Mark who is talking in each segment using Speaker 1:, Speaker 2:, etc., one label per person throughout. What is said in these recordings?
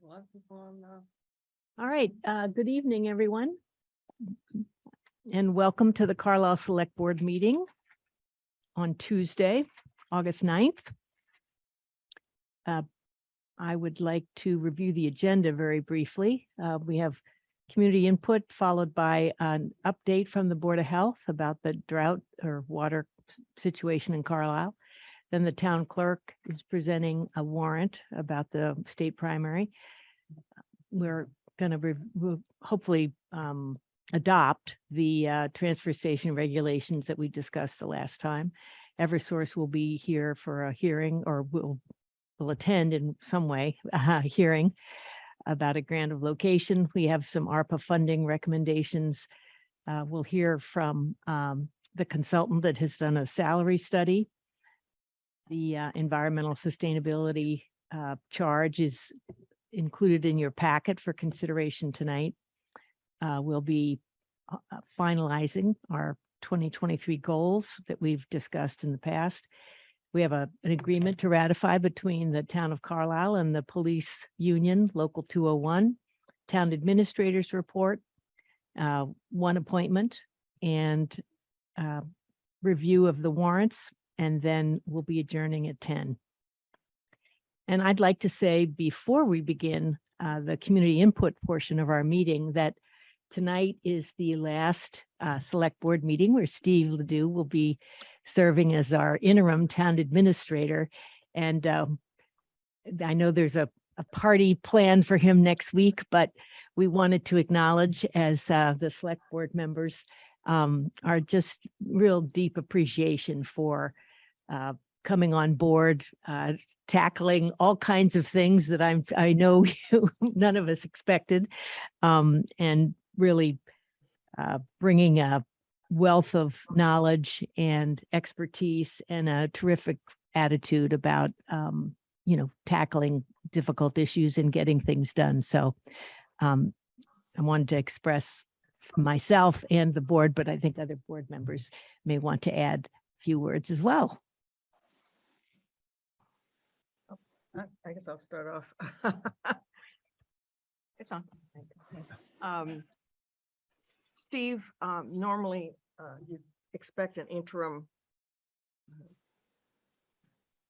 Speaker 1: A lot of people on
Speaker 2: All right, good evening, everyone. And welcome to the Carlisle Select Board meeting on Tuesday, August 9th. I would like to review the agenda very briefly. We have community input followed by an update from the Board of Health about the drought or water situation in Carlisle. Then the town clerk is presenting a warrant about the state primary. We're going to hopefully adopt the transfer station regulations that we discussed the last time. Eversource will be here for a hearing, or will attend in some way a hearing about a grant of location. We have some ARPA funding recommendations. We'll hear from the consultant that has done a salary study. The environmental sustainability charge is included in your packet for consideration tonight. We'll be finalizing our 2023 goals that we've discussed in the past. We have an agreement to ratify between the town of Carlisle and the police union, Local 201, town administrators report, one appointment, and review of the warrants, and then we'll be adjourning at 10. And I'd like to say before we begin the community input portion of our meeting that tonight is the last select board meeting where Steve Ledoux will be serving as our interim town administrator. And I know there's a party planned for him next week, but we wanted to acknowledge as the select board members our just real deep appreciation for coming on board, tackling all kinds of things that I know none of us expected, and really bringing a wealth of knowledge and expertise and a terrific attitude about, tackling difficult issues and getting things done. So I wanted to express from myself and the board, but I think other board members may want to add a few words as well.
Speaker 1: I guess I'll start off. It's on. Steve, normally you expect an interim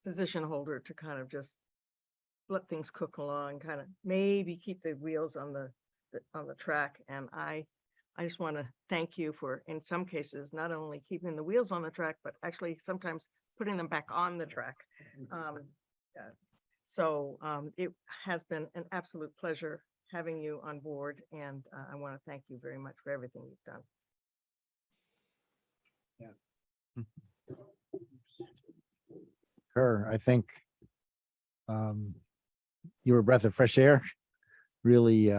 Speaker 1: position holder to kind of just let things cook along, kind of maybe keep the wheels on the track. And I just want to thank you for, in some cases, not only keeping the wheels on the track, but actually sometimes putting them back on the track. So it has been an absolute pleasure having you on board, and I want to thank you very much for everything you've done.
Speaker 3: Sure, I think you were a breath of fresh air. Really,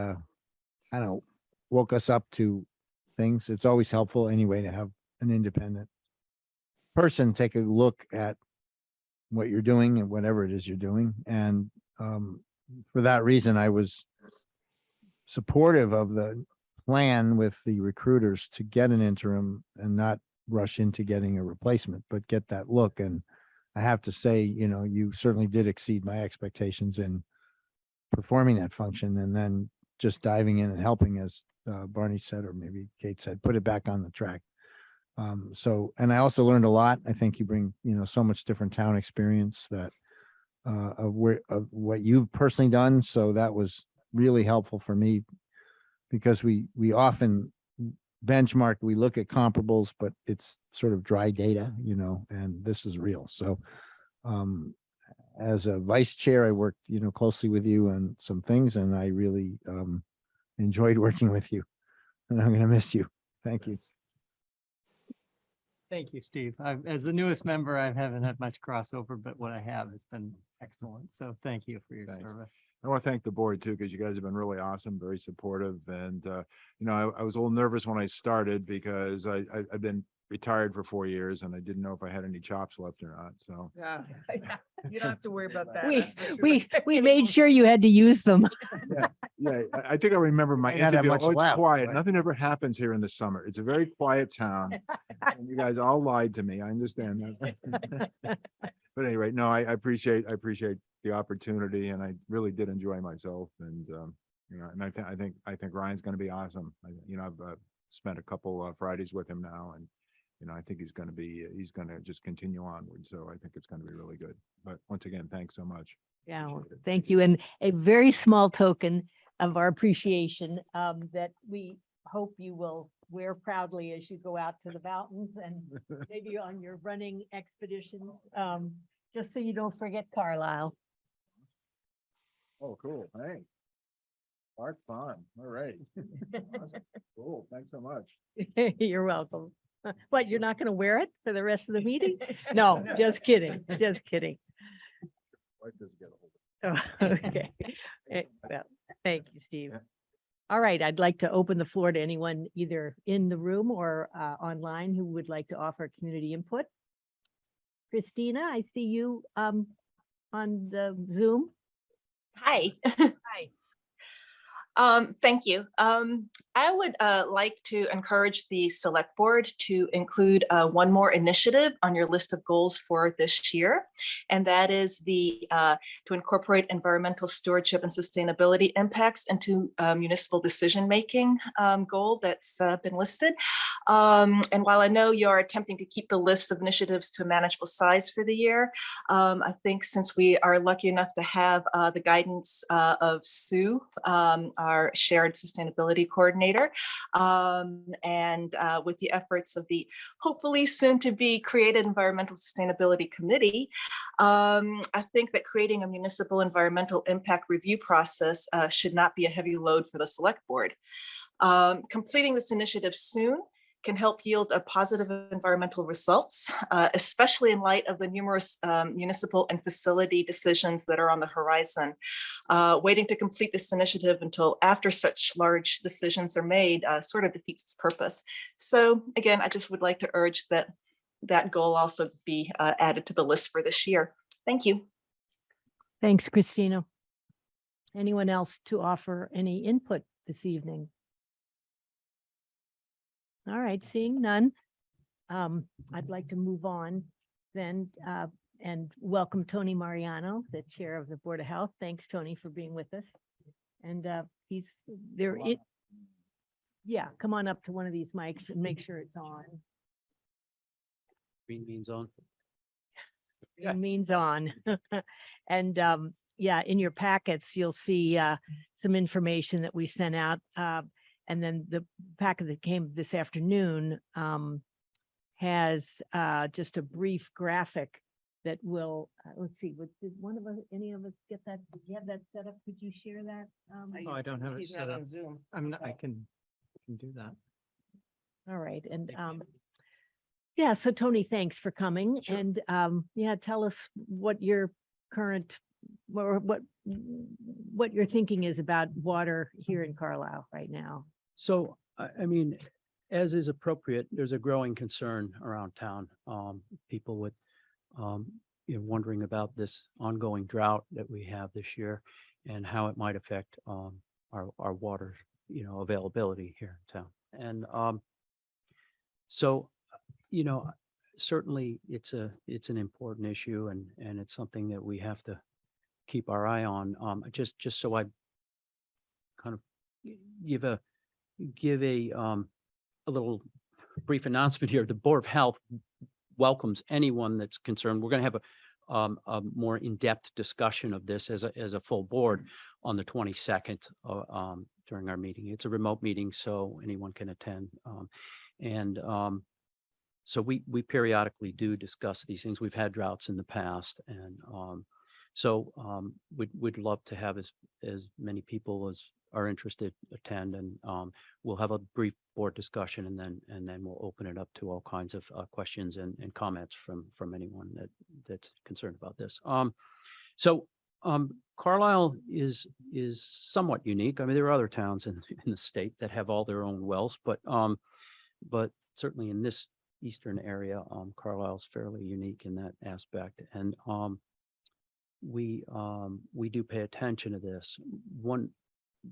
Speaker 3: woke us up to things. It's always helpful anyway to have an independent person take a look at what you're doing and whatever it is you're doing. And for that reason, I was supportive of the plan with the recruiters to get an interim and not rush into getting a replacement, but get that look. And I have to say, you certainly did exceed my expectations in performing that function, and then just diving in and helping, as Barney said, or maybe Kate said, put it back on the track. And I also learned a lot. I think you bring, so much different town experience that of what you've personally done. So that was really helpful for me, because we often benchmark, we look at comparables, but it's sort of dry data, and this is real. So as a vice chair, I worked, closely with you on some things, and I really enjoyed working with you, and I'm going to miss you. Thank you.
Speaker 4: Thank you, Steve. As the newest member, I haven't had much crossover, but what I have has been excellent. So thank you for your service.
Speaker 5: I want to thank the board too, because you guys have been really awesome, very supportive. And, I was a little nervous when I started because I've been retired for 4 years and I didn't know if I had any chops left or not. So
Speaker 1: Yeah, you don't have to worry about that.
Speaker 2: We made sure you had to use them.
Speaker 5: yeah, I think I remember my
Speaker 3: Ain't not that
Speaker 5: interview.
Speaker 3: much
Speaker 5: Oh, it's
Speaker 3: left,
Speaker 5: quiet.
Speaker 3: but-
Speaker 5: Nothing ever happens here in the summer. It's a very quiet town. And you guys all lied to me. I understand that. But anyway, great. No, I appreciate the opportunity, and I really did enjoy myself, and you know, and I think Ryan's going to be awesome. You know, I've spent a couple Fridays with him now, and you know, I think he's going to just continue onward. So I think it's going to be really good. But once again, thanks so much.
Speaker 2: Yeah, well,
Speaker 5: Appreciate it.
Speaker 2: thank you. And a very small token of our appreciation that we hope you will wear proudly as you go out to the mountains and maybe on your running expeditions, just so you don't forget Carlisle.
Speaker 5: Oh, cool. Hey. Art fun. All right. Awesome. Cool. Thanks so much.
Speaker 2: You're welcome. What, you're not going to wear it for the rest of the meeting? No, just kidding, just kidding.
Speaker 5: Wife doesn't get a hold of
Speaker 2: Oh, okay. Well, thank you, Steve. All right, I'd like to open the floor to anyone either in the room or online who would like to offer community input. Christina, I see you on the Zoom.
Speaker 6: Hi.
Speaker 2: Hi.
Speaker 6: Thank you. I would like to encourage the select board to include one more initiative on your list of goals for this year, and that is to incorporate environmental stewardship and sustainability impacts into municipal decision-making goal that's been listed. And while I know you're attempting to keep the list of initiatives to a manageable size for the year, I think since we are lucky enough to have the guidance of Sue, our shared sustainability coordinator, and with the efforts of the hopefully soon to be created Environmental Sustainability Committee, I think that creating a municipal environmental impact review process should not be a heavy load for the select board. Completing this initiative soon can help yield a positive environmental results, especially in light of the numerous municipal and facility decisions that are on the horizon. Waiting to complete this initiative until after such large decisions are made sort of defeats its purpose. So again, I just would like to urge that that goal also be added to the list for this year. Thank you.
Speaker 2: Thanks, Christina. Anyone else to offer any input this evening? All right, seeing none, I'd like to move on then and welcome Tony Mariano, the chair of the Board of Health. Thanks, Tony, for being with us. And he's there. Yeah, come on up to one of these mics and make sure it's on.
Speaker 7: Green beans on.
Speaker 2: Green means on. And yeah, in your packets, you'll see some information that we sent out. And then the packet that came this afternoon has just a brief graphic that will, let's see, did one of us, any of us get that? Did you have that set up? Could you share that?
Speaker 4: Oh, I don't have it
Speaker 1: He's
Speaker 4: set
Speaker 1: not
Speaker 4: up.
Speaker 1: on Zoom.
Speaker 4: I can do that.
Speaker 2: All right, and yeah, so Tony, thanks for coming.
Speaker 7: Sure.
Speaker 2: And yeah, tell us what your current, or what your thinking is about water here in Carlisle right now.
Speaker 7: So, I mean, as is appropriate, there's a growing concern around town. People with, you know, wondering about this ongoing drought that we have this year and how it might affect our water, you know, availability here in town. And so, you know, certainly it's an important issue, and it's something that we have to keep our eye on. Just so I kind of give a little brief announcement here. The Board of Health welcomes anyone that's concerned. We're going to have a more in-depth discussion of this as a full board on the 22nd during our meeting. It's a remote meeting, so anyone can attend. So we periodically do discuss these things. We've had droughts in the past, and so we'd love to have as many people as are interested attend, and we'll have a brief board discussion, and then we'll open it up to all kinds of questions and comments from anyone that's concerned about this. So Carlisle is somewhat unique. I mean, there are other towns in the state that have all their own wells, but certainly in this eastern area, Carlisle's fairly unique in that aspect, and we do pay attention to this.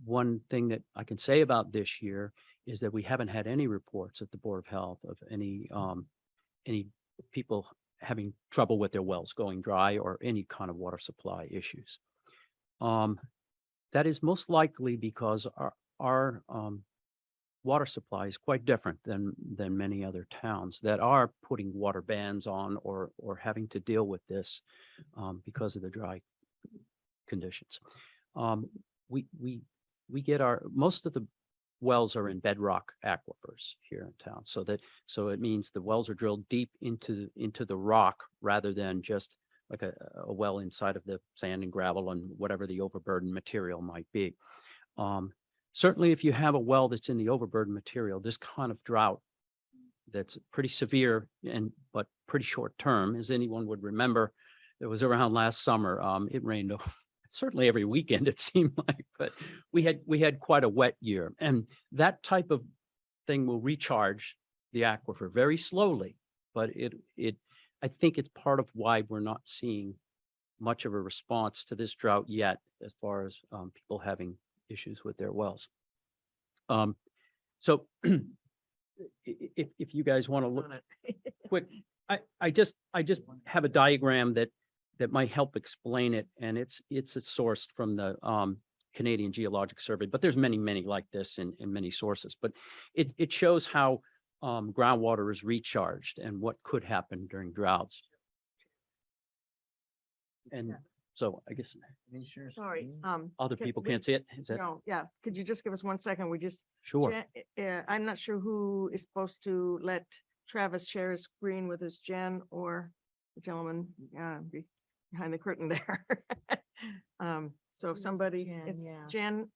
Speaker 7: One thing that I can say about this year is that we haven't had any reports at the Board of Health of any people having trouble with their wells going dry or any kind of water supply issues. That is most likely because our water supply is quite different than many other towns that are putting water bans on or having to deal with this because of the dry conditions. We get most of the wells are in bedrock aquifers here in town, so it means the wells are drilled deep into the rock rather than just like a well inside of the sand and gravel and whatever the overburden material might be. Certainly, if you have a well that's in the overburden material, this kind of drought that's pretty severe but pretty short term, as anyone would remember, it was around last summer. It rained certainly every weekend, it seemed like, but we had quite a wet year, and that type of thing will recharge the aquifer very slowly. But I think it's part of why we're not seeing much of a response to this drought yet, as far as people having issues with their wells. So if you guys want to look quick, I just have a diagram that might help explain it, and it's sourced from the Canadian Geologic Survey, but there's many like this in many sources. But it shows how groundwater is recharged and what could happen during droughts. And so I guess
Speaker 1: Sorry.
Speaker 7: other
Speaker 1: can
Speaker 7: people
Speaker 1: we-
Speaker 7: can't see it. Is that
Speaker 1: No, yeah, could you just give us 1 second? We just,
Speaker 7: sure?
Speaker 1: I'm not sure who is supposed to let Travis share his screen with his Jen or the gentleman behind the curtain there. So if somebody,
Speaker 2: Jen,
Speaker 1: it's
Speaker 2: yeah.
Speaker 1: Jen,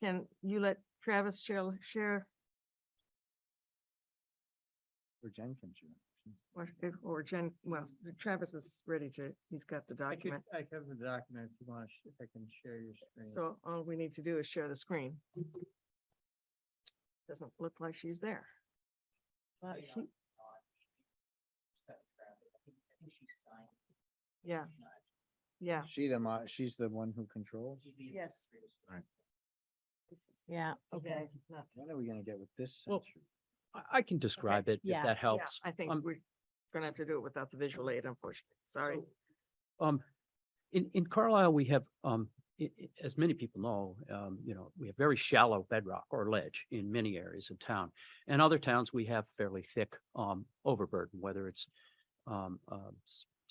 Speaker 1: can you let Travis share
Speaker 3: Or Jen can share.
Speaker 1: or Jen, well, Travis is ready to, he's got the document.
Speaker 4: I have the document if you want, if I can share your screen.
Speaker 1: So all we need to do is share the screen. Doesn't look like she's there. Yeah. Yeah.
Speaker 3: She's the one who controls?
Speaker 1: Yes.
Speaker 2: Yeah, okay.
Speaker 3: When are we gonna get with this?
Speaker 7: Well,
Speaker 3: century?
Speaker 7: I can describe it if
Speaker 2: Yeah.
Speaker 7: that helps.
Speaker 1: I think we're gonna have to do it without the visual aid, unfortunately. Sorry.
Speaker 7: In Carlisle, we have, as many people know, we have very shallow bedrock or ledge in many areas of town. And other towns, we have fairly thick overburden, whether it's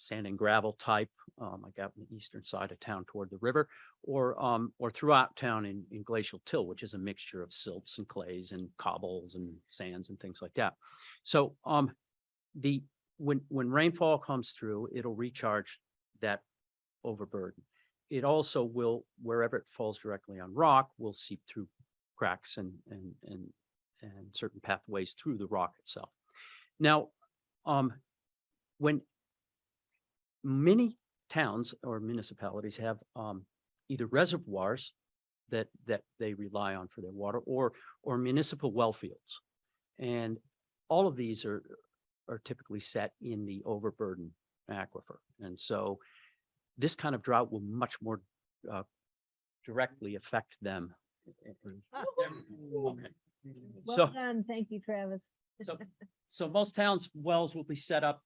Speaker 7: sand and gravel type, like out in the eastern side of town toward the river, or throughout town in glacial till, which is a mixture of silts and clays and cobbles and sands and things like that. So when rainfall comes through, it'll recharge that overburden. It also will, wherever it falls directly on rock, will seep through cracks and certain pathways through the rock itself. Now, when many towns or municipalities have either reservoirs that they rely on for their water or municipal well fields, and all of these are typically set in the overburden aquifer, and so this kind of drought will much more directly affect them.
Speaker 2: Well
Speaker 7: So-
Speaker 2: done. Thank you, Travis.
Speaker 7: So most towns' wells will be set up.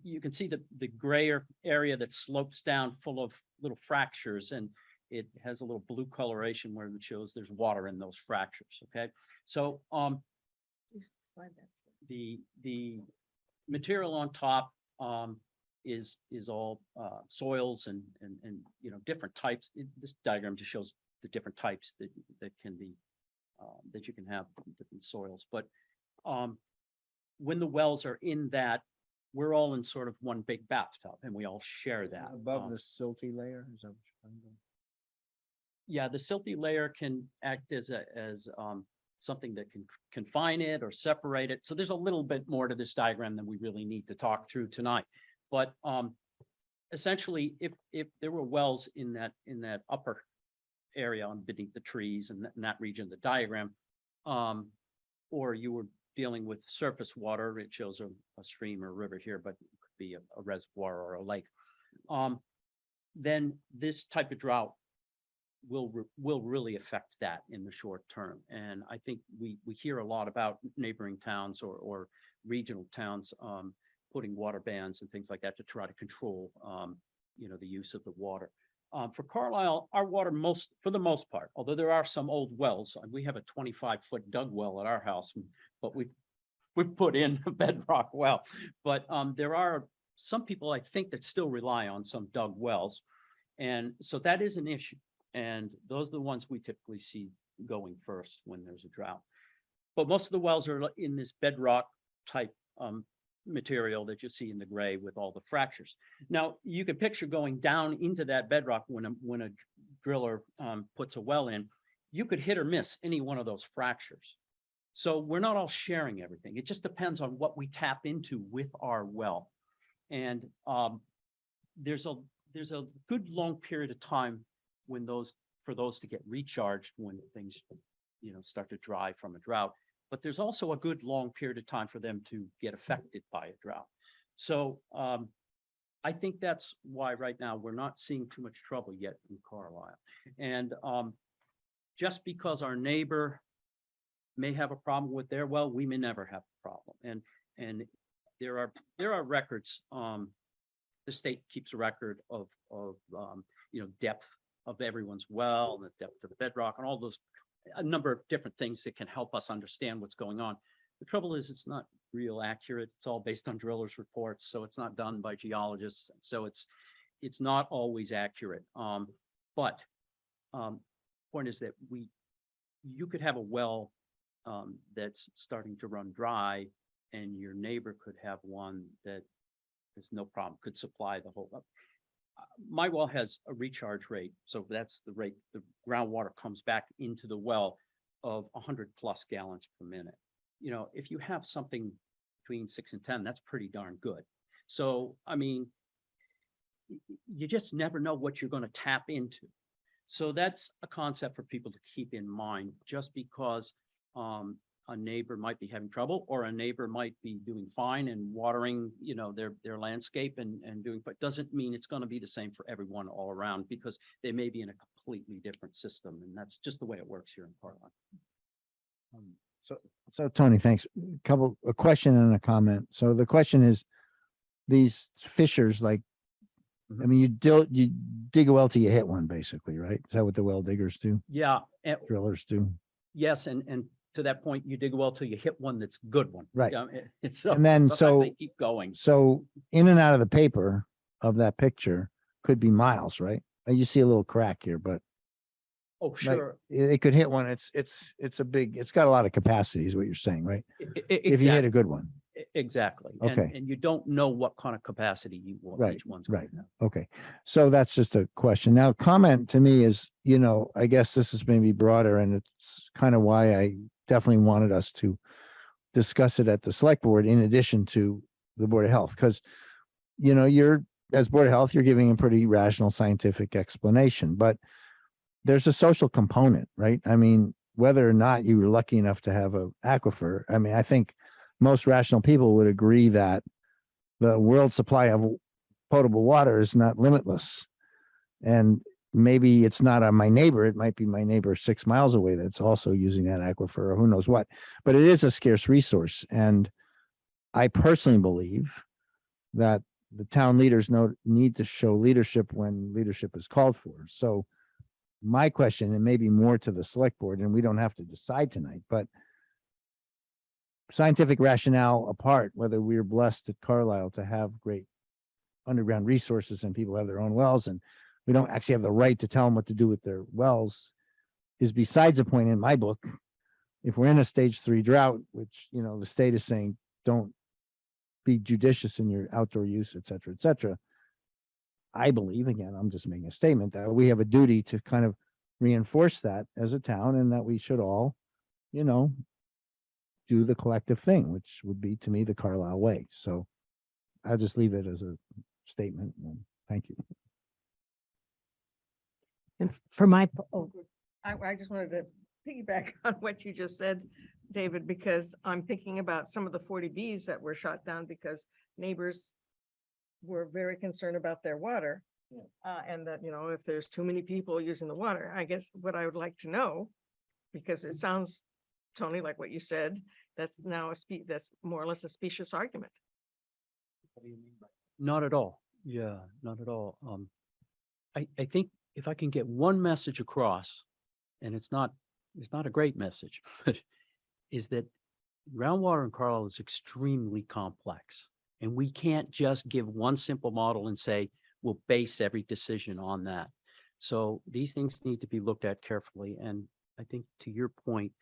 Speaker 7: You can see the grayer area that slopes down full of little fractures, and it has a little blue coloration where it shows there's water in those fractures. Okay, so the material on top is all soils and different types. This diagram just shows the different types that can be that you can have in different soils. But when the wells are in that, we're all in sort of one big bathtub, and we all share that.
Speaker 3: Above the silty layer, is that what you're talking about?
Speaker 7: Yeah, the silty layer can act as something that can confine it or separate it. So there's a little bit more to this diagram than we really need to talk through tonight. But essentially, if there were wells in that upper area beneath the trees and in that region of the diagram, or you were dealing with surface water, it shows a stream or a river here, but it could be a reservoir or a lake, then this type of drought will really affect that in the short term. And I think we hear a lot about neighboring towns or regional towns putting water bans and things like that to try to control, the use of the water. For Carlisle, our water for the most part, although there are some old wells, we have a 25-foot dug well at our house, but we've put in a bedrock well. But there are some people, I think, that still rely on some dug wells. And so that is an issue. And those are the ones we typically see going first when there's a drought. But most of the wells are in this bedrock type material that you see in the gray with all the fractures. Now, you can picture going down into that bedrock when a driller puts a well in, you could hit or miss any one of those fractures. So we're not all sharing everything. It just depends on what we tap into with our well. And there's a good long period of time when for those to get recharged when things, start to dry from a drought. But there's also a good long period of time for them to get affected by a drought. So I think that's why right now we're not seeing too much trouble yet in Carlisle. And just because our neighbor may have a problem with their well, we may never have a problem. And there are records. The state keeps a record of depth of everyone's well, and the depth of the bedrock, and all those, a number of different things that can help us understand what's going on. The trouble is it's not real accurate. It's all based on drillers' reports, so it's not done by geologists. So it's not always accurate. But point is that you could have a well that's starting to run dry, and your neighbor could have one that there's no problem, could supply the whole. My well has a recharge rate, so that's the rate the groundwater comes back into the well of 100+ gallons per minute. If you have something between 6 and 10, that's pretty darn good. So, I mean, you just never know what you're going to tap into. So that's a concept for people to keep in mind. Just because a neighbor might be having trouble, or a neighbor might be doing fine and watering, their landscape and doing, but doesn't mean it's going to be the same for everyone all around, because they may be in a completely different system, and that's just the way it works here in Carlisle.
Speaker 3: So Tony, thanks. A question and a comment. So the question is, these fissures, like, I mean, you dig a well till you hit one, basically, right? Is that what the well diggers do?
Speaker 7: Yeah.
Speaker 3: Drillers do?
Speaker 7: Yes, and to that point, you dig a well till you hit one that's a good one.
Speaker 3: Right.
Speaker 7: And
Speaker 3: then
Speaker 7: they keep going.
Speaker 3: So in and out of the paper of that picture could be miles, right? You see a little crack here, but
Speaker 7: Oh, sure.
Speaker 3: it could hit one. It's got a lot of capacity, is what you're saying, right? If you hit a good one.
Speaker 7: Exactly.
Speaker 3: Okay.
Speaker 7: And you don't know what kind of capacity
Speaker 3: Right,
Speaker 7: each one's going
Speaker 3: right.
Speaker 7: to have.
Speaker 3: Okay. So that's just a question. Now, comment to me is, I guess this is maybe broader, and it's kind of why I definitely wanted us to discuss it at the select board in addition to the Board of Health, because, as Board of Health, you're giving a pretty rational scientific explanation, but there's a social component, right? I mean, whether or not you were lucky enough to have an aquifer, I mean, I think most rational people would agree that the world supply of potable water is not limitless. And maybe it's not my neighbor, it might be my neighbor 6 miles away that's also using that aquifer, or who knows what, but it is a scarce resource. And I personally believe that the town leaders need to show leadership when leadership is called for. So my question, and maybe more to the select board, and we don't have to decide tonight, but scientific rationale apart, whether we're blessed at Carlisle to have great underground resources and people have their own wells, and we don't actually have the right to tell them what to do with their wells, is besides the point in my book. If we're in a stage 3 drought, which, the state is saying, don't be judicious in your outdoor use, et cetera, et cetera. I believe, again, I'm just making a statement, that we have a duty to kind of reinforce that as a town, and that we should all, do the collective thing, which would be, to me, the Carlisle way. So I'll just leave it as a statement. And thank you.
Speaker 2: And for my,
Speaker 1: I just wanted to piggyback on what you just said, David, because I'm thinking about some of the 40Bs that were shot down because neighbors were very concerned about their water. And that, if there's too many people using the water, I guess what I would like to know, because it sounds, Tony, like what you said, that's now that's more or less a specious argument.
Speaker 7: Not at all. Yeah, not at all. I think if I can get one message across, and it's not a great message, but is that groundwater in Carlisle is extremely complex. And we can't just give one simple model and say, we'll base every decision on that. So these things need to be looked at carefully. And I think to your point,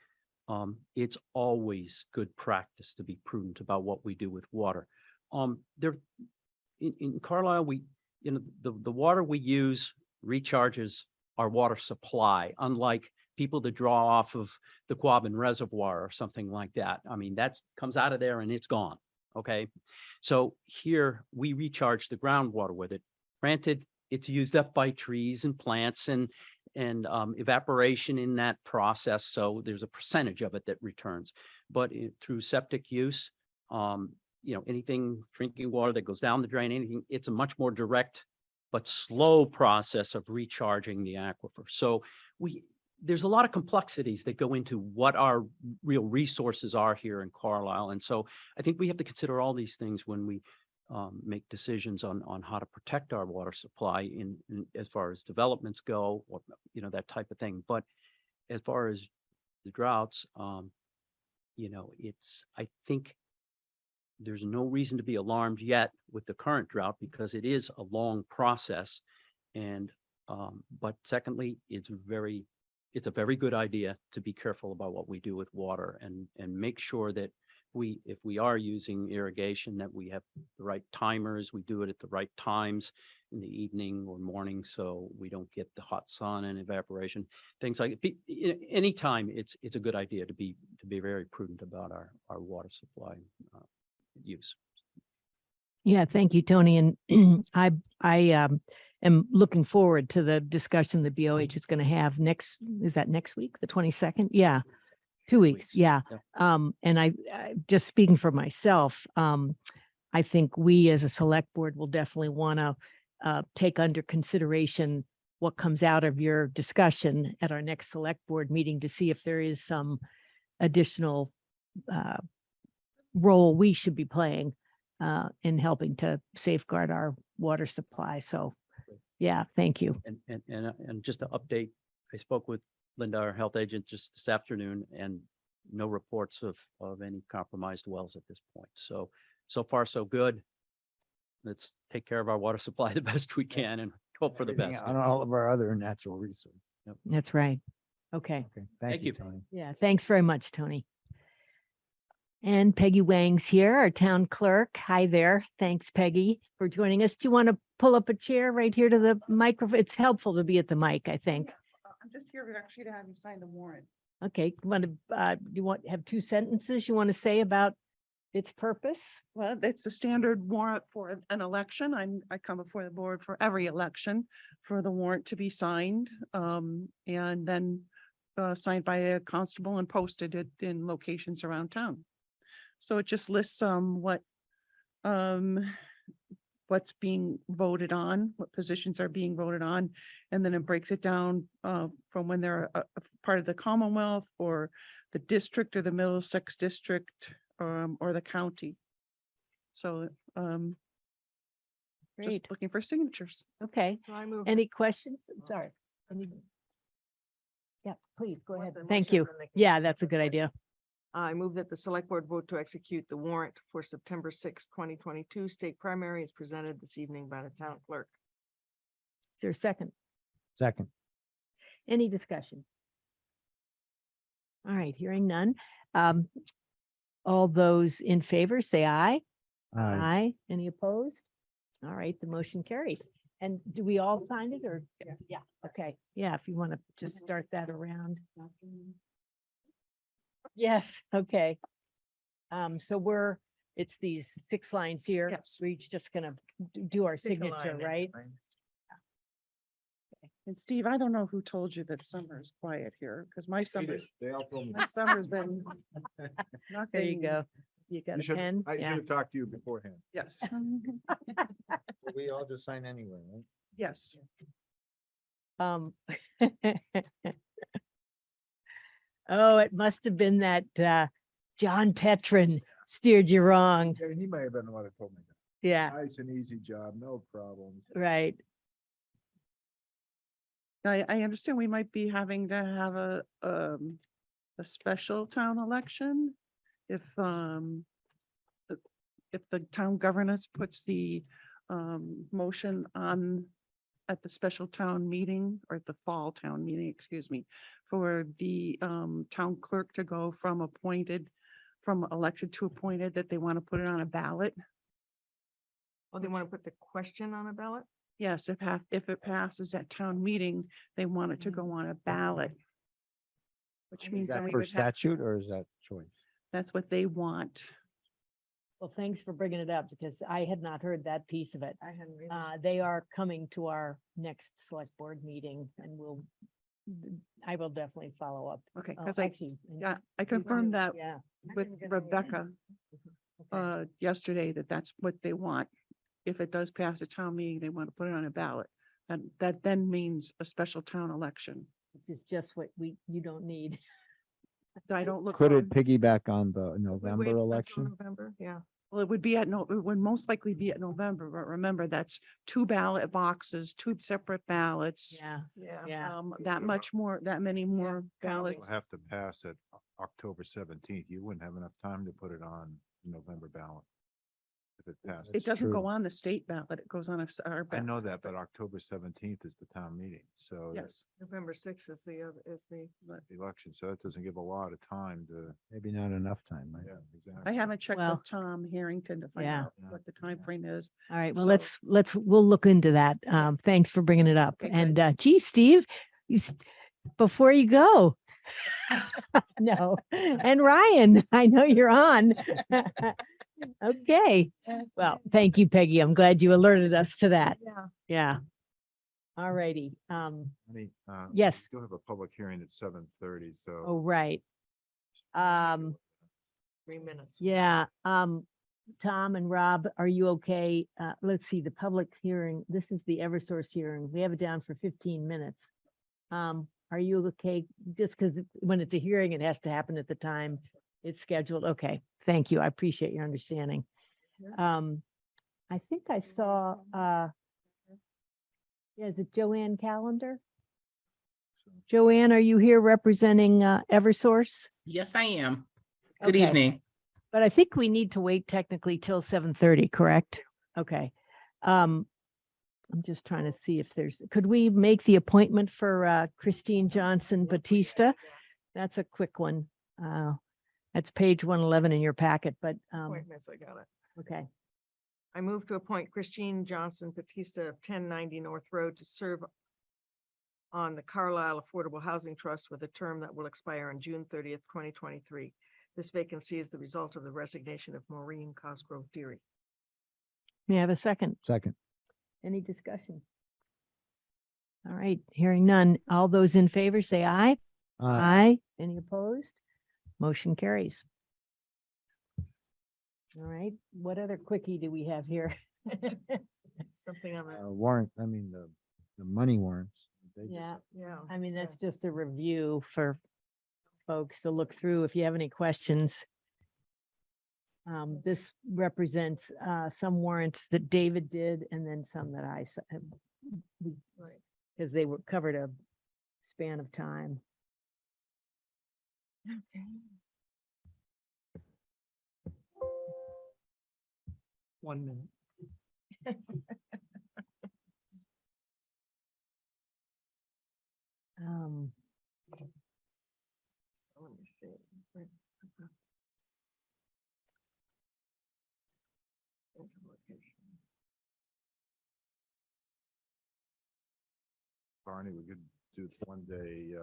Speaker 7: it's always good practice to be prudent about what we do with water. There, in Carlisle, the water we use recharges our water supply, unlike people that draw off of the Quabbin Reservoir or something like that. I mean, that comes out of there and it's gone. Okay. So here we recharge the groundwater with it. Granted, it's used up by trees and plants and evaporation in that process. So there's a percentage of it that returns, but through septic use, anything drinking water that goes down the drain, anything, it's a much more direct but slow process of recharging the aquifer. So there's a lot of complexities that go into what our real resources are here in Carlisle. And so I think we have to consider all these things when we make decisions on how to protect our water supply in as far as developments go, or that type of thing. But as far as the droughts, I think there's no reason to be alarmed yet with the current drought because it is a long process. And but secondly, it's a very good idea to be careful about what we do with water and make sure that if we are using irrigation, that we have the right timers, we do it at the right times in the evening or morning, so we don't get the hot sun and evaporation, things like anytime. It's a good idea to be very prudent about our water supply use.
Speaker 2: Yeah, thank you, Tony. And I am looking forward to the discussion the BOH is going to have is that next week, the 22nd? Yeah. 2 weeks. Yeah.
Speaker 7: Yep.
Speaker 2: And I just speaking for myself, I think we as a select board will definitely want to take under consideration what comes out of your discussion at our next select board meeting to see if there is some additional role we should be playing in helping to safeguard our water supply. So yeah, thank you.
Speaker 7: And just to update, I spoke with Linda, our health agent, just this afternoon, and no reports of any compromised wells at this point. So far, so good. Let's take care of our water supply the best we can and hope for the
Speaker 3: Everything
Speaker 7: best.
Speaker 3: on all of our other natural resources.
Speaker 2: That's right. Okay.
Speaker 3: Okay,
Speaker 7: Thank
Speaker 3: thank you,
Speaker 7: you.
Speaker 3: Tony.
Speaker 2: Yeah, thanks very much, Tony. And Peggy Wang's here, our town clerk. Hi there. Thanks, Peggy, for joining us. Do you want to pull up a chair right here to the microphone? It's helpful to be at the mic, I think.
Speaker 8: I'm just here actually to have you sign the warrant.
Speaker 2: Okay, have 2 sentences you want to say about its purpose?
Speaker 8: Well, it's a standard warrant for an election. I come before the board for every election for the warrant to be signed, and then signed by a constable and posted in locations around town. So it just lists what's being voted on, what positions are being voted on, and then it breaks it down from when they're a part of the Commonwealth or the district or the Middlesex district or the county. So
Speaker 2: Great.
Speaker 8: just looking for signatures.
Speaker 2: Okay.
Speaker 1: So I move.
Speaker 2: Any questions? Sorry. Yeah, please go
Speaker 1: Want
Speaker 2: ahead.
Speaker 1: the
Speaker 2: Thank
Speaker 1: motion
Speaker 2: you.
Speaker 1: and then they can
Speaker 2: Yeah,
Speaker 1: make
Speaker 2: that's a
Speaker 1: the
Speaker 2: good
Speaker 1: motion.
Speaker 2: idea.
Speaker 1: I move that the select board vote to execute the warrant for September 6th, 2022 state primary is presented this evening by the town clerk.
Speaker 2: Is there a second?
Speaker 3: Second.
Speaker 2: Any discussion? All right, hearing none. All those in favor, say aye. Aye. Any opposed? All right, the motion carries. And do we all sign it or? Yeah. Okay, yeah, if you want to just start that around. Yes, okay. So it's these 6 lines here.
Speaker 8: Yes.
Speaker 2: We're each just gonna do our
Speaker 1: Pick a
Speaker 2: signature,
Speaker 1: line,
Speaker 2: right?
Speaker 8: And Steve, I don't know who told you that summer is quiet here, because my summer's
Speaker 5: They all told me.
Speaker 8: my summer's been nothing.
Speaker 2: There you go. You got
Speaker 5: You
Speaker 2: a
Speaker 5: should,
Speaker 2: pen?
Speaker 5: I should
Speaker 2: Yeah.
Speaker 5: have talked to you beforehand.
Speaker 8: Yes,
Speaker 3: We all just sign anyway, right?
Speaker 8: yes.
Speaker 2: Um. Oh, it must have been that John Petron steered you wrong.
Speaker 5: Yeah, he may have been the one that told me
Speaker 2: Yeah,
Speaker 5: Nice and easy job, no problems.
Speaker 2: right.
Speaker 8: I understand we might be having to have a special town election if, if the town governance puts the, motion on at the special town meeting or at the fall town meeting, excuse me, for the, town clerk to go from appointed, from elected to appointed, that they want to put it on a ballot.
Speaker 1: Oh, they want to put the question on a ballot?
Speaker 8: Yes, if it passes at town meeting, they want it to go on a ballot. Which
Speaker 1: Is
Speaker 8: means
Speaker 3: Is
Speaker 8: then
Speaker 3: that
Speaker 8: we
Speaker 3: per
Speaker 8: would have,
Speaker 3: statute or is that choice?
Speaker 8: that's what they want.
Speaker 2: Well, thanks for bringing it up because I had not heard that piece of it.
Speaker 1: I hadn't read.
Speaker 2: They are coming to our next select board meeting and I will definitely follow up.
Speaker 8: Okay,
Speaker 2: Oh,
Speaker 8: because I,
Speaker 2: actually,
Speaker 8: yeah, I confirmed that
Speaker 2: Yeah.
Speaker 8: with Rebecca
Speaker 2: Okay.
Speaker 8: yesterday, that's what they want. If it does pass a town meeting, they want to put it on a ballot. And that then means a special town election.
Speaker 2: Which is just what you don't need.
Speaker 8: I don't look.
Speaker 3: Could
Speaker 8: on-
Speaker 3: it piggyback on the
Speaker 1: We wait
Speaker 3: November
Speaker 1: until
Speaker 3: election?
Speaker 1: November, yeah.
Speaker 8: Well, it would be it would most likely be at November, but remember, that's 2 ballot boxes, 2 separate ballots.
Speaker 2: Yeah,
Speaker 1: Yeah.
Speaker 2: yeah.
Speaker 8: That much more, that many more
Speaker 1: counting.
Speaker 8: ballots.
Speaker 5: We'll have to pass it October 17th. You wouldn't have enough time to put it on the November ballot. If it passes.
Speaker 8: It doesn't go
Speaker 3: true.
Speaker 8: on the state ballot, it goes on our
Speaker 5: I
Speaker 8: ballot.
Speaker 5: know that, but October 17th is the town meeting, so. that's
Speaker 8: Yes,
Speaker 1: November 6th is the
Speaker 5: the election, so that doesn't give a lot of time to,
Speaker 3: Maybe not enough time, right?
Speaker 5: yeah,
Speaker 8: I
Speaker 5: exactly.
Speaker 8: haven't checked
Speaker 2: Well,
Speaker 8: with Tom Harrington to find
Speaker 2: yeah.
Speaker 8: out what the time frame is.
Speaker 2: All right, well,
Speaker 8: So-
Speaker 2: we'll look into that. Thanks for bringing it up.
Speaker 8: Okay, good.
Speaker 2: And gee, Steve, before you go. No, and Ryan, I know you're on. Okay, well, thank you, Peggy. I'm glad you alerted us to that.
Speaker 1: Yeah.
Speaker 2: Yeah. All righty.
Speaker 5: Honey,
Speaker 2: Yes.
Speaker 5: we still have a public hearing at 7:30, so.
Speaker 2: Oh, right.
Speaker 1: 3 minutes.
Speaker 2: Yeah, Tom and Rob, are you okay? Let's see, the public hearing, this is the Eversource hearing. We have it down for 15 minutes. Are you okay? Just because when it's a hearing, it has to happen at the time it's scheduled. Okay, thank you. I appreciate your understanding. I think I saw, is it Joanne Callender? Joanne, are you here representing Eversource?
Speaker 9: Yes, I am. Good
Speaker 2: Okay.
Speaker 9: evening.
Speaker 2: But I think we need to wait technically till 7:30, correct? Okay. I'm just trying to see if could we make the appointment for Christine Johnson Batista? That's a quick one. That's page 111 in your packet, but,
Speaker 1: Appointments, I got it.
Speaker 2: okay.
Speaker 1: I move to appoint Christine Johnson Batista of 1090 North Road to serve on the Carlisle Affordable Housing Trust with a term that will expire on June 30th, 2023. This vacancy is the result of the resignation of Maureen Cosgrove Deary.
Speaker 2: May I have a second?
Speaker 3: Second.
Speaker 2: Any discussion? All right, hearing none. All those in favor say aye. Aye. Any opposed? Motion carries. All right, what other quickie do we have here?
Speaker 1: Something on that.
Speaker 3: Warrant, I mean, the money warrants. They just-
Speaker 2: Yeah,
Speaker 1: Yeah.
Speaker 2: I mean, that's just a review for folks to look through if you have any questions. This represents some warrants that David did and then some that I,
Speaker 1: Right.
Speaker 2: because they were covered a span of time.
Speaker 1: Okay.
Speaker 4: 1 minute.
Speaker 1: So let me see. Wait, okay. Into location.
Speaker 5: Barney, we could do the 1-day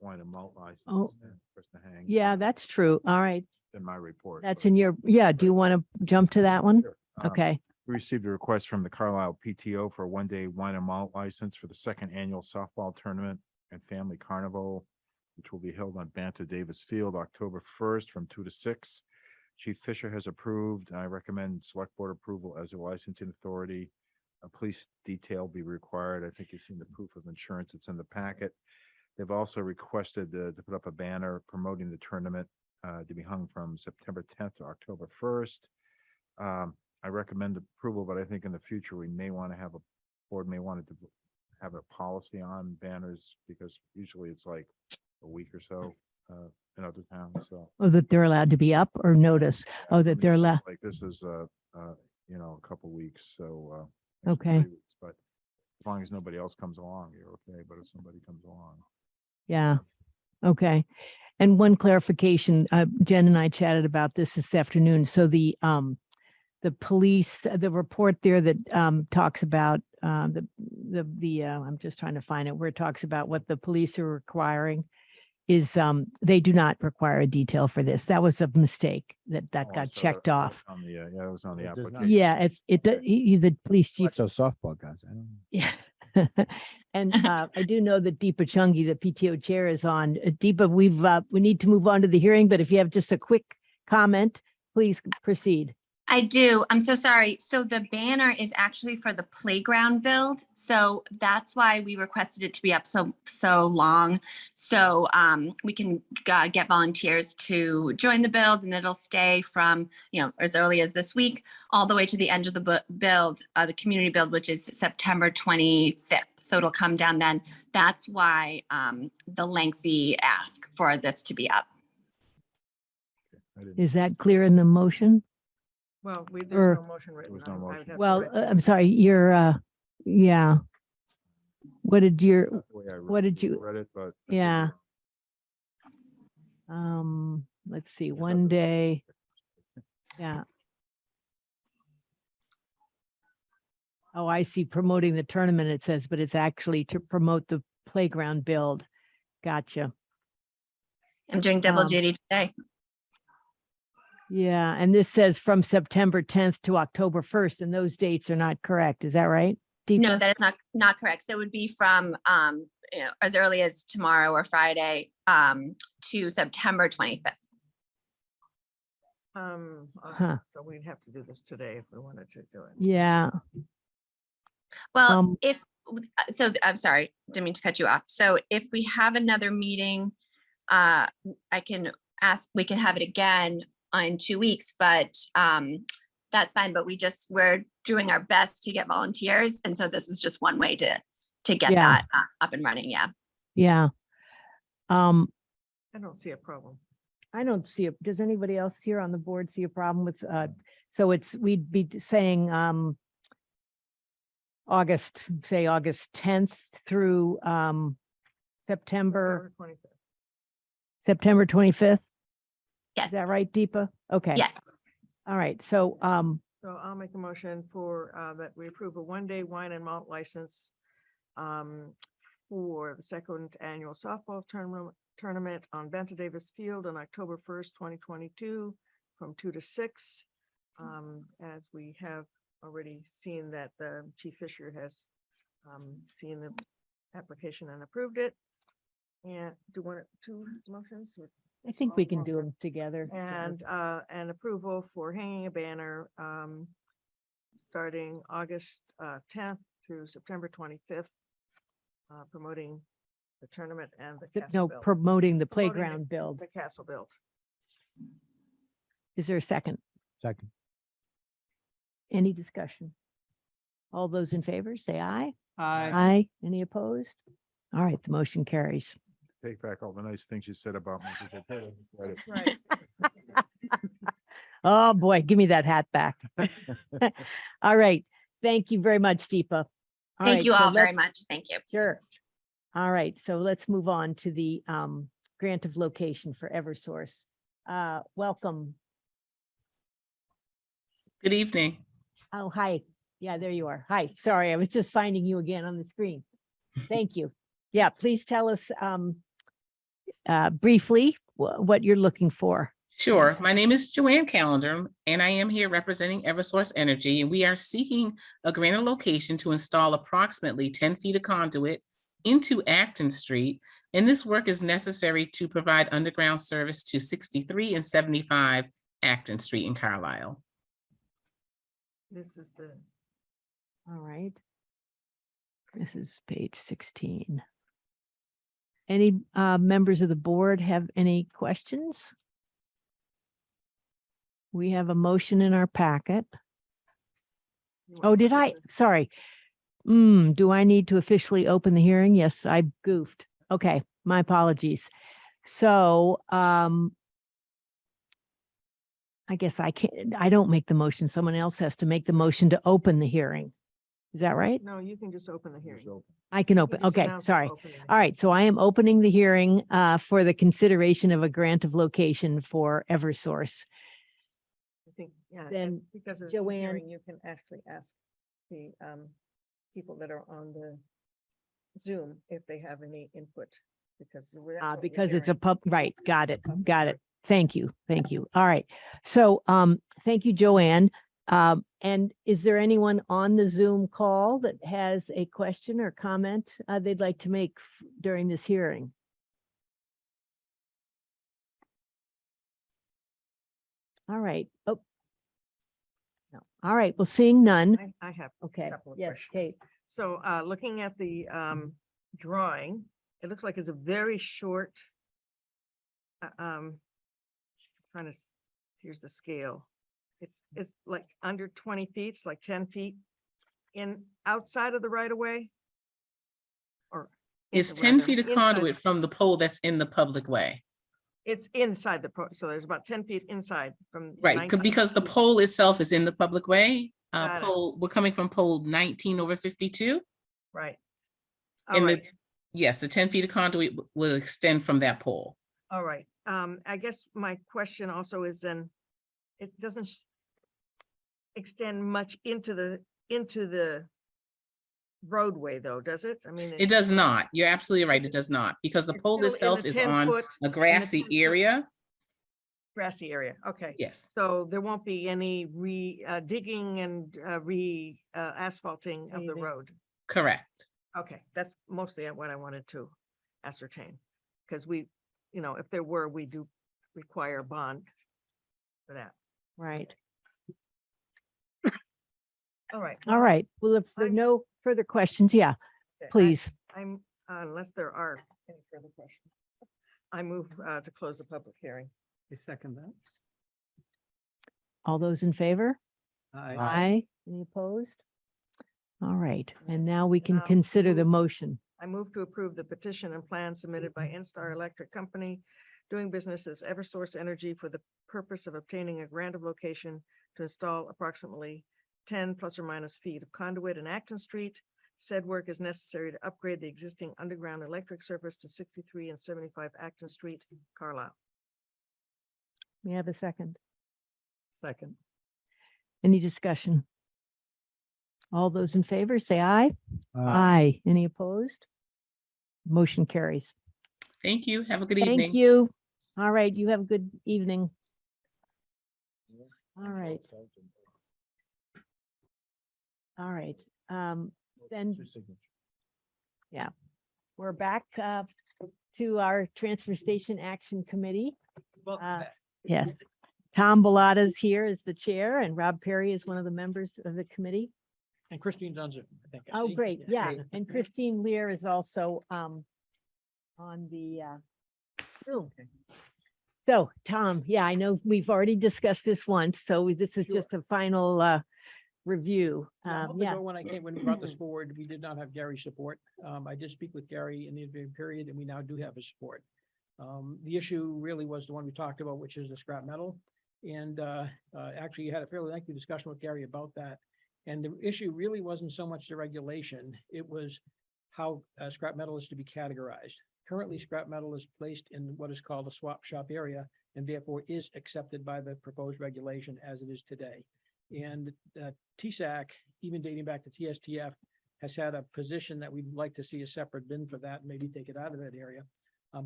Speaker 5: wine and malt license.
Speaker 2: Oh.
Speaker 5: and Krista Hang.
Speaker 2: Yeah, that's true. All right.
Speaker 5: In my report.
Speaker 2: That's
Speaker 5: but-
Speaker 2: in your, yeah, do you want to jump to that one?
Speaker 5: Sure.
Speaker 2: Okay,
Speaker 5: We received a request from the Carlisle PTO for a 1-day wine and malt license for the second annual softball tournament and family carnival, which will be held on Banta Davis Field, October 1st from 2 to 6. Chief Fisher has approved. I recommend select board approval as a licensing authority. A police detail be required. I think you've seen the proof of insurance. It's in the packet. They've also requested to put up a banner promoting the tournament to be hung from September 10th to October 1st. I recommend approval, but I think in the future, we may want to have board may want to have a policy on banners because usually it's like a week or so in other towns, so.
Speaker 2: Oh, that they're allowed to be up or notice.
Speaker 5: I
Speaker 2: Oh,
Speaker 5: mean,
Speaker 2: that they're
Speaker 5: it seems
Speaker 2: allowed.
Speaker 5: Like this is, you know, a couple weeks, so.
Speaker 2: Okay.
Speaker 5: 3 weeks, but as long as nobody else comes along, you're okay, but if somebody comes along.
Speaker 2: Yeah. Okay. And one clarification, Jen and I chatted about this afternoon. So the police, the report there that talks about I'm just trying to find it, where it talks about what the police are requiring is they do not require a detail for this. That was a mistake that
Speaker 5: Oh, I
Speaker 2: got
Speaker 5: saw
Speaker 2: checked
Speaker 5: that
Speaker 2: off.
Speaker 5: On the, yeah, it was on the
Speaker 3: It does not.
Speaker 5: application.
Speaker 2: Yeah, the police chief.
Speaker 3: Watch those softball guys. I don't know.
Speaker 2: Yeah. And I do know that Deepa Chungi, the PTO chair, is on. Deepa, we need to move on to the hearing, but if you have just a quick comment, please proceed.
Speaker 10: I do. I'm so sorry. So the banner is actually for the playground build. So that's why we requested it to be up so long. So we can get volunteers to join the build, and it'll stay from, as early as this week all the way to the end of the build, the community build, which is September 25th. So it'll come down then. That's why the lengthy ask for this to be up.
Speaker 5: I didn't-
Speaker 2: Is that clear in the motion?
Speaker 1: Well,
Speaker 2: Or-
Speaker 1: there's no motion written.
Speaker 5: was no
Speaker 1: I would
Speaker 5: motion.
Speaker 1: have to
Speaker 2: Well,
Speaker 1: write that.
Speaker 2: I'm sorry, yeah. What did your,
Speaker 5: That's the way I
Speaker 2: what did you-
Speaker 5: read it, but. I could be
Speaker 2: Yeah.
Speaker 5: wrong.
Speaker 2: let's see, one day. Yeah. Oh, I see, promoting the tournament, it says, but it's actually to promote the playground build. Gotcha.
Speaker 10: I'm doing double
Speaker 2: Um,
Speaker 10: duty today.
Speaker 2: Yeah, and this says from September 10th to October 1st, and those dates are not correct. Is that right?
Speaker 10: No,
Speaker 2: Deepa?
Speaker 10: that is not correct. So it would be from as early as tomorrow or Friday to September 25th.
Speaker 1: Okay,
Speaker 2: Huh.
Speaker 1: so we'd have to do this today if we wanted to do it.
Speaker 2: Yeah.
Speaker 10: Well, so I'm sorry, didn't mean to cut you off. So if we have another meeting, we can have it again in 2 weeks, but that's fine. But we're doing our best to get volunteers. And so this was just one way to get
Speaker 2: Yeah.
Speaker 10: that up and running. Yeah.
Speaker 2: Yeah.
Speaker 1: I don't see a problem.
Speaker 2: I don't see it. Does anybody else here on the board see a problem with, so we'd be saying, August 10th through, September
Speaker 1: 25th.
Speaker 2: 25th.
Speaker 10: Yes.
Speaker 2: Is that right, Deepa? Okay.
Speaker 10: Yes.
Speaker 2: All right. So,
Speaker 1: So I'll make a motion for that we approve a one-day wine and malt license for the second annual softball tournament on Benta Davis Field on October 1st, 2022, from 2 to 6. As we have already seen that Chief Fisher has seen the application and approved it. And do one, two motions? Or-
Speaker 2: I think we can do them together.
Speaker 1: And approval for hanging a banner starting August 10th through September 25th, promoting the tournament and the castle
Speaker 2: No,
Speaker 1: build.
Speaker 2: promoting the
Speaker 1: Promoting
Speaker 2: playground build.
Speaker 1: The castle build.
Speaker 2: Is there a second?
Speaker 3: Second.
Speaker 2: Any discussion? All those in favor, say aye.
Speaker 4: Aye.
Speaker 2: Aye. Any opposed? All right, the motion carries.
Speaker 5: Take back all the nice things you said about me. because I did it.
Speaker 1: Right.
Speaker 2: Oh, boy, give me that hat back. All right. Thank you very much, Deepa. All
Speaker 10: Thank
Speaker 2: right,
Speaker 10: you
Speaker 2: so
Speaker 10: all very
Speaker 2: let's-
Speaker 10: much. Thank you.
Speaker 2: Sure. All right, so let's move on to the grant of location for Eversource. Welcome.
Speaker 9: Good evening.
Speaker 2: Oh, hi. Yeah, there you are. Hi. Sorry, I was just finding you again on the screen. Thank you. Yeah, please tell us briefly what you're looking for.
Speaker 9: Sure. My name is Joanne Callender, and I am here representing Eversource Energy, and we are seeking a grant of location to install approximately 10 feet of conduit into Acton Street. And this work is necessary to provide underground service to 63 and 75 Acton Street in Carlisle.
Speaker 1: This is the,
Speaker 2: All right. This is page 16. Any members of the board have any questions? We have a motion in our packet.
Speaker 1: You
Speaker 2: Oh,
Speaker 1: wanna
Speaker 2: did
Speaker 1: look at
Speaker 2: I?
Speaker 1: the-
Speaker 2: Sorry. Do I need to officially open the hearing? Yes, I goofed. Okay, my apologies. So, I guess I don't make the motion. Someone else has to make the motion to open the hearing. Is that right?
Speaker 1: No, you can just open the hearing.
Speaker 2: I can
Speaker 1: You
Speaker 2: open.
Speaker 1: just
Speaker 2: Okay,
Speaker 1: announce you're
Speaker 2: sorry.
Speaker 1: opening it.
Speaker 2: All right, so I am opening the hearing for the consideration of a grant of location for Eversource.
Speaker 1: I think, yeah,
Speaker 2: Then,
Speaker 1: and because it's a
Speaker 2: Joanne-
Speaker 1: hearing, you can actually ask the people that are on the Zoom if they have any input, because. that's what we're
Speaker 2: Because it's a
Speaker 1: hearing.
Speaker 2: right, got it,
Speaker 1: public
Speaker 2: got
Speaker 1: hearing.
Speaker 2: it. Thank you, thank you. All right. So, thank you, Joanne. And is there anyone on the Zoom call that has a question or comment they'd like to make during this hearing? All right. Oh. No. All right. Well, seeing none.
Speaker 1: I have
Speaker 2: Okay.
Speaker 1: couple of
Speaker 2: Yes,
Speaker 1: questions.
Speaker 2: Kate.
Speaker 1: So looking at the drawing, it looks like it's a very short. Trying to, here's the scale. It's like under 20 feet, it's like 10 feet in outside of the right of way. Or.
Speaker 9: It's
Speaker 1: into
Speaker 9: 10
Speaker 1: rather,
Speaker 9: feet of
Speaker 1: inside-
Speaker 9: conduit from the pole that's in the public way.
Speaker 1: It's inside so there's about 10 feet inside from.
Speaker 9: Right,
Speaker 1: 19
Speaker 9: because the pole itself is in the public way.
Speaker 1: Got it.
Speaker 9: We're coming from pole 19/52.
Speaker 1: Right. All
Speaker 9: And
Speaker 1: right.
Speaker 9: yes, the 10 feet of conduit will extend from that pole.
Speaker 1: All right. I guess my question also is then, it doesn't extend much into the roadway though, does it? I mean.
Speaker 9: It does not. You're absolutely right. It does not, because the
Speaker 1: It's
Speaker 9: pole
Speaker 1: still in
Speaker 9: itself
Speaker 1: the
Speaker 9: is
Speaker 1: 10
Speaker 9: on
Speaker 1: foot-
Speaker 9: a grassy
Speaker 1: 10 foot.
Speaker 9: area.
Speaker 1: Grassy area, okay.
Speaker 9: Yes,
Speaker 1: So there won't be any digging and asphalting of the
Speaker 2: Paving.
Speaker 1: road.
Speaker 9: correct.
Speaker 1: Okay, that's mostly what I wanted to ascertain. Because we, if there were, we do require a bond for that.
Speaker 2: Right.
Speaker 1: All right.
Speaker 2: All right. Well, if there are
Speaker 1: I'm-
Speaker 2: no further questions, yeah,
Speaker 1: Okay,
Speaker 2: please.
Speaker 1: I'm, unless there are any further questions, I move to close the public hearing.
Speaker 4: I second that.
Speaker 2: All those in favor?
Speaker 4: Aye.
Speaker 2: Aye. Any opposed? All right. And now we can
Speaker 1: Now
Speaker 2: consider the
Speaker 1: move-
Speaker 2: motion.
Speaker 1: I move to approve the petition and plan submitted by Instar Electric Company doing business as Eversource Energy for the purpose of obtaining a grant of location to install approximately 10 plus or minus feet of conduit in Acton Street. Said work is necessary to upgrade the existing underground electric service to 63 and 75 Acton Street, Carlisle.
Speaker 2: We have a second.
Speaker 4: Second.
Speaker 2: Any discussion? All those in favor, say aye.
Speaker 3: Uh,
Speaker 2: Aye. Any opposed? Motion carries.
Speaker 9: Thank you. Have a good evening.
Speaker 2: Thank you. All right. You have a good evening. All right. All right. Then we're back to our Transfer Station Action Committee. Yes. Tom Bellata's here as the chair and Rob Perry is one of the members of the committee.
Speaker 11: And Christine's on Zoom, I think. I
Speaker 2: Oh,
Speaker 11: see.
Speaker 2: great. Yeah.
Speaker 11: Great.
Speaker 2: And Christine Lear is also on the Zoom. So, Tom, yeah, I know we've already discussed this once, so this is
Speaker 11: Sure.
Speaker 2: just a final review.
Speaker 11: Yeah, a month
Speaker 2: Yeah,
Speaker 11: ago when when we brought this forward, we did not have Gary's support. I did speak with Gary in the intervening period, and we now do have his support. The issue really was the one we talked about, which is the scrap metal. And actually you had a fairly lengthy discussion with Gary about that. And the issue really wasn't so much the regulation, it was how scrap metal is to be categorized. Currently, scrap metal is placed in what is called a swap shop area and therefore is accepted by the proposed regulation as it is today. And TSAC, even dating back to TSTF, has had a position that we'd like to see a separate bin for that, and maybe take it out of that area.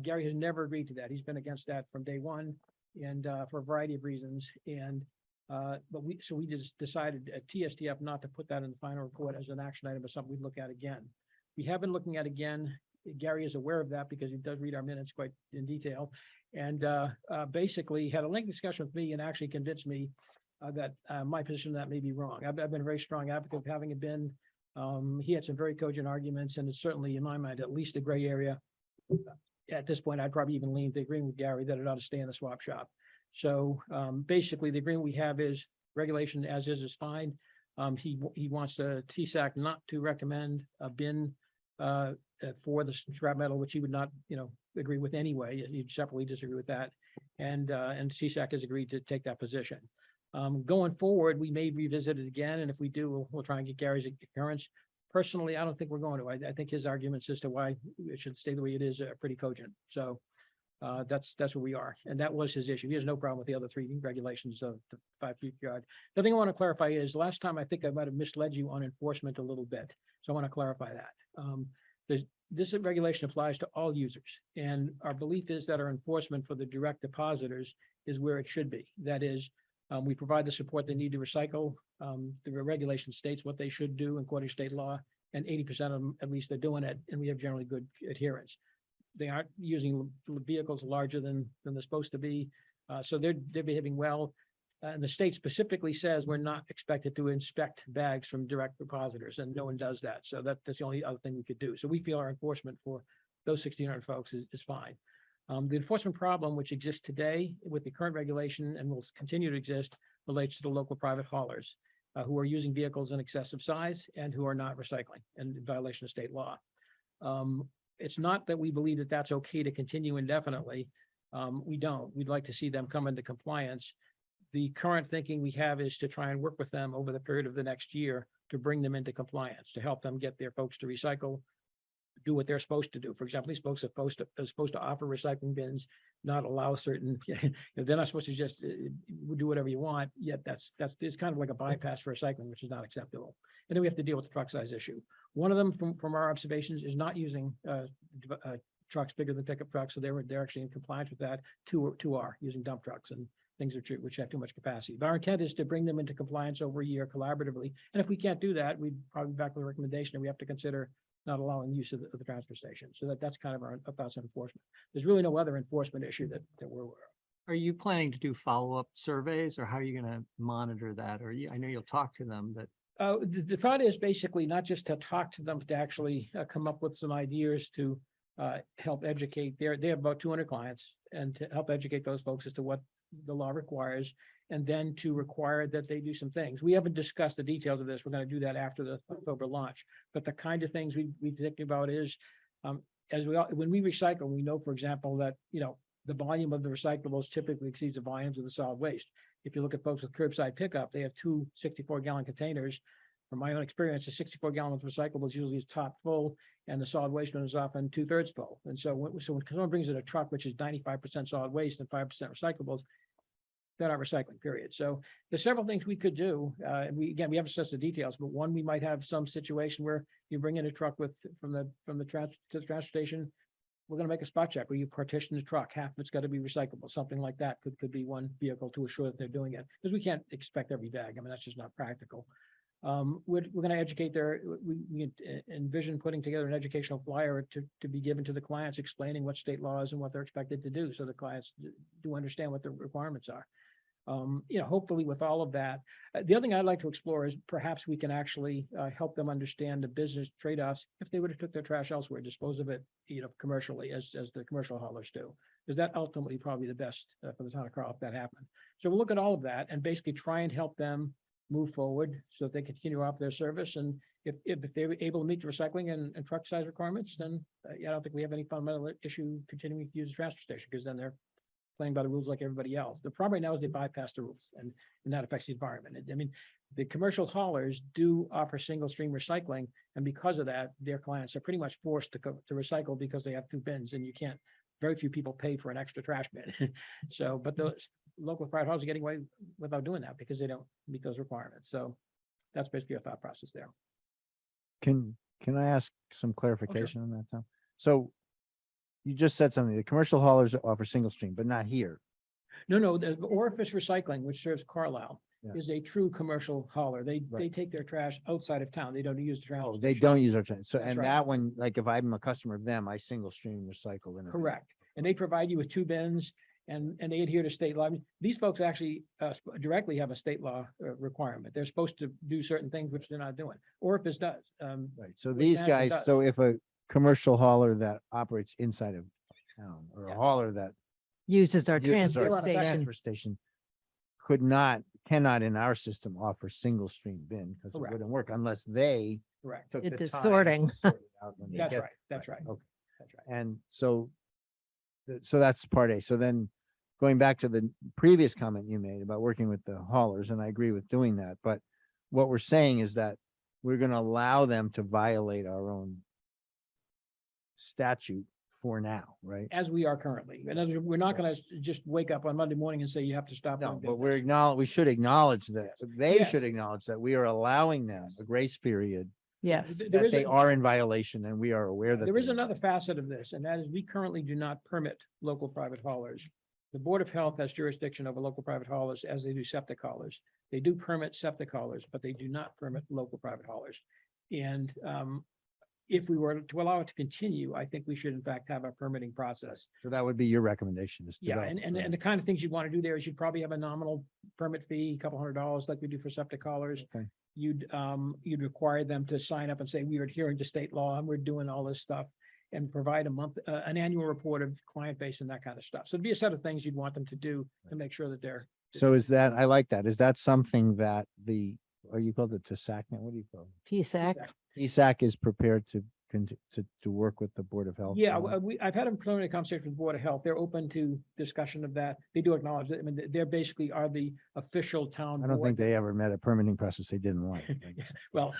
Speaker 11: Gary has never agreed to that. He's been against that from day one, and for a variety of reasons. And but we just decided at TSTF not to put that in the final report as an action item or something we'd look at again. We have been looking at again. Gary is aware of that because he does read our minutes quite in detail. And basically had a lengthy discussion with me and actually convinced me that my position on that may be wrong. I've been a very strong advocate of having it been. He had some very cogent arguments, and it's certainly in my mind at least a gray area. At this point, I'd probably even lean to agreeing with Gary that it ought to stay in the swap shop. So basically, the agreement we have is regulation as is fine. He wants the TSAC not to recommend a bin for the scrap metal, which he would not, agree with anyway. He'd separately disagree with that. And TSAC has agreed to take that position. Going forward, we may revisit it again, and if we do, we'll try and get Gary's concurrence. Personally, I don't think we're going to. I think his arguments as to why it should stay the way it is are pretty cogent. So that's where we are. And that was his issue. He has no problem with the other 3 regulations of the 5 cubic yard. The thing I want to clarify is last time I think I might have misled you on enforcement a little bit. So I want to clarify that. This regulation applies to all users. And our belief is that our enforcement for the direct depositors is where it should be. That is, we provide the support they need to recycle. The regulation states what they should do according to state law, and 80% of them, at least, they're doing it, and we have generally good adherence. They aren't using vehicles larger than they're supposed to be, so they're behaving well. And the state specifically says we're not expected to inspect bags from direct depositors, and no one does that. So that's the only other thing we could do. So we feel our enforcement for those 1,600 folks is fine. The enforcement problem which exists today with the current regulation and will continue to exist relates to the local private haulers who are using vehicles in excessive size and who are not recycling and in violation of state law. It's not that we believe that that's okay to continue indefinitely. We don't. We'd like to see them come into compliance. The current thinking we have is to try and work with them over the period of the next year to bring them into compliance, to help them get their folks to recycle, do what they're supposed to do. For example, these folks are supposed to offer recycling bins, not allow certain, they're not supposed to just do whatever you want, yet it's kind of like a bypass for recycling, which is not acceptable. And then we have to deal with the truck size issue. One of them from our observations is not using trucks bigger than pickup trucks, so they're actually in compliance with that. Two are using dump trucks and things which have too much capacity. But our intent is to bring them into compliance over a year collaboratively. And if we can't do that, we'd probably be back with a recommendation that we have to consider not allowing use of the transfer station. So that's kind of our thoughts on enforcement. There's really no other enforcement issue that we're aware of.
Speaker 4: Are you planning to do follow-up surveys, or how are you going to monitor that? Or I know you'll talk to them, but
Speaker 11: The thought is basically not just to talk to them, but to actually come up with some ideas to help educate. They have about 200 clients, and to help educate those folks as to what the law requires, and then to require that they do some things. We haven't discussed the details of this. We're going to do that after the October launch. But the kind of things we think about is, when we recycle, we know, for example, that the volume of the recyclables typically exceeds the volumes of the solid waste. If you look at folks with curbside pickup, they have 2 64-gallon containers. From my own experience, a 64-gallon of recyclables usually is top full, and the solid waste one is often 2/3 full. And so when someone brings in a truck, which is 95% solid waste and 5% recyclables, they're not recycling, period. So there's several things we could do. And we haven't discussed the details, but one, we might have some situation where you bring in a truck from the transfer station. We're going to make a spot check where you partition the truck. Half of it's got to be recyclable. Something like that could be one vehicle to assure that they're doing it, because we can't expect every bag. I mean, that's just not practical. We're going to educate we envision putting together an educational flyer to be given to the clients, explaining what state laws and what they're expected to do, so the clients do understand what the requirements are. Hopefully with all of that, the other thing I'd like to explore is perhaps we can actually help them understand the business trade-offs if they would have took their trash elsewhere, dispose of it, commercially as the commercial haulers do, because that ultimately probably the best for the town of Carlisle if that happened. So we'll look at all of that and basically try and help them move forward so that they continue off their service. And if they're able to meet the recycling and truck size requirements, then I don't think we have any fundamental issue continuing to use the transfer station, because then they're playing by the rules like everybody else. The problem right now is they bypass the rules, and that affects the environment. I mean, the commercial haulers do offer single stream recycling, and because of that, their clients are pretty much forced to recycle because they have 2 bins, and very few people pay for an extra trash bin. So, but the local private haulers are getting away without doing that because they don't meet those requirements. So that's basically our thought process there.
Speaker 3: Can I ask some clarification on that, Tom? So you just said something, the commercial haulers offer single stream, but not here.
Speaker 11: No, the Orifice Recycling, which serves Carlisle,
Speaker 3: Yeah.
Speaker 11: is a true commercial hauler. They take their trash outside of town. They don't use the trash.
Speaker 3: Oh, they don't use our train. So,
Speaker 11: That's
Speaker 3: and
Speaker 11: right.
Speaker 3: that one, like if I'm a customer of them, I single stream recycle. In a bin.
Speaker 11: Correct. And they provide you with 2 bins, and they adhere to state law. I mean, these folks actually directly have a state law requirement. They're supposed to do certain things which they're not doing. Orifice does.
Speaker 3: Right. So
Speaker 11: which
Speaker 3: these
Speaker 11: management
Speaker 3: guys,
Speaker 11: does.
Speaker 3: so if a commercial hauler that operates inside of town, or a
Speaker 11: Yes.
Speaker 3: hauler that
Speaker 2: Uses our
Speaker 3: uses
Speaker 2: transfer
Speaker 3: our
Speaker 11: They're on a
Speaker 2: station.
Speaker 3: transfer station could not cannot in our system offer single stream bin because it
Speaker 11: Correct.
Speaker 3: wouldn't work unless they
Speaker 11: Correct.
Speaker 3: took
Speaker 2: Did
Speaker 3: the
Speaker 2: the
Speaker 3: time
Speaker 2: sorting.
Speaker 3: to sort it out when they
Speaker 11: That's
Speaker 3: get
Speaker 11: right. That's right.
Speaker 3: Okay.
Speaker 11: That's right.
Speaker 3: And so, so that's part A. So then going back to the previous comment you made about working with the haulers, and I agree with doing that, but what we're saying is that we're going to allow them to violate our own statute for now, right?
Speaker 11: As we are currently. In other words, we're not going to just wake up on Monday morning and say you have to stop.
Speaker 3: No,
Speaker 11: doing
Speaker 3: but
Speaker 11: business.
Speaker 3: we should acknowledge that, they
Speaker 11: Yes.
Speaker 3: should acknowledge that we are allowing them a grace period,
Speaker 2: Yes.
Speaker 11: There
Speaker 3: that
Speaker 11: is
Speaker 3: they
Speaker 11: a-
Speaker 3: are in violation and we are aware that.
Speaker 11: There is
Speaker 3: they are.
Speaker 11: another facet of this, and that is we currently do not permit local private haulers. The Board of Health has jurisdiction over local private haulers as they do septic haulers. They do permit septic haulers, but they do not permit local private haulers. And if we were to allow it to continue, I think we should in fact have a permitting process.
Speaker 3: So that would be your recommendation is.
Speaker 11: Yeah,
Speaker 3: develop,
Speaker 11: and the kind of things you'd want to do there is you'd probably have a nominal permit fee, a couple $100 like we do for septic haulers.
Speaker 3: Okay.
Speaker 11: You'd require them to sign up and say, we are adhering to state law and we're doing all this stuff. And provide an annual report of client base and that kind of stuff. So it'd be a set of things you'd want them to do to make sure that they're.
Speaker 3: So is that, I like that. Is that something that are you called the TSAC now? What do you call it?
Speaker 2: TSAC.
Speaker 3: TSAC is prepared to work with the Board of Health?
Speaker 11: Yeah,
Speaker 3: on?
Speaker 11: I've had a preliminary conversation with the Board of Health. They're open to discussion of that. They do acknowledge that. I mean, they're basically are the official town.
Speaker 3: I don't
Speaker 11: board.
Speaker 3: think they ever met a permitting process they didn't like.
Speaker 11: Well,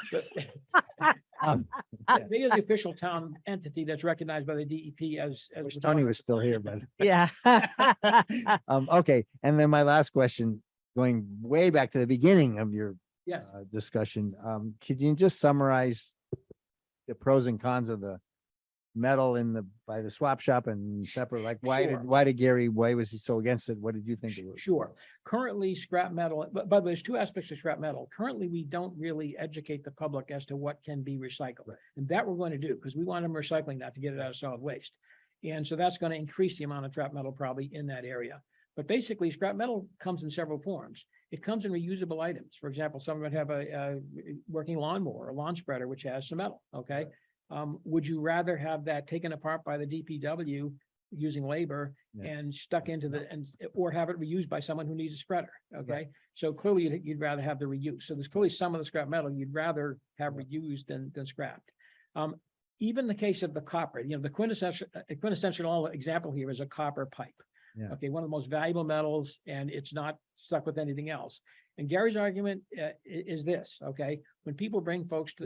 Speaker 3: Um,
Speaker 11: they are the official town entity that's recognized by the DEP as.
Speaker 3: I wish Tony was still here, but.
Speaker 2: Yeah.
Speaker 3: Okay, and then my last question, going way back to the beginning of your
Speaker 11: Yes.
Speaker 3: discussion, could you just summarize the pros and cons of the metal by the swap shop and separate, like
Speaker 11: Sure.
Speaker 3: why did Gary, why was he so against it? What did you think it was?
Speaker 11: Sure. Currently, scrap metal, but there's two aspects of scrap metal. Currently, we don't really educate the public as to what can be recycled. And that we're going to do because we want them recycling that to get it out of solid waste. And so that's going to increase the amount of scrap metal probably in that area. But basically, scrap metal comes in several forms. It comes in reusable items. For example, someone might have a working lawnmower, a lawn spreader, which has some metal, okay? Would you rather have that taken apart by the DPW using labor
Speaker 3: Yeah.
Speaker 11: and stuck into or have it reused by someone who needs a spreader, okay? So clearly you'd rather have the reuse. So there's clearly some of the scrap metal you'd rather have reused than scrapped. Even the case of the copper, the quintessential example here is a copper pipe.
Speaker 3: Yeah.
Speaker 11: Okay, one of the most valuable metals, and it's not stuck with anything else. And Gary's argument is this, okay? When people bring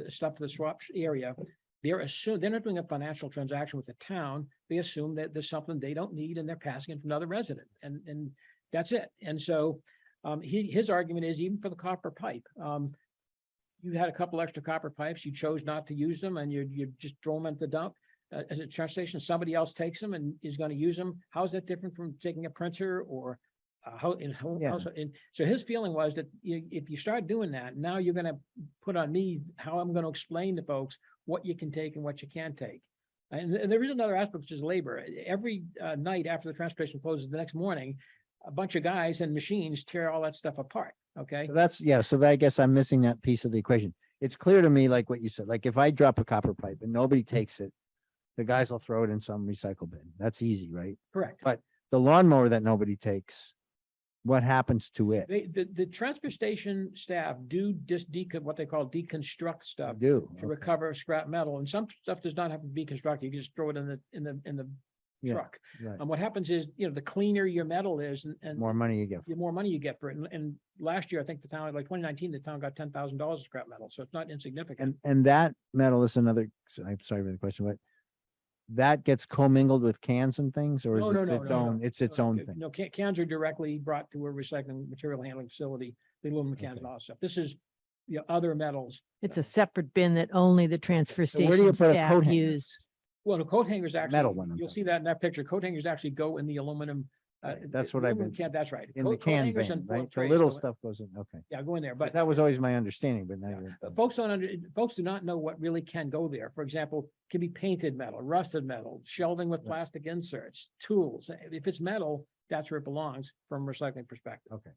Speaker 11: stuff to the swap area, they're not doing a financial transaction with the town. They assume that there's something they don't need and they're passing it to another resident, and that's it. And so his argument is even for the copper pipe, you had a couple extra copper pipes, you chose not to use them, and you just throw them at the dump. As a trash station, somebody else takes them and is going to use them. How is that different from taking a printer or
Speaker 3: Yeah.
Speaker 11: so his feeling was that if you start doing that, now you're going to put on me how I'm going to explain to folks what you can take and what you can't take. And there is another aspect, which is labor. Every night after the transportation closes the next morning, a bunch of guys and machines tear all that stuff apart. Okay.
Speaker 3: So so I guess I'm missing that piece of the equation. It's clear to me, like what you said, like if I drop a copper pipe and nobody takes it, the guys will throw it in some recycle bin. That's easy, right?
Speaker 11: Correct.
Speaker 3: But the lawnmower that nobody takes, what happens to it?
Speaker 11: The transfer station staff do what they call deconstruct
Speaker 3: I
Speaker 11: stuff
Speaker 3: do.
Speaker 11: to recover scrap metal, and some stuff does not have to be constructed. You can just throw it in the
Speaker 3: Yeah,
Speaker 11: truck.
Speaker 3: right.
Speaker 11: And what happens is, the cleaner your metal is, and
Speaker 3: More money you get.
Speaker 11: the more money you get for it. And last year, I think the town, like 2019, the town got $10,000 of scrap metal, so it's not insignificant.
Speaker 3: And that metal is another, I'm sorry for the question, but that gets commingled with cans and things, or is
Speaker 11: No,
Speaker 3: it
Speaker 11: no,
Speaker 3: its
Speaker 11: no, no,
Speaker 3: own,
Speaker 11: no.
Speaker 3: it's its own thing?
Speaker 11: No, cans are directly brought to a recycling material handling facility, the aluminum cans and all that stuff. This is other metals.
Speaker 2: It's a separate bin that only the transfer
Speaker 3: So where do you
Speaker 2: station
Speaker 3: put a
Speaker 2: staff
Speaker 3: coat hanger?
Speaker 2: use.
Speaker 11: Well, the coat hangers actually,
Speaker 3: Metal one, I'm
Speaker 11: you'll
Speaker 3: talking
Speaker 11: see that in that picture. Coat hangers actually go in the aluminum.
Speaker 3: That's what I've
Speaker 11: aluminum
Speaker 3: been-
Speaker 11: can, that's right.
Speaker 3: In the
Speaker 11: Coat
Speaker 3: can
Speaker 11: hangers
Speaker 3: bin,
Speaker 11: and
Speaker 3: right? The
Speaker 11: trays
Speaker 3: little
Speaker 11: go in-
Speaker 3: stuff goes in, okay.
Speaker 11: Yeah, go in there,
Speaker 3: But
Speaker 11: but
Speaker 3: that was always my understanding, but now you're.
Speaker 11: folks folks do not know what really can go there. For example, can be painted metal, rusted metal, shelving with
Speaker 3: Right.
Speaker 11: plastic inserts, tools. If it's metal, that's where it belongs from a recycling perspective.
Speaker 3: Okay,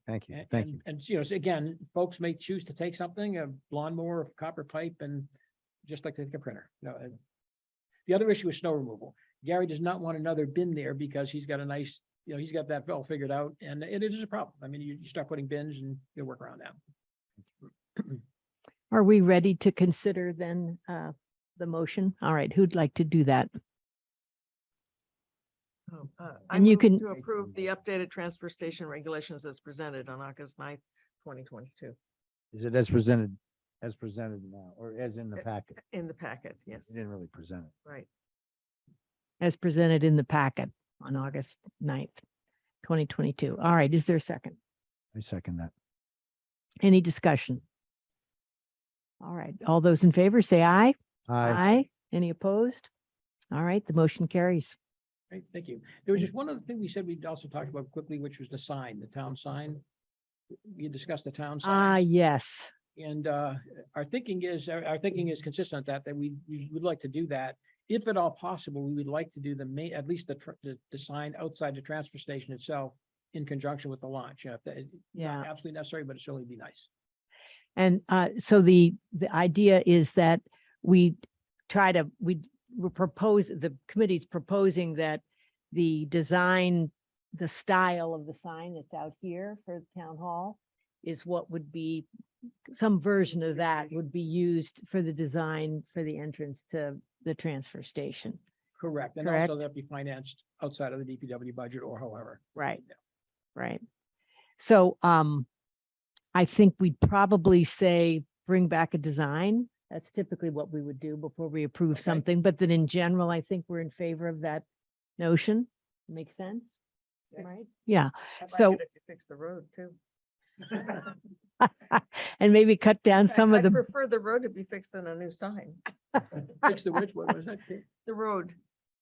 Speaker 3: thank you,
Speaker 11: And-
Speaker 3: thank
Speaker 11: and-
Speaker 3: you.
Speaker 11: And, so again, folks may choose to take something, a lawnmower, a copper pipe, and just like they take a printer. The other issue is snow removal. Gary does not want another bin there because he's got a nice he's got that all figured out, and it is a problem. I mean, you start putting bins and you work around that.
Speaker 2: Are we ready to consider then the motion? All right, who'd like to do that?
Speaker 1: I
Speaker 2: And you
Speaker 1: move
Speaker 2: can-
Speaker 1: to approve the updated transfer station regulations as presented on August 9th, 2022,
Speaker 3: Is it as presented now, or as in the packet?
Speaker 1: in the packet, yes,
Speaker 3: You didn't really present it.
Speaker 1: right.
Speaker 2: As presented in the packet on August 9th, 2022. All right, is there a second?
Speaker 3: I second that.
Speaker 2: Any discussion? All right, all those in favor say aye.
Speaker 3: Aye.
Speaker 2: Any opposed? All right, the motion carries.
Speaker 11: Great, thank you. There was just one other thing we said we'd also talk about quickly, which was the sign, the town sign. We had discussed the town
Speaker 2: Ah,
Speaker 11: sign,
Speaker 2: yes.
Speaker 11: and our thinking is consistent that we would like to do that. If at all possible, we would like to do at least the sign outside the transfer station itself in conjunction with the launch. If that-
Speaker 2: Yeah.
Speaker 11: not absolutely necessary, but it certainly be nice.
Speaker 2: And so the idea is that we the committee's proposing that the design, the style of the sign that's out here for the town hall is what would be, some version of that would be used for the design for the entrance to the transfer station.
Speaker 11: Correct. And
Speaker 2: Correct.
Speaker 11: also that'd be financed outside of the DPW budget or however.
Speaker 2: Right. Right. So I think we'd probably say bring back a design. That's typically what we would do before we approve
Speaker 11: Okay.
Speaker 2: something, but then in general, I think we're in favor of that notion. Makes sense?
Speaker 1: Yeah.
Speaker 2: Right? Yeah.
Speaker 1: I'd like
Speaker 2: So-
Speaker 1: it if you fix the road too.
Speaker 2: And maybe cut down some of
Speaker 1: I'd
Speaker 2: the,
Speaker 1: prefer the road to be fixed than a new sign.
Speaker 11: Fix the which, what was that?
Speaker 1: The road.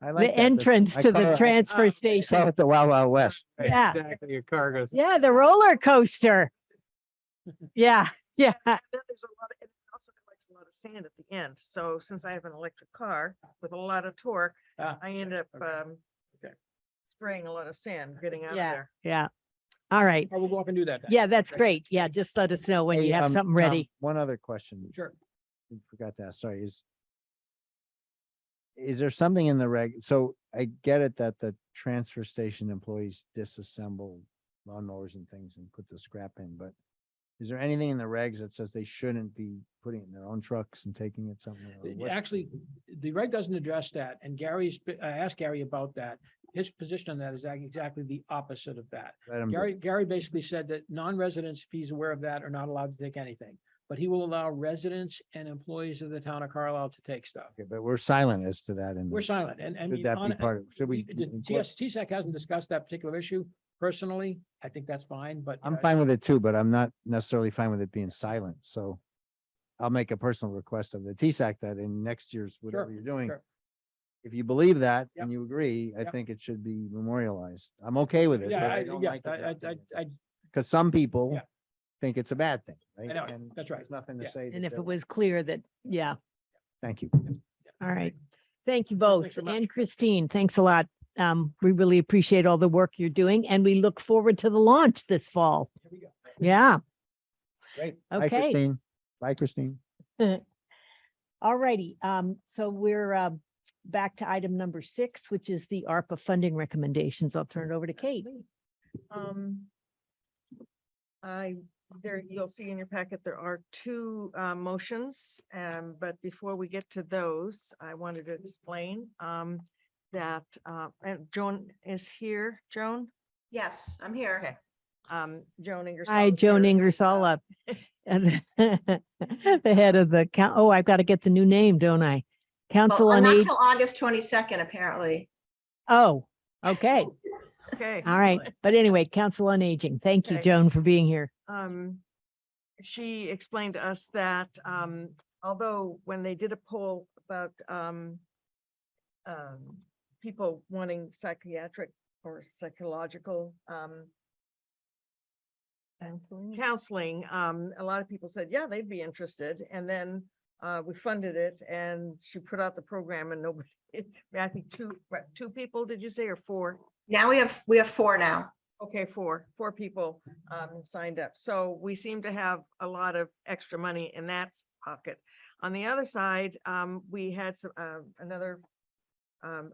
Speaker 3: I like
Speaker 2: the
Speaker 3: that.
Speaker 2: entrance
Speaker 3: I
Speaker 2: to
Speaker 3: call
Speaker 2: the
Speaker 3: it-
Speaker 2: transfer
Speaker 3: I call
Speaker 2: station.
Speaker 3: it the Wild Wild West.
Speaker 2: Yeah.
Speaker 4: Exactly, your car goes.
Speaker 2: Yeah, the roller coaster. Yeah, yeah.
Speaker 1: And then there's a lot of, it also collects a lot of sand at the end. So since I have an electric car with a lot of torque,
Speaker 11: Ah,
Speaker 1: I end up
Speaker 11: Okay.
Speaker 1: spraying a lot of sand getting out of
Speaker 2: Yeah,
Speaker 1: there.
Speaker 2: yeah. All right.
Speaker 11: I will go up and do that then.
Speaker 2: Yeah, that's great. Yeah, just let us know when
Speaker 3: Hey,
Speaker 2: you have something
Speaker 3: Tom,
Speaker 2: ready.
Speaker 3: One other question.
Speaker 11: Sure.
Speaker 3: I forgot to ask, sorry, is there something in the so I get it that the transfer station employees disassemble lawnmowers and things and put the scrap in, but is there anything in the regs that says they shouldn't be putting it in their own trucks and taking it somewhere? or what's-
Speaker 11: Actually, the reg doesn't address that, and I asked Gary about that. His position on that is exactly the opposite of that.
Speaker 3: let 'em do it?
Speaker 11: Gary basically said that non-residents, if he's aware of that, are not allowed to take anything. But he will allow residents and employees of the town of Carlisle to take stuff.
Speaker 3: Okay, but we're silent as to that.
Speaker 11: We're silent, and
Speaker 3: Should that be part of, should we?
Speaker 11: the TSAC hasn't discussed that particular issue. Personally, I think that's fine, but.
Speaker 3: I'm fine with it too, but I'm not necessarily fine with it being silent, so I'll make a personal request of the TSAC that in next year's, whatever
Speaker 11: Sure,
Speaker 3: you're doing,
Speaker 11: sure.
Speaker 3: if you believe that
Speaker 11: Yep.
Speaker 3: and you agree, I
Speaker 11: Yep.
Speaker 3: think it should be memorialized. I'm okay with it, but
Speaker 11: Yeah,
Speaker 3: I don't like
Speaker 11: I,
Speaker 3: because some people
Speaker 11: Yeah.
Speaker 3: think it's a bad thing, right?
Speaker 11: know,
Speaker 3: And
Speaker 11: that's right.
Speaker 3: there's nothing to
Speaker 11: Yeah.
Speaker 3: say.
Speaker 2: And
Speaker 3: that
Speaker 2: if it
Speaker 3: they're-
Speaker 2: was clear that, yeah,
Speaker 3: Thank you.
Speaker 2: all right. Thank you both.
Speaker 11: Thanks so much.
Speaker 2: And Christine, thanks a lot. We really appreciate all the work you're doing and we look forward to the launch this fall.
Speaker 11: Here we go.
Speaker 2: Yeah.
Speaker 3: Great. Bye,
Speaker 2: Okay.
Speaker 3: Christine. Bye, Christine.
Speaker 2: All righty. So we're back to item number 6, which is the ARPA funding recommendations. I'll turn it over to Kate.
Speaker 1: There, you'll see in your packet, there are 2 motions. But before we get to those, I wanted to explain that, and Joan is here. Joan?
Speaker 12: Yes, I'm here.
Speaker 1: Okay. Joan Ingersoll.
Speaker 2: Hi,
Speaker 1: is
Speaker 2: Joan
Speaker 1: here.
Speaker 2: Ingersoll up. And the head of the count. Oh, I've got to get the new name, don't I? Council
Speaker 12: Well,
Speaker 2: on
Speaker 12: not
Speaker 2: Age.
Speaker 12: till August 22nd, apparently.
Speaker 2: Oh, okay.
Speaker 1: Okay.
Speaker 2: All right. But anyway, Council on Aging. Thank you,
Speaker 1: Okay.
Speaker 2: Joan, for being here.
Speaker 1: She explained to us that, although when they did a poll about, people wanting psychiatric or psychological, counseling, a lot of people said, yeah, they'd be interested. And then, we funded it and she put out the program and nobody, I think 2 people, did you say, or 4?
Speaker 12: Now we have 4 now.
Speaker 1: Okay, 4 people signed up. So we seem to have a lot of extra money in that pocket. On the other side, we had some another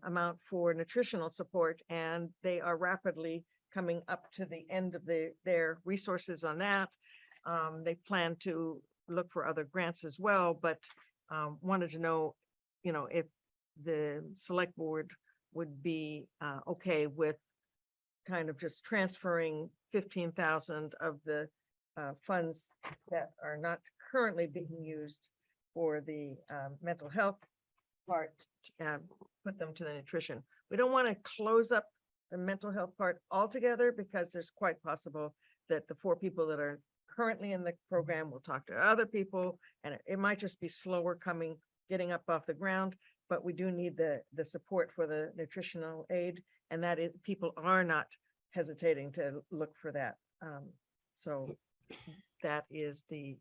Speaker 1: amount for nutritional support, and they are rapidly coming up to the end of their resources on that. They plan to look for other grants as well, but wanted to know, if the select board would be okay with kind of just transferring 15,000 of the funds that are not currently being used for the mental health part, put them to the nutrition. We don't want to close up the mental health part altogether, because there's quite possible that the 4 people that are currently in the program will talk to other people, and it might just be slower getting up off the ground, but we do need the support for the nutritional aid, and that is, people are not hesitating to look for that. So that is the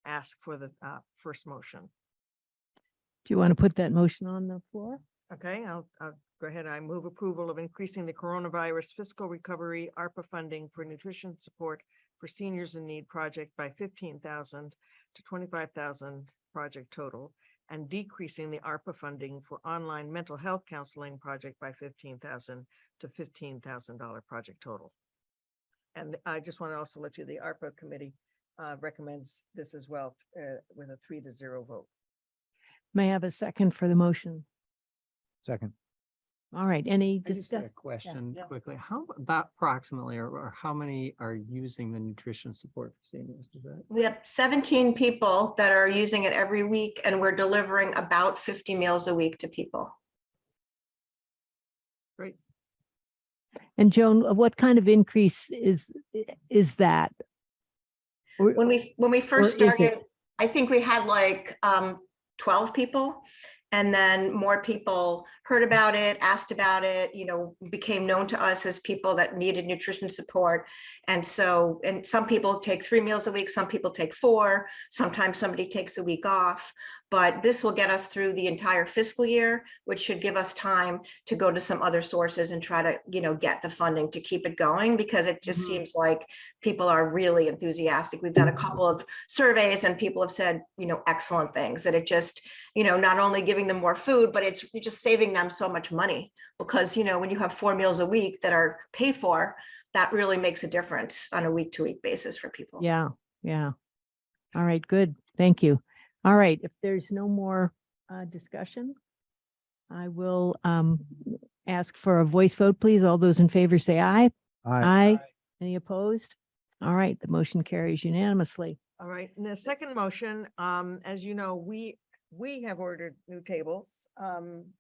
Speaker 1: ask for the first motion.
Speaker 2: Do you want to put that motion on the floor?
Speaker 1: Okay, I'll go ahead. I move approval of increasing the coronavirus fiscal recovery ARPA funding for nutrition support for seniors in need project by 15,000 to 25,000 project total, and decreasing the ARPA funding for online mental health counseling project by 15,000 to $15,000 project total. And I just want to also let you, the ARPA committee recommends this as well, with a 3-0 vote.
Speaker 2: May I have a second for the motion?
Speaker 3: Second.
Speaker 2: All right, any
Speaker 4: I just had a
Speaker 2: discussion?
Speaker 4: question
Speaker 2: yeah.
Speaker 4: quickly. How about approximately, or how many are using the nutrition support for seniors? Is that?
Speaker 12: We have 17 people that are using it every week, and we're delivering about 50 meals a week to people.
Speaker 1: Great.
Speaker 2: And Joan, what kind of increase is that? Or-
Speaker 12: When we first
Speaker 2: or is it-
Speaker 12: started, I think we had like 12 people. And then more people heard about it, asked about it, became known to us as people that needed nutrition support. And some people take 3 meals a week, some people take 4, sometimes somebody takes a week off. But this will get us through the entire fiscal year, which should give us time to go to some other sources and try to, get the funding to keep it going, because it just seems like people are really enthusiastic. We've done a couple of surveys and people have said, excellent things, that it just, not only giving them more food, but you're just saving them so much money, because, when you have 4 meals a week that are paid for, that really makes a difference on a week-to-week basis for people.
Speaker 2: Yeah, yeah. All right, good. Thank you. All right, if there's no more discussion, I will ask for a voice vote, please. All those in favor say aye.
Speaker 3: Aye.
Speaker 2: Any opposed? All right, the motion carries unanimously.
Speaker 1: All right, and the second motion, as you know, we have ordered new tables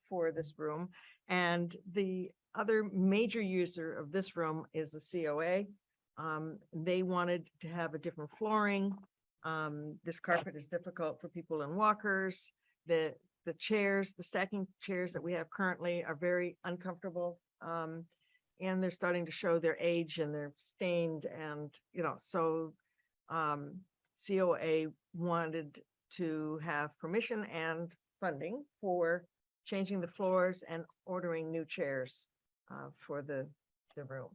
Speaker 1: for this room, and the other major user of this room is the COA. They wanted to have a different flooring. This carpet is difficult for people in walkers. The chairs, the stacking chairs that we have currently are very uncomfortable. And they're starting to show their age and they're stained, and, so COA wanted to have permission and funding for changing the floors and ordering new chairs for the room.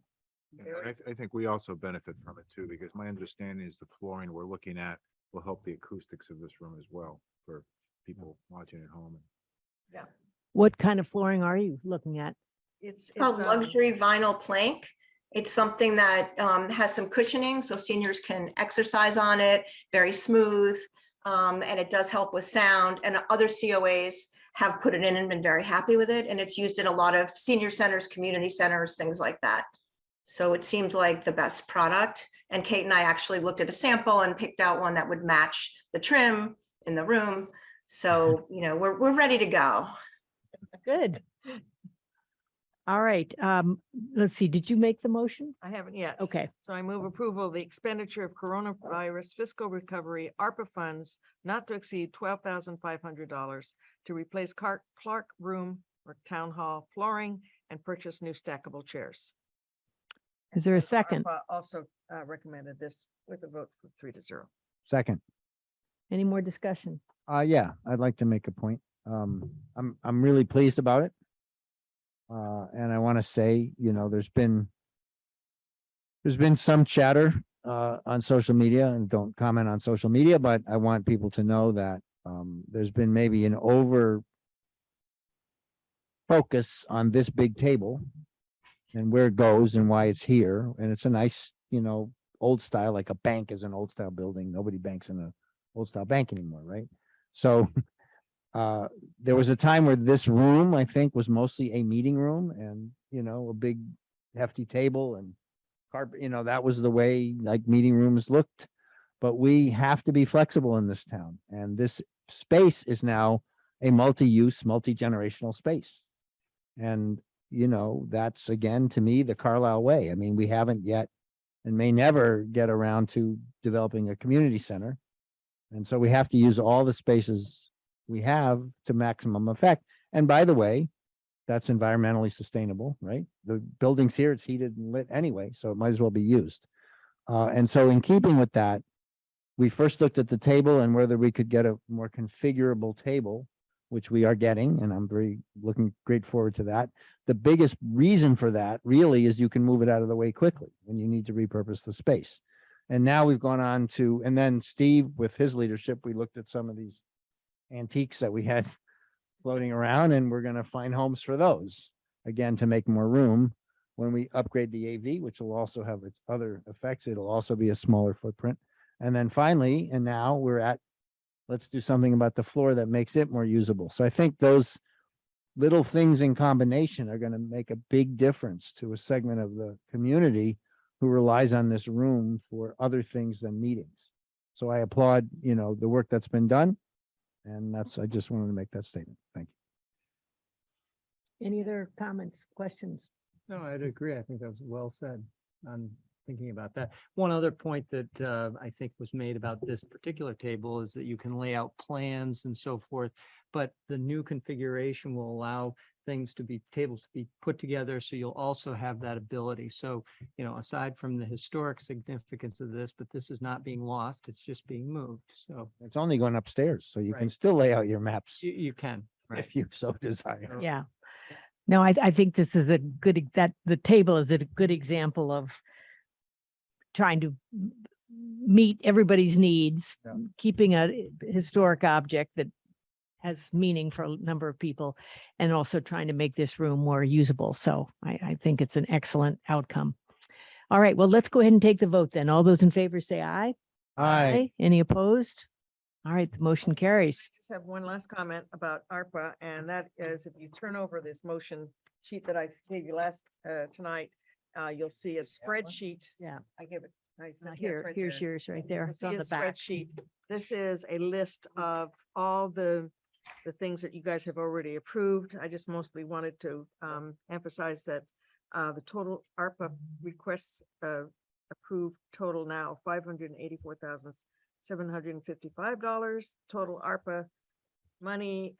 Speaker 5: And I think we also benefit from it too, because my understanding is the flooring we're looking at will help the acoustics of this room as well for people watching at home.
Speaker 2: What kind of flooring are you looking at?
Speaker 12: It's called luxury vinyl plank. It's something that has some cushioning, so seniors can exercise on it, very smooth. And it does help with sound, and other COAs have put it in and been very happy with it. And it's used in a lot of senior centers, community centers, things like that. So it seems like the best product. And Kate and I actually looked at a sample and picked out one that would match the trim in the room. So, we're ready to go.
Speaker 2: Good. All right, let's see, did you make the motion?
Speaker 1: I haven't yet.
Speaker 2: Okay,
Speaker 1: So I move approval of the expenditure of coronavirus fiscal recovery ARPA funds not to exceed $12,500 to replace Clark room or town hall flooring and purchase new stackable chairs.
Speaker 2: is there a
Speaker 1: And
Speaker 2: second?
Speaker 1: ARPA also recommended this with a vote for 3-0.
Speaker 3: Second.
Speaker 2: Any more discussion?
Speaker 3: Yeah, I'd like to make a point. I'm really pleased about it. And I want to say, there's been some chatter on social media, and don't comment on social media, but I want people to know that there's been maybe an focus on this big table and where it goes and why it's here. And it's a nice, old style, like a bank is an old style building. Nobody banks in a old style bank anymore, right? So there was a time where this room, I think, was mostly a meeting room and, a big hefty table and carpet, that was the way like meeting rooms looked. But we have to be flexible in this town. And this space is now a multi-use, multi-generational space. And, that's again, to me, the Carlisle way. I mean, we haven't yet and may never get around to developing a community center. And so we have to use all the spaces we have to maximum effect. And by the way, that's environmentally sustainable, right? The building's here, it's heated and lit anyway, so it might as well be used. And so in keeping with that, we first looked at the table and whether we could get a more configurable table, which we are getting, and I'm looking great forward to that. The biggest reason for that really is you can move it out of the way quickly when you need to repurpose the space. And now we've gone on to, and then Steve, with his leadership, we looked at some of these antiques that we had floating around, and we're going to find homes for those, again, to make more room. When we upgrade the AV, which will also have its other effects, it'll also be a smaller footprint. And then finally, and now we're at, let's do something about the floor that makes it more usable. So I think those little things in combination are going to make a big difference to a segment of the community who relies on this room for other things than meetings. So I applaud, the work that's been done. And I just wanted to make that statement. Thank you.
Speaker 2: Any other comments, questions?
Speaker 4: No, I'd agree. I think that was well said. I'm thinking about that. One other point that I think was made about this particular table is that you can lay out plans and so forth, but the new configuration will allow tables to be put together. So you'll also have that ability. So, aside from the historic significance of this, but this is not being lost. It's just being moved. So
Speaker 3: It's only going upstairs, so you can
Speaker 4: Right.
Speaker 3: still lay out your maps
Speaker 4: you can, right?
Speaker 3: if you so desire.
Speaker 2: Yeah. No, I think this is a good, that the table is a good example of trying to meet everybody's needs,
Speaker 4: Yeah.
Speaker 2: keeping a historic object that has meaning for a number of people, and also trying to make this room more usable. So I think it's an excellent outcome. All right, well, let's go ahead and take the vote then. All those in favor say aye.
Speaker 3: Aye.
Speaker 2: Any opposed? All right, the motion carries.
Speaker 1: Just have one last comment about ARPA, and that is if you turn over this motion sheet that I gave you tonight, you'll see a spreadsheet.
Speaker 2: Yeah.
Speaker 1: I gave it. Yeah, it's
Speaker 2: Here,
Speaker 1: right
Speaker 2: here's
Speaker 1: there.
Speaker 2: yours right there.
Speaker 1: You'll
Speaker 2: It's on
Speaker 1: see a
Speaker 2: the back.
Speaker 1: spreadsheet. This is a list of all the things that you guys have already approved. I just mostly wanted to emphasize that the total ARPA requests approved total now $584,755. Total ARPA money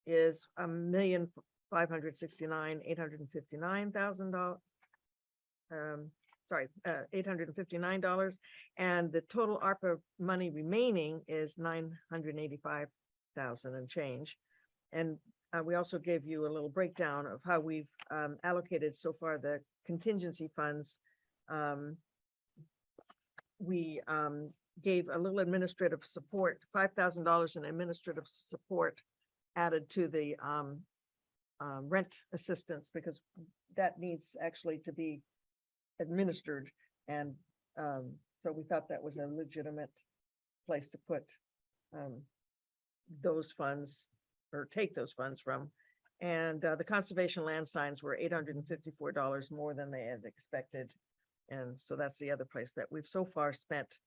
Speaker 1: is $1,569,859,000. $859, and the total ARPA money remaining is $985,000 and change. And we also gave you a little breakdown of how we've allocated so far the contingency funds. We gave a little administrative support, $5,000 in administrative support added to the rent assistance, because that needs actually to be administered. And so we thought that was a legitimate place to put those funds, or take those funds from. And the conservation land signs were $854 more than they had expected. And so that's the other place that we've so far spent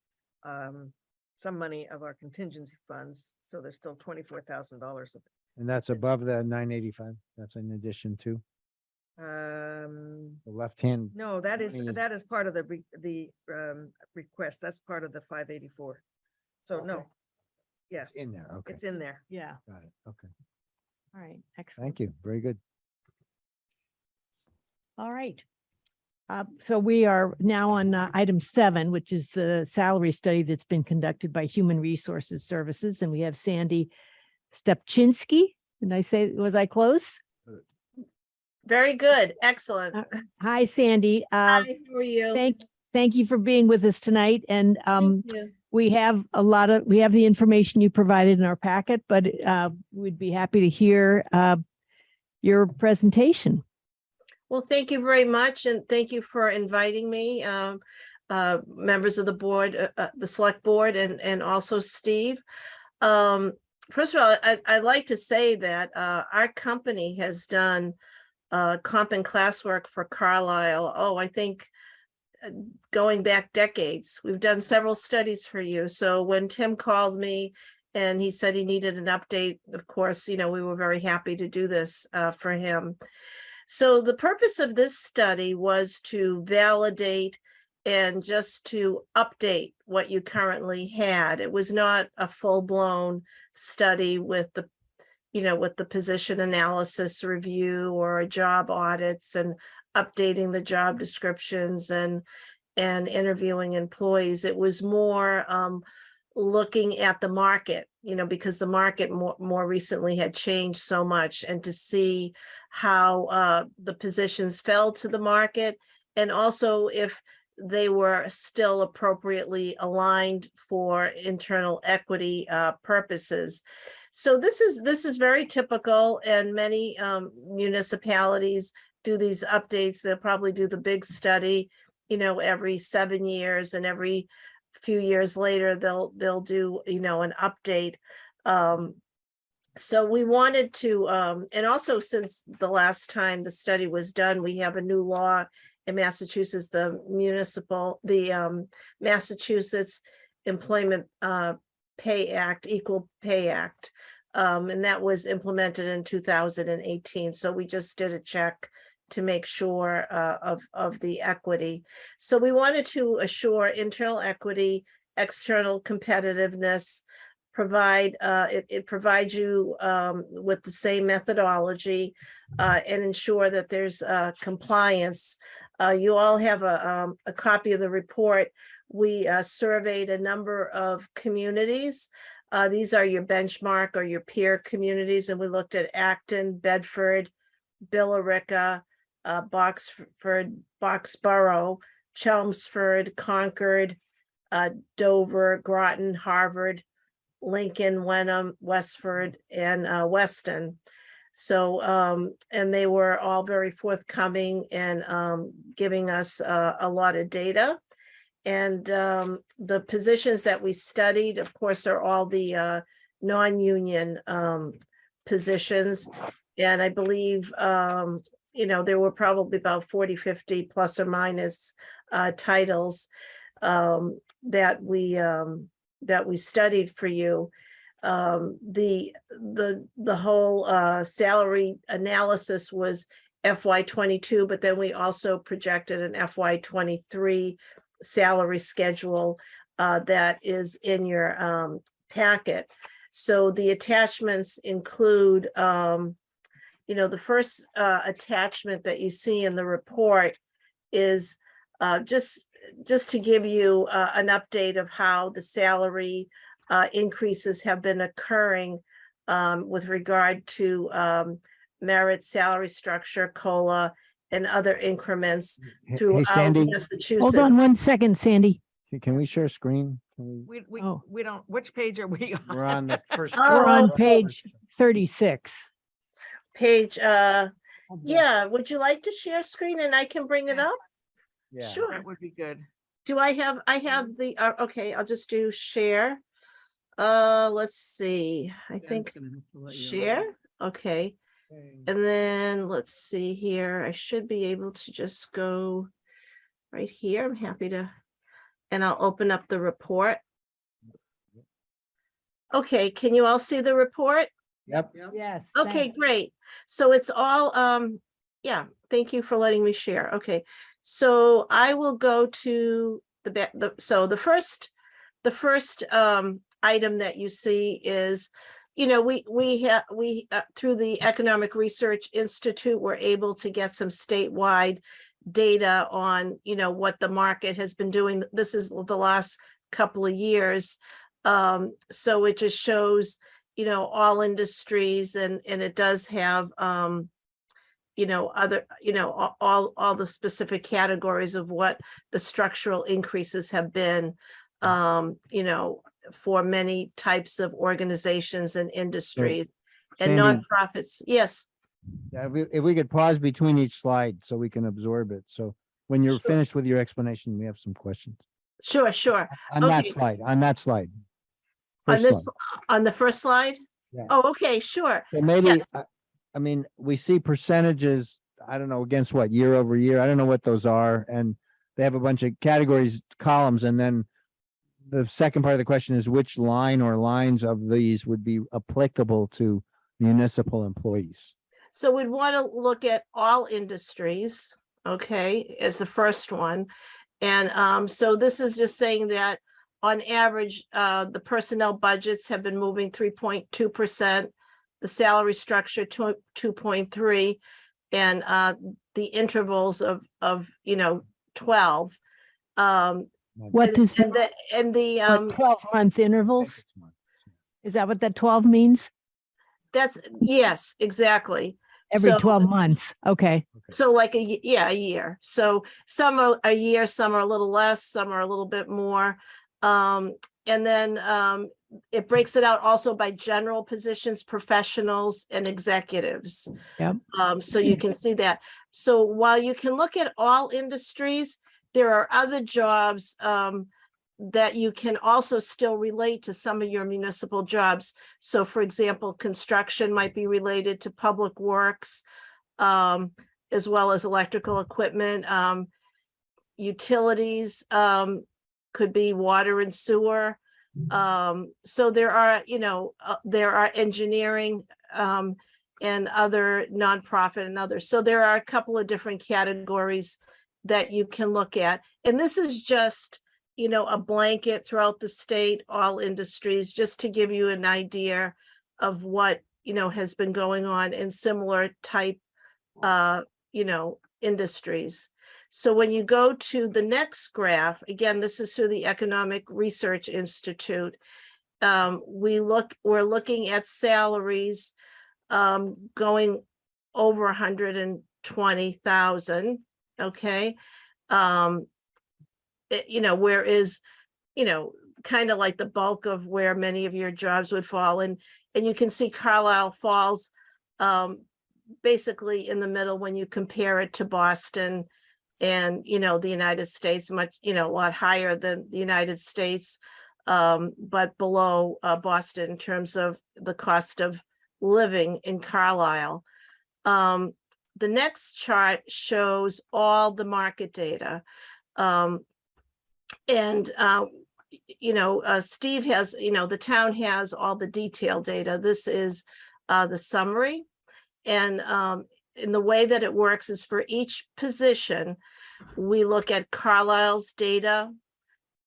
Speaker 1: some money of our contingency funds. So there's still $24,000 of it.
Speaker 3: And that's above the 985. That's in addition to
Speaker 1: The
Speaker 3: left hand.
Speaker 1: No, that is
Speaker 3: money.
Speaker 1: part of the request. That's part of the 584. So no. Yes,
Speaker 3: In there. Okay.
Speaker 1: it's in there.
Speaker 2: Yeah,
Speaker 3: Got it. Okay.
Speaker 2: all right, excellent.
Speaker 3: Thank you. Very good.
Speaker 2: All right. So we are now on item 7, which is the salary study that's been conducted by Human Resources Services. And we have Sandy Stepchinsky. Did I say, was I close?
Speaker 13: Very good. Excellent.
Speaker 2: Hi, Sandy.
Speaker 13: Hi, how are you?
Speaker 2: Thank you for being with us tonight. And
Speaker 13: Thank you.
Speaker 2: we have the information you provided in our packet, but we'd be happy to hear your presentation.
Speaker 13: Well, thank you very much, and thank you for inviting me, members of the board, the select board, and also Steve. First of all, I'd like to say that our company has done comp and classwork for Carlisle. Oh, I think going back decades. We've done several studies for you. So when Tim called me and he said he needed an update, of course, we were very happy to do this for him. So the purpose of this study was to validate and just to update what you currently had. It was not a full-blown study with the position analysis review or job audits and updating the job descriptions and interviewing employees. It was more looking at the market, because the market more recently had changed so much, and to see how the positions fell to the market, and also if they were still appropriately aligned for internal equity purposes. So this is very typical, and many municipalities do these updates. They'll probably do the big study, every 7 years, and every few years later they'll do an update. So we wanted to, and also since the last time the study was done, we have a new law in Massachusetts, the Massachusetts Employment Pay Act, Equal Pay Act. And that was implemented in 2018. So we just did a check to make sure of the equity. So we wanted to assure internal equity, external competitiveness, it provides you with the same methodology and ensure that there's compliance. You all have a copy of the report. We surveyed a number of communities. These are your benchmark or your peer communities, and we looked at Acton, Bedford, Billerica, Boxford, Boxborough, Chelmsford, Concord, Dover, Groton, Harvard, Lincoln, Wenham, Westford, and Weston. So, and they were all very forthcoming and giving us a lot of data. And the positions that we studied, of course, are all the non-union positions. And I believe, there were probably about 40, 50 plus or minus titles that we studied for you. The whole salary analysis was FY22, but then we also projected an FY23 salary schedule that is in your packet. So the attachments include, the first attachment that you see in the report is just to give you an update of how the salary increases have been occurring with regard to merit, salary structure, COLA, and other increments throughout
Speaker 3: Sandy.
Speaker 13: Massachusetts.
Speaker 2: Hold on 1 second, Sandy.
Speaker 3: Can we share screen? Can
Speaker 1: We don't, which page are we on?
Speaker 3: We're on the first.
Speaker 2: We're on
Speaker 13: Oh,
Speaker 2: page 36.
Speaker 13: Page, yeah, would you like to share screen and I can bring it
Speaker 1: Yes.
Speaker 13: up?
Speaker 3: Yeah.
Speaker 13: Sure.
Speaker 1: That would be good.
Speaker 13: Do I have the, okay, I'll just do share. Let's see, I think share, okay. And then let's see here, I should be able to just go right here. I'm happy to, and I'll open up the report. Okay, can you all see the report?
Speaker 3: Yep.
Speaker 2: Yes.
Speaker 13: Okay,
Speaker 2: thanks.
Speaker 13: great. So it's all, yeah, thank you for letting me share. Okay, so I will go to the first item that you see is, we through the Economic Research Institute, we're able to get some statewide data on, what the market has been doing. This is the last couple of years. So it just shows, all industries, and it does have, other, all the specific categories of what the structural increases have been, for many types of organizations and industries and
Speaker 3: Sandy,
Speaker 13: nonprofits. Yes.
Speaker 3: Yeah, if we could pause between each slide so we can absorb it. So when you're
Speaker 13: Sure.
Speaker 3: finished with your explanation, we have some questions.
Speaker 13: Sure, sure.
Speaker 3: On that
Speaker 13: Okay.
Speaker 3: slide, on that slide.
Speaker 13: On
Speaker 3: First
Speaker 13: this,
Speaker 3: slide.
Speaker 13: on the first slide?
Speaker 3: Yeah.
Speaker 13: Oh, okay, sure.
Speaker 3: So maybe,
Speaker 13: Yes.
Speaker 3: I mean, we see percentages, I don't know, against what, year over year? I don't know what those are. And they have a bunch of categories, columns, and then the second part of the question is which line or lines of these would be applicable to municipal employees?
Speaker 13: So we'd want to look at all industries, okay, as the first one. And so this is just saying that on average, the personnel budgets have been moving 3.2%, the salary structure 2.3, and the intervals of 12.
Speaker 2: What does,
Speaker 13: And the
Speaker 2: what 12-month intervals? Is that what that 12 means?
Speaker 13: that's, yes, exactly.
Speaker 2: Every
Speaker 13: So-
Speaker 2: 12 months. Okay.
Speaker 13: So like a year. So some are a year, some are a little less, some are a little bit more. And then it breaks it out also by general positions, professionals, and executives.
Speaker 2: Yep.
Speaker 13: So you can see that. So while you can look at all industries, there are other jobs that you can also still relate to some of your municipal jobs. So for example, construction might be related to public works, as well as electrical equipment. Utilities could be water and sewer. So there are, there are engineering and other nonprofit and others. So there are a couple of different categories that you can look at. And this is just, a blanket throughout the state, all industries, just to give you an idea of what, has been going on in similar type, industries. So when you go to the next graph, again, this is through the Economic Research Institute. We're looking at salaries going over 120,000. Okay. Whereas, kind of like the bulk of where many of your jobs would fall in. And you can see Carlisle falls basically in the middle when you compare it to Boston and, the United States, much, a lot higher than the United States, but below Boston in terms of the cost of living in Carlisle. The next chart shows all the market data. Steve has, the town has all the detailed data. This is the summary. And in the way that it works is for each position, we look at Carlisle's data,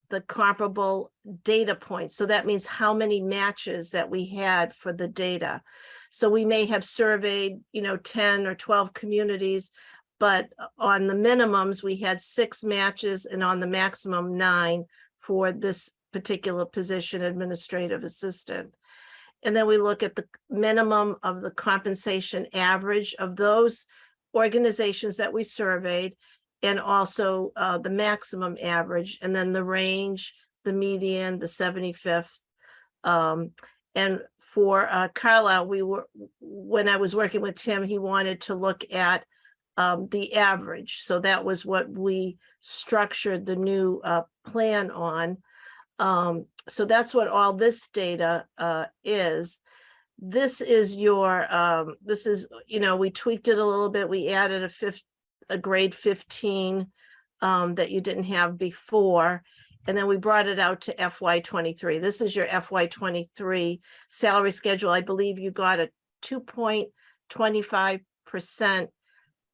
Speaker 13: the comparable data points. So that means how many matches that we had for the data. So we may have surveyed, 10 or 12 communities, but on the minimums, we had 6 matches, and on the maximum 9 for this particular position, administrative assistant. And then we look at the minimum of the compensation average of those organizations that we surveyed, and also the maximum average, and then the range, the median, the 75th. And for Carlisle, when I was working with Tim, he wanted to look at the average. So that was what we structured the new plan on. So that's what all this data is. This is your, we tweaked it a little bit. We added a grade 15 that you didn't have before. And then we brought it out to FY23. This is your FY23 salary schedule. I believe you got a 2.25%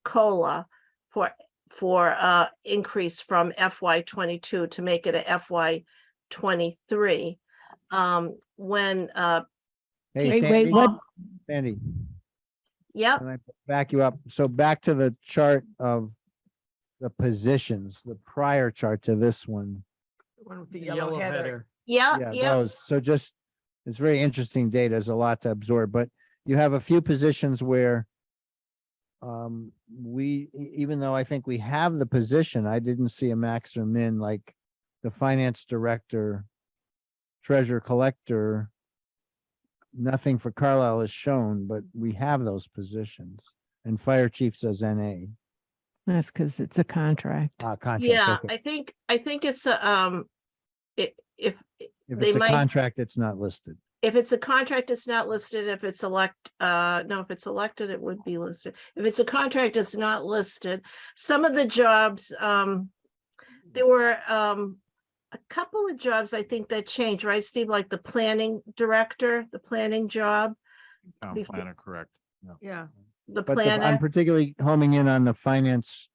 Speaker 13: COLA for increase from FY22 to make it a FY23. When
Speaker 3: Hey,
Speaker 2: Wait,
Speaker 3: Sandy,
Speaker 2: what?
Speaker 3: Sandy,
Speaker 13: yep,
Speaker 3: can I back you up? So back to the chart of the positions, the prior chart to this one.
Speaker 1: One with the
Speaker 4: The
Speaker 1: yellow header.
Speaker 13: yeah,
Speaker 3: Yeah,
Speaker 13: yeah.
Speaker 3: those. So just, it's very interesting data. There's a lot to absorb, but you have a few positions where even though I think we have the position, I didn't see a max or min, like the finance director, treasurer collector. nothing for Carlisle is shown, but we have those positions. And fire chief says NA.
Speaker 2: That's because it's a contract.
Speaker 3: Contract.
Speaker 13: Yeah,
Speaker 3: okay.
Speaker 13: I think it's a, if
Speaker 3: If
Speaker 13: they
Speaker 3: it's a
Speaker 13: might,
Speaker 3: contract, it's not listed.
Speaker 13: if it's a contract, it's not listed. If it's no, if it's elected, it would be listed. If it's a contract, it's not listed. Some of the jobs, there were, a couple of jobs, I think that changed, right, Steve? Like the planning director, the planning job,
Speaker 5: Town
Speaker 13: before-
Speaker 5: planner, correct.
Speaker 1: Yeah,
Speaker 13: the
Speaker 3: But I'm
Speaker 13: planner.
Speaker 3: particularly homing in on the finance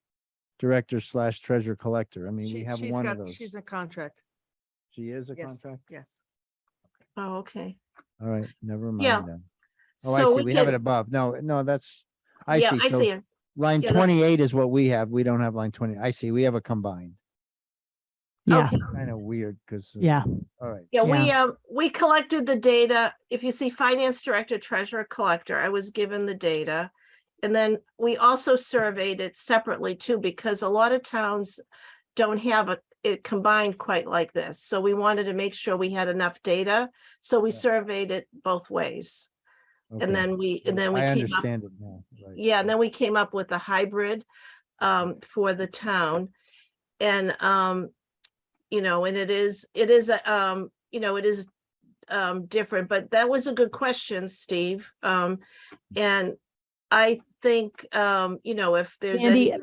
Speaker 3: director / treasurer collector. I mean, we
Speaker 1: she,
Speaker 3: have
Speaker 1: she's
Speaker 3: one
Speaker 1: got,
Speaker 3: of those.
Speaker 1: she's a contract.
Speaker 3: She is a
Speaker 1: Yes,
Speaker 3: contract?
Speaker 1: yes.
Speaker 13: Oh, okay.
Speaker 3: All right, never
Speaker 13: Yeah.
Speaker 3: mind then. Oh, I
Speaker 13: So
Speaker 3: see.
Speaker 13: we
Speaker 3: We have it
Speaker 13: can,
Speaker 3: above. No, that's, I
Speaker 13: yeah,
Speaker 3: see.
Speaker 13: I
Speaker 3: So
Speaker 13: see it.
Speaker 3: line
Speaker 13: Yeah, that-
Speaker 3: 28 is what we have. We don't have line 20. I see. We have a combined.
Speaker 2: Yeah,
Speaker 13: Okay.
Speaker 3: Kind of weird because.
Speaker 2: yeah.
Speaker 3: All right.
Speaker 13: Yeah, we collected the data. If you see finance director, treasurer, collector, I was given the data. And then we also surveyed it separately too, because a lot of towns don't have it combined quite like this. So we wanted to make sure we had enough data. So we
Speaker 3: Yeah.
Speaker 13: surveyed it both ways.
Speaker 3: Okay.
Speaker 13: And then we
Speaker 3: I
Speaker 13: came up,
Speaker 3: understand it now. Right.
Speaker 13: yeah, and then we came up with a hybrid for the town. And and it is different, but that was a good question, Steve. And I think, if there's
Speaker 2: Sandy,
Speaker 13: any,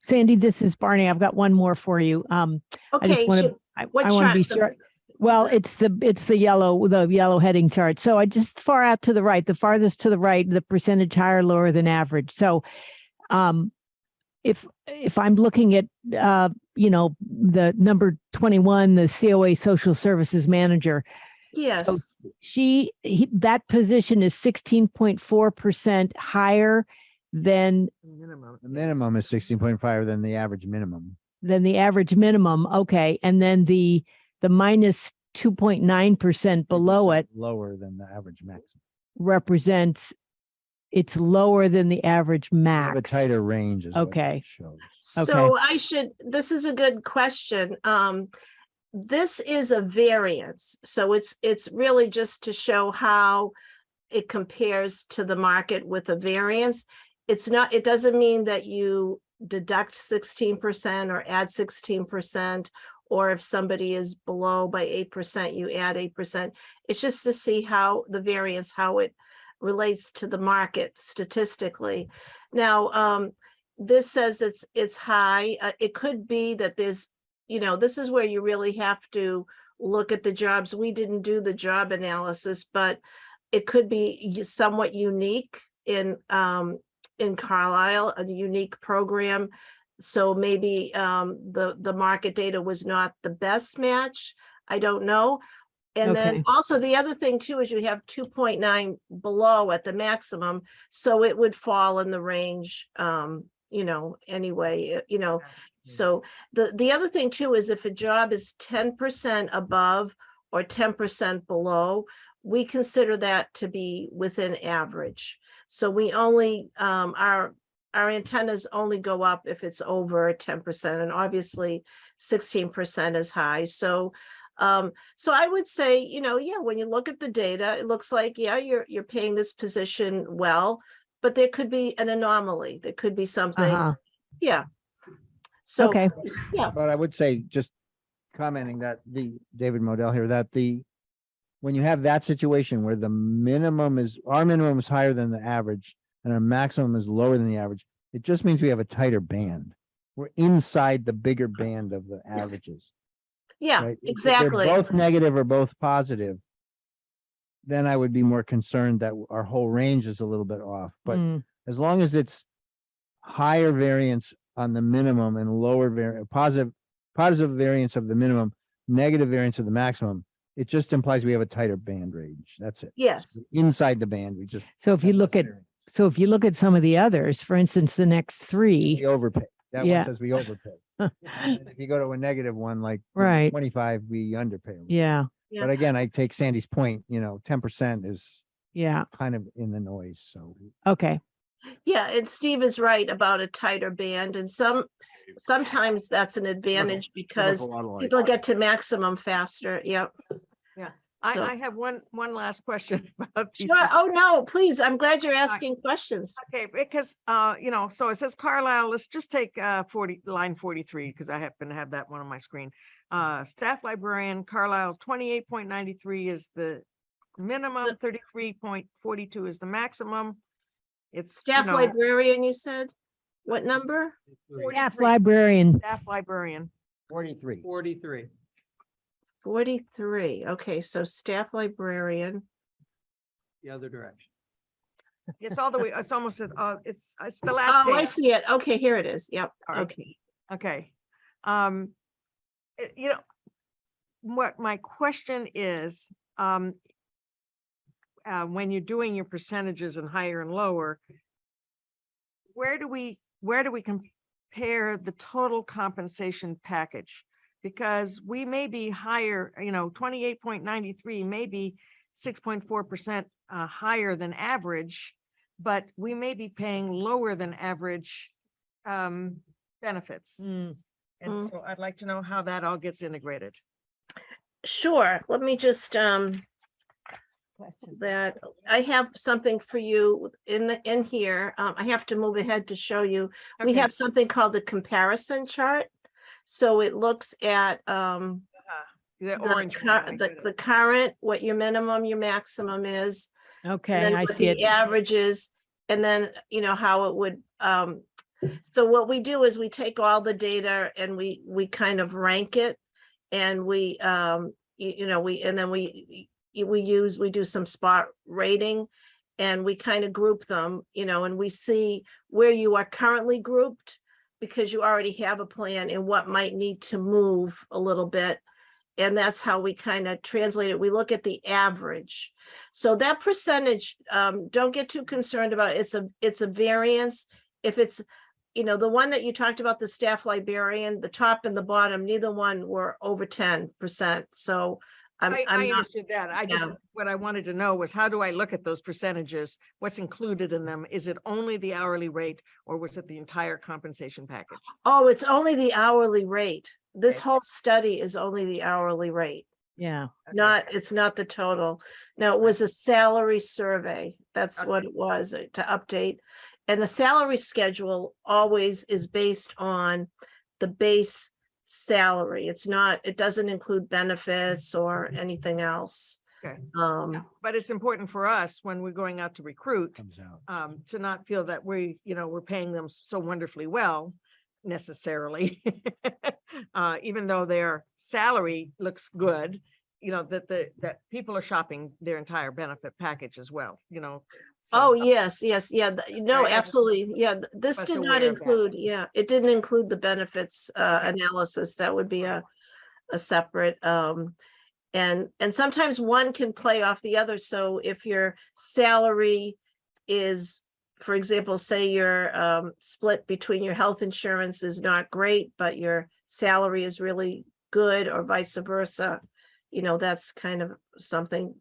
Speaker 2: Sandy, this is Barney. I've got one more for you. I just
Speaker 13: okay,
Speaker 2: want to,
Speaker 13: what
Speaker 2: I want to be
Speaker 13: chart?
Speaker 2: sure. Well, it's the yellow heading chart. So I just far out to the right, the farthest to the right, the percentage higher, lower than average. So, if I'm looking at, the number 21, the COA social services manager.
Speaker 13: Yes,
Speaker 2: So that position is 16.4% higher than
Speaker 1: Minimum.
Speaker 3: The minimum is 16.5 than the average minimum.
Speaker 2: the average minimum. Okay. And then the minus 2.9% below
Speaker 3: 3%
Speaker 2: it
Speaker 3: Lower than the average maximum.
Speaker 2: represents it's lower than the average
Speaker 3: We have
Speaker 2: max.
Speaker 3: a tighter range is what it
Speaker 2: Okay.
Speaker 3: shows.
Speaker 13: so this is a good question. This is a variance, so it's really just to show how it compares to the market with a variance. It doesn't mean that you deduct 16% or add 16%, or if somebody is below by 8%, you add 8%. It's just to see how the variance, how it relates to the market statistically. Now, this says it's high. It could be that there's, this is where you really have to look at the jobs. We didn't do the job analysis, but it could be somewhat unique in Carlisle, a unique program. So maybe the market data was not the best match. I don't know. And then
Speaker 2: Okay.
Speaker 13: also the other thing too is you have 2.9 below at the maximum, so it would fall in the range, anyway, So the other thing too is if a job is 10% above or 10% below, we consider that to be within average. So we only, our antennas only go up if it's over 10%, and obviously 16% is high. So I would say, when you look at the data, it looks like, you're paying this position well, but there could be an anomaly. There could be something.
Speaker 2: Uh-huh.
Speaker 13: Yeah. So,
Speaker 2: Okay.
Speaker 13: yeah,
Speaker 3: But I would say, just commenting that David Modell here, that when you have that situation where our minimum is higher than the average and our maximum is lower than the average, it just means we have a tighter band. We're inside the bigger band of the averages.
Speaker 13: yeah,
Speaker 3: Right? If
Speaker 13: exactly.
Speaker 3: they're both negative or both positive, then I would be more concerned that our whole range is a little bit off. But
Speaker 2: Mm,
Speaker 3: as long as it's higher variance on the minimum and lower positive variance of the minimum, negative variance of the maximum, it just implies we have a tighter band range. That's it.
Speaker 13: Yes.
Speaker 3: Inside the band, we just.
Speaker 2: So if you look at some of the others, for instance, the next
Speaker 3: We
Speaker 2: three.
Speaker 3: overpay. That
Speaker 2: Yeah.
Speaker 3: one says we overpay. And if you go to a negative one, like
Speaker 2: Right.
Speaker 3: 25, we underpay.
Speaker 2: Yeah.
Speaker 13: Yeah.
Speaker 3: But again, I take Sandy's point, 10% is
Speaker 2: Yeah.
Speaker 3: kind of in the noise, so.
Speaker 2: Okay.
Speaker 13: Yeah, and Steve is right about a tighter band, and sometimes that's an advantage because
Speaker 5: A lot of light.
Speaker 13: people get to maximum faster. Yep.
Speaker 1: Yeah,
Speaker 13: So-
Speaker 1: I have one last question about these.
Speaker 13: Sure. Oh, no, please. I'm glad you're asking questions.
Speaker 1: Okay, because, you know, so it says Carlisle, let's just take, line 43, because I happen to have that one on my screen. Staff librarian, Carlisle, 28.93 is the minimum, 33.42 is the maximum. It's, you
Speaker 13: Staff
Speaker 1: know,
Speaker 13: librarian, you said? What number?
Speaker 2: Staff
Speaker 1: 43,
Speaker 2: librarian.
Speaker 1: staff librarian.
Speaker 3: 43.
Speaker 11: 43.
Speaker 13: 43. Okay, so staff librarian.
Speaker 11: The other direction.
Speaker 1: It's all the way, it's almost, it's the last
Speaker 13: Oh, I
Speaker 1: page.
Speaker 13: see it. Okay, here it is. Yep.
Speaker 1: All right.
Speaker 13: Okay.
Speaker 1: Okay. You know, what my question is, when you're doing your percentages and higher and lower, where do we compare the total compensation package? Because we may be higher, you know, 28.93 may be 6.4% higher than average, but we may be paying lower than average benefits. And
Speaker 13: Mm.
Speaker 1: so I'd like to know how that all gets integrated.
Speaker 13: Sure. Let me just, that I have something for you in here. I have to move ahead to show you. We
Speaker 1: Okay.
Speaker 13: have something called the comparison chart. So it looks at,
Speaker 1: The
Speaker 13: the
Speaker 1: orange
Speaker 13: cur-
Speaker 1: one.
Speaker 13: the current, what your minimum, your maximum is. and
Speaker 2: Okay,
Speaker 13: then
Speaker 2: I
Speaker 13: what
Speaker 2: see
Speaker 13: the
Speaker 2: it.
Speaker 13: average is, and then, you know, how it would, so what we do is we take all the data and we kind of rank it. And we, you know, we do some spot rating. And we kind of group them, you know, and we see where you are currently grouped. Because you already have a plan and what might need to move a little bit. And that's how we kind of translate it. We look at the average. So that percentage, don't get too concerned about it. It's a variance. If it's, you know, the one that you talked about, the staff librarian, the top and the bottom, neither one were over 10%. So I'm
Speaker 1: I
Speaker 13: not,
Speaker 1: understood that. I just,
Speaker 13: yeah.
Speaker 1: what I wanted to know was how do I look at those percentages? What's included in them? Is it only the hourly rate or was it the entire compensation package?
Speaker 13: Oh, it's only the hourly rate. This
Speaker 1: Okay.
Speaker 13: whole study is only the hourly rate.
Speaker 2: Yeah.
Speaker 1: Okay.
Speaker 13: It's not the total. No, it was a salary survey. That's what
Speaker 1: Okay.
Speaker 13: it was, to update. And the salary schedule always is based on the base salary. It doesn't include benefits or anything else.
Speaker 1: Okay.
Speaker 13: Um,
Speaker 1: But it's important for us when we're going out to recruit,
Speaker 3: Comes out.
Speaker 1: to not feel that we're paying them so wonderfully well necessarily. Even though their salary looks good, you know, that people are shopping their entire benefit package as well, you know.
Speaker 13: Oh,
Speaker 1: So,
Speaker 13: yes, yes, yeah, no,
Speaker 1: I have-
Speaker 13: absolutely, yeah, this
Speaker 1: us
Speaker 13: did not
Speaker 1: aware of that.
Speaker 13: include, yeah, it didn't include the benefits analysis. That would be a separate, and sometimes one can play off the other. So if your salary is, for example, say your split between your health insurance is not great, but your salary is really good, or vice versa, you know, that's kind of something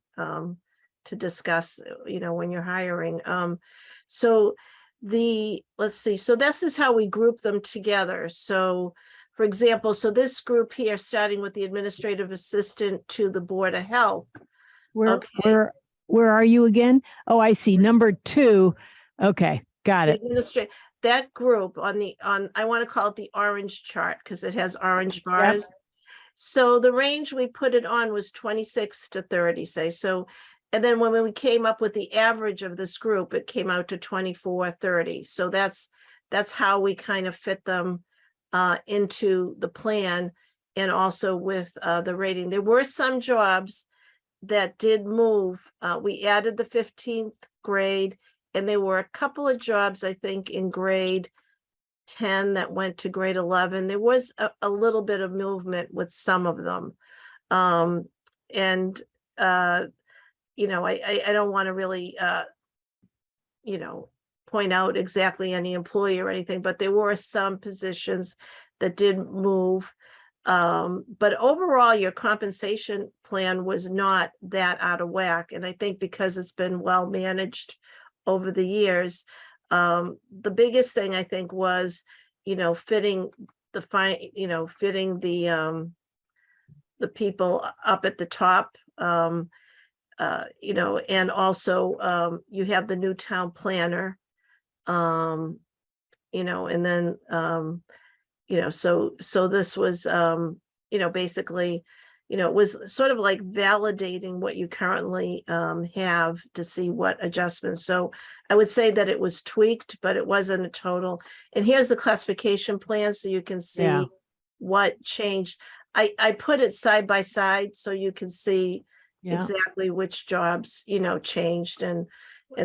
Speaker 13: to discuss, you know, when you're hiring. So let's see, so this is how we group them together. So for example, so this group here, starting with the administrative assistant to the Board of Health. Okay.
Speaker 2: Where are you again? Oh, I see. Number 2. Okay, got it.
Speaker 13: That group on I want to call it the orange chart because it has orange bars. So the range we put it on was 26 to 30, say. So, and then when we came up with the average of this group, it came out to 24-30. So that's how we kind of fit them into the plan, and also with the rating. There were some jobs that did move. We added the 15th grade, and there were a couple of jobs, I think, in grade 10 that went to grade 11. There was a little bit of movement with some of them. You know, I don't want to really, you know, point out exactly any employee or anything, but there were some positions that did move. But overall, your compensation plan was not that out of whack. And I think because it's been well managed over the years, the biggest thing I think was, you know, fitting the people up at the top You know, and also, you have the new town planner. You know, and then, you know, so this was, you know, basically, you know, it was sort of like validating what you currently have to see what adjustments. So I would say that it was tweaked, but it wasn't a total. And here's the classification plan, so you can
Speaker 2: Yeah.
Speaker 13: see what changed. I put it side by side so you can see
Speaker 2: Yeah.
Speaker 13: exactly which jobs, you know, changed and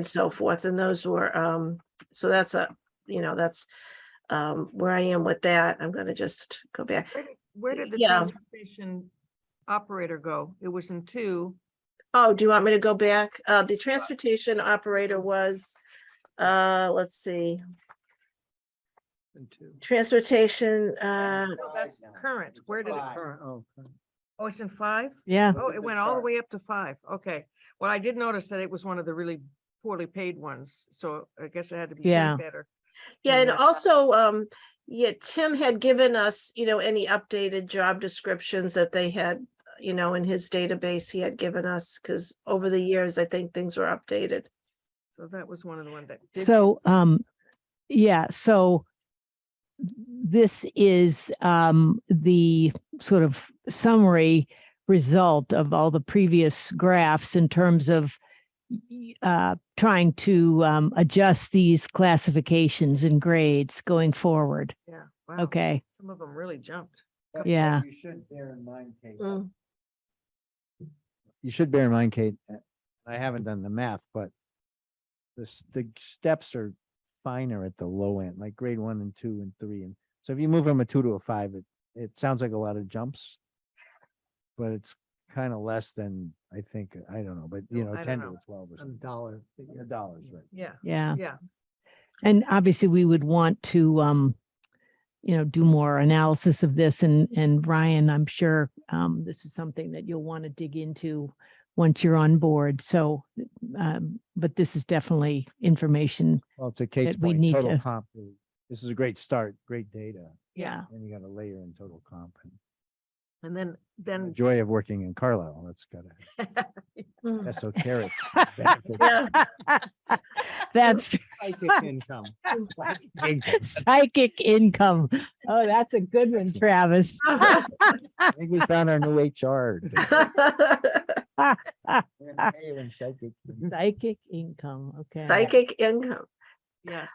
Speaker 13: so forth. And those were, so that's you know, that's where I am with that. I'm gonna just go back.
Speaker 1: Where did the
Speaker 13: Yeah.
Speaker 1: transportation operator go? It was in 2.
Speaker 13: Oh, do you want me to go back? The transportation operator was, let's see,
Speaker 4: And two.
Speaker 13: transportation,
Speaker 1: No, that's current. Where did it?
Speaker 4: Current, oh,
Speaker 1: Oh, it's in 5?
Speaker 2: Yeah.
Speaker 1: Oh, it went all the way up to 5. Okay. Well, I did notice that it was one of the really poorly paid ones, so I guess it had to be
Speaker 2: Yeah.
Speaker 1: paid better.
Speaker 13: yeah,
Speaker 1: And
Speaker 13: and
Speaker 1: that-
Speaker 13: also, yeah, Tim had given us, you know, any updated job descriptions that they had, you know, in his database he had given us, because over the years, I think things were updated.
Speaker 1: So that was one of the ones that did.
Speaker 2: So, yeah, so this is the sort of summary result of all the previous graphs in terms of trying to adjust these classifications and grades going forward.
Speaker 1: Yeah. Wow.
Speaker 2: Okay.
Speaker 1: Some of them really jumped.
Speaker 2: Yeah.
Speaker 3: You should bear in mind, Kate.
Speaker 13: Mm.
Speaker 3: You should bear in mind, Kate, I haven't done the math, but the steps are finer at the low end, like grade 1 and 2 and 3. And so if you move from a 2 to a 5, it sounds like a lot of jumps, but it's kind of less than, I think, I don't know, but you
Speaker 1: No,
Speaker 3: know,
Speaker 1: I don't
Speaker 3: 10 to
Speaker 1: know.
Speaker 3: a 12 or
Speaker 4: $1.
Speaker 3: something.
Speaker 4: figure.
Speaker 3: Dollars, right?
Speaker 1: Yeah.
Speaker 2: Yeah.
Speaker 1: Yeah.
Speaker 2: And obviously we would want to, you know, do more analysis of this, and Ryan, I'm sure this is something that you'll want to dig into once you're on board. So, but this is definitely information.
Speaker 3: Well, to Kate's
Speaker 2: that we
Speaker 3: point,
Speaker 2: need
Speaker 3: total
Speaker 2: to-
Speaker 3: comp, this is a great start, great data.
Speaker 2: Yeah.
Speaker 3: And you got to layer in total comp.
Speaker 1: And then
Speaker 3: The joy of working in Carlisle, that's gotta
Speaker 13: Mm.
Speaker 3: esoteric.
Speaker 13: Yeah.
Speaker 2: That's
Speaker 4: Psychic income.
Speaker 2: psychic income. Oh, that's a good one, Travis.
Speaker 3: I think we found our new HR. We're gonna pay you in psychic.
Speaker 2: Psychic income. Okay.
Speaker 13: Psychic income.
Speaker 1: yes.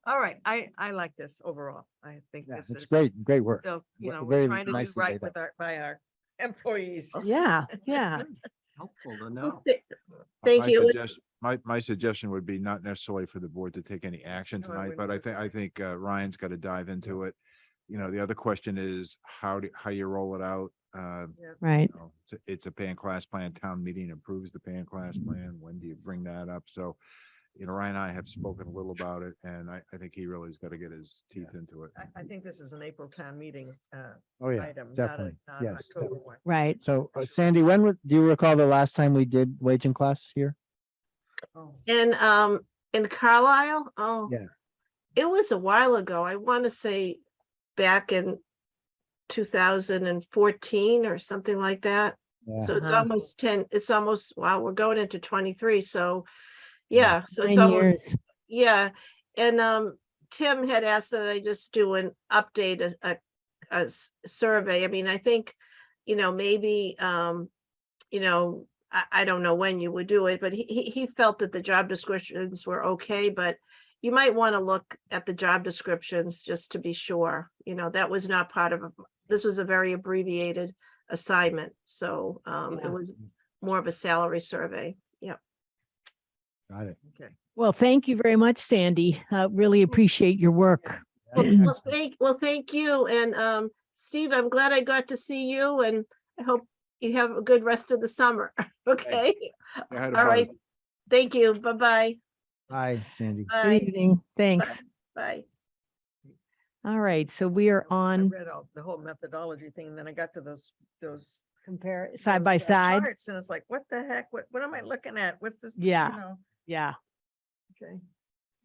Speaker 1: All right. I like this overall. I think
Speaker 3: Yeah,
Speaker 1: this
Speaker 3: it's
Speaker 1: is
Speaker 3: great work.
Speaker 1: still, you know,
Speaker 3: Very
Speaker 1: we're trying to do
Speaker 3: nicely
Speaker 1: right
Speaker 3: laid
Speaker 1: with
Speaker 3: out.
Speaker 1: by our employees.
Speaker 2: Yeah. Yeah.
Speaker 4: Helpful to know.
Speaker 13: Thank
Speaker 5: My
Speaker 13: you.
Speaker 5: suggestion- My suggestion would be not necessarily for the board to take any action
Speaker 1: No, I
Speaker 5: tonight,
Speaker 1: wouldn't
Speaker 5: but I think Ryan's got to dive into it. You know, the other question is how you roll it out.
Speaker 2: Right.
Speaker 5: You know, it's a pay and class plan. Town meeting approves the pay and class plan. When do you bring that up? So, you know, Ryan and I have spoken a little about it, and I think he really has got to get his teeth into it.
Speaker 1: I think this is an April town meeting
Speaker 3: Oh, yeah,
Speaker 1: item, not
Speaker 3: definitely.
Speaker 1: not
Speaker 3: Yes.
Speaker 1: October one.
Speaker 2: Right.
Speaker 3: So Sandy, do you recall the last time we did wage and class here?
Speaker 1: Oh,
Speaker 13: In Carlisle, oh.
Speaker 3: Yeah.
Speaker 13: It was a while ago. I want to say back in 2014 or something like that.
Speaker 3: Yeah.
Speaker 13: So it's
Speaker 2: Uh-huh.
Speaker 13: almost 10, it's almost, wow, we're going into 23. So yeah, so it's
Speaker 2: 9
Speaker 13: almost,
Speaker 2: years.
Speaker 13: yeah. And Tim had asked that I just do an update, a survey. I mean, I think, you know, maybe, you know, I don't know when you would do it, but he felt that the job descriptions were okay, but you might want to look at the job descriptions just to be sure. You know, that was not part of, this was a very abbreviated assignment. So it was more of a salary survey. Yep.
Speaker 3: Got it.
Speaker 1: okay.
Speaker 2: Well, thank you very much, Sandy. Really appreciate your work.
Speaker 13: Well, thank you. And Steve, I'm glad I got to see you, and I hope you have a good rest of the summer. Okay.
Speaker 5: I had a
Speaker 13: All
Speaker 5: buzz.
Speaker 13: right. Thank you. Bye-bye.
Speaker 3: Hi, Sandy.
Speaker 2: Good
Speaker 13: Bye.
Speaker 2: evening. Thanks.
Speaker 13: Bye.
Speaker 2: All right. So we are
Speaker 1: I
Speaker 2: on
Speaker 1: read all the whole methodology thing, and then I got to those
Speaker 2: compare side by
Speaker 1: those,
Speaker 2: side.
Speaker 1: charts, and it's like, what the heck? What am I looking at? What's this?
Speaker 2: Yeah.
Speaker 1: You know,
Speaker 2: Yeah.
Speaker 1: okay.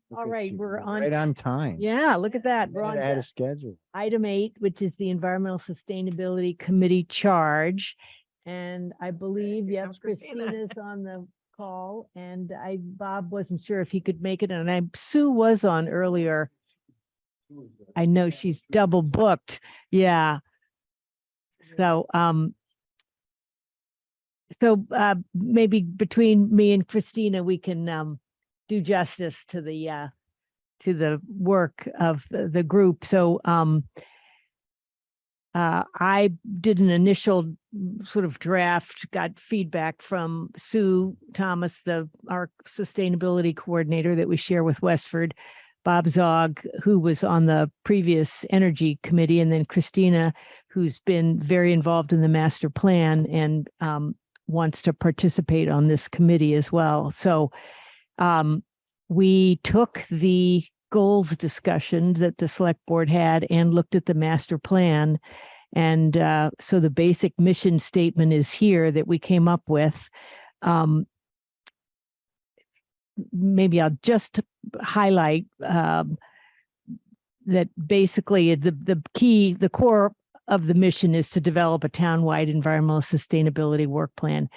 Speaker 3: Look
Speaker 2: All
Speaker 3: at
Speaker 2: right,
Speaker 3: you,
Speaker 2: we're
Speaker 3: you're
Speaker 2: on-
Speaker 3: right on time.
Speaker 2: Yeah. Look at that. We're on
Speaker 3: Ahead
Speaker 2: to
Speaker 3: of schedule.
Speaker 2: item 8, which is the Environmental Sustainability Committee charge. And I believe,
Speaker 1: here
Speaker 2: yep,
Speaker 1: comes Christina.
Speaker 2: Christina's on the call, and Bob wasn't sure if he could make it, and Sue was on earlier. I know she's double booked. Yeah. So, maybe between me and Christina, we can do justice to the work of the group. So, I did an initial sort of draft, got feedback from Sue Thomas, our sustainability coordinator that we share with Westford, Bob Zog, who was on the previous energy committee, and then Christina, who's been very involved in the master plan and wants to participate on this committee as well. So we took the goals discussion that the select board had and looked at the master plan. And so the basic mission statement is here that we came up with. Maybe I'll just highlight that basically the core of the mission is to develop a townwide environmental sustainability work plan.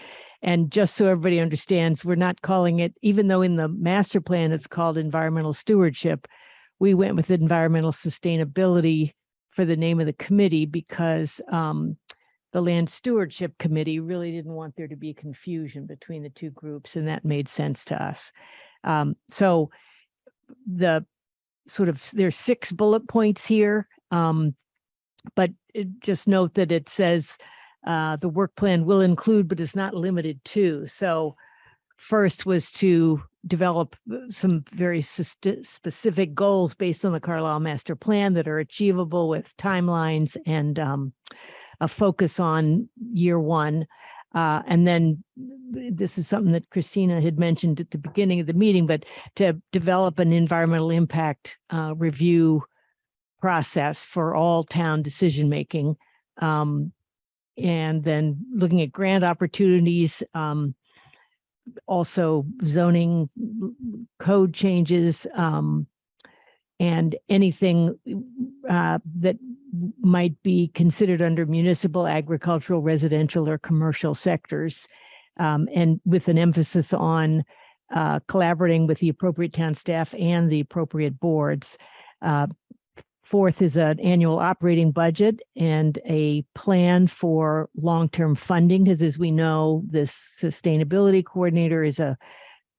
Speaker 2: And just so everybody understands, we're not calling it, even though in the master plan it's called environmental stewardship, we went with environmental sustainability for the name of the committee because the land stewardship committee really didn't want there to be confusion between the two groups, and that made sense to us. So there's 6 bullet points here, but just note that it says the work plan will include, but is not limited to. So first was to develop some very specific goals based on the Carlisle master plan that are achievable with timelines and a focus on year 1. And then this is something that Christina had mentioned at the beginning of the meeting, but to develop an environmental impact review process for all town decision-making. And then looking at grant opportunities, also zoning code changes, and anything that might be considered under municipal, agricultural, residential, or commercial sectors, and with an emphasis on collaborating with the appropriate town staff and the appropriate boards. 4th is an annual operating budget and a plan for long-term funding, because as we know, this sustainability coordinator is a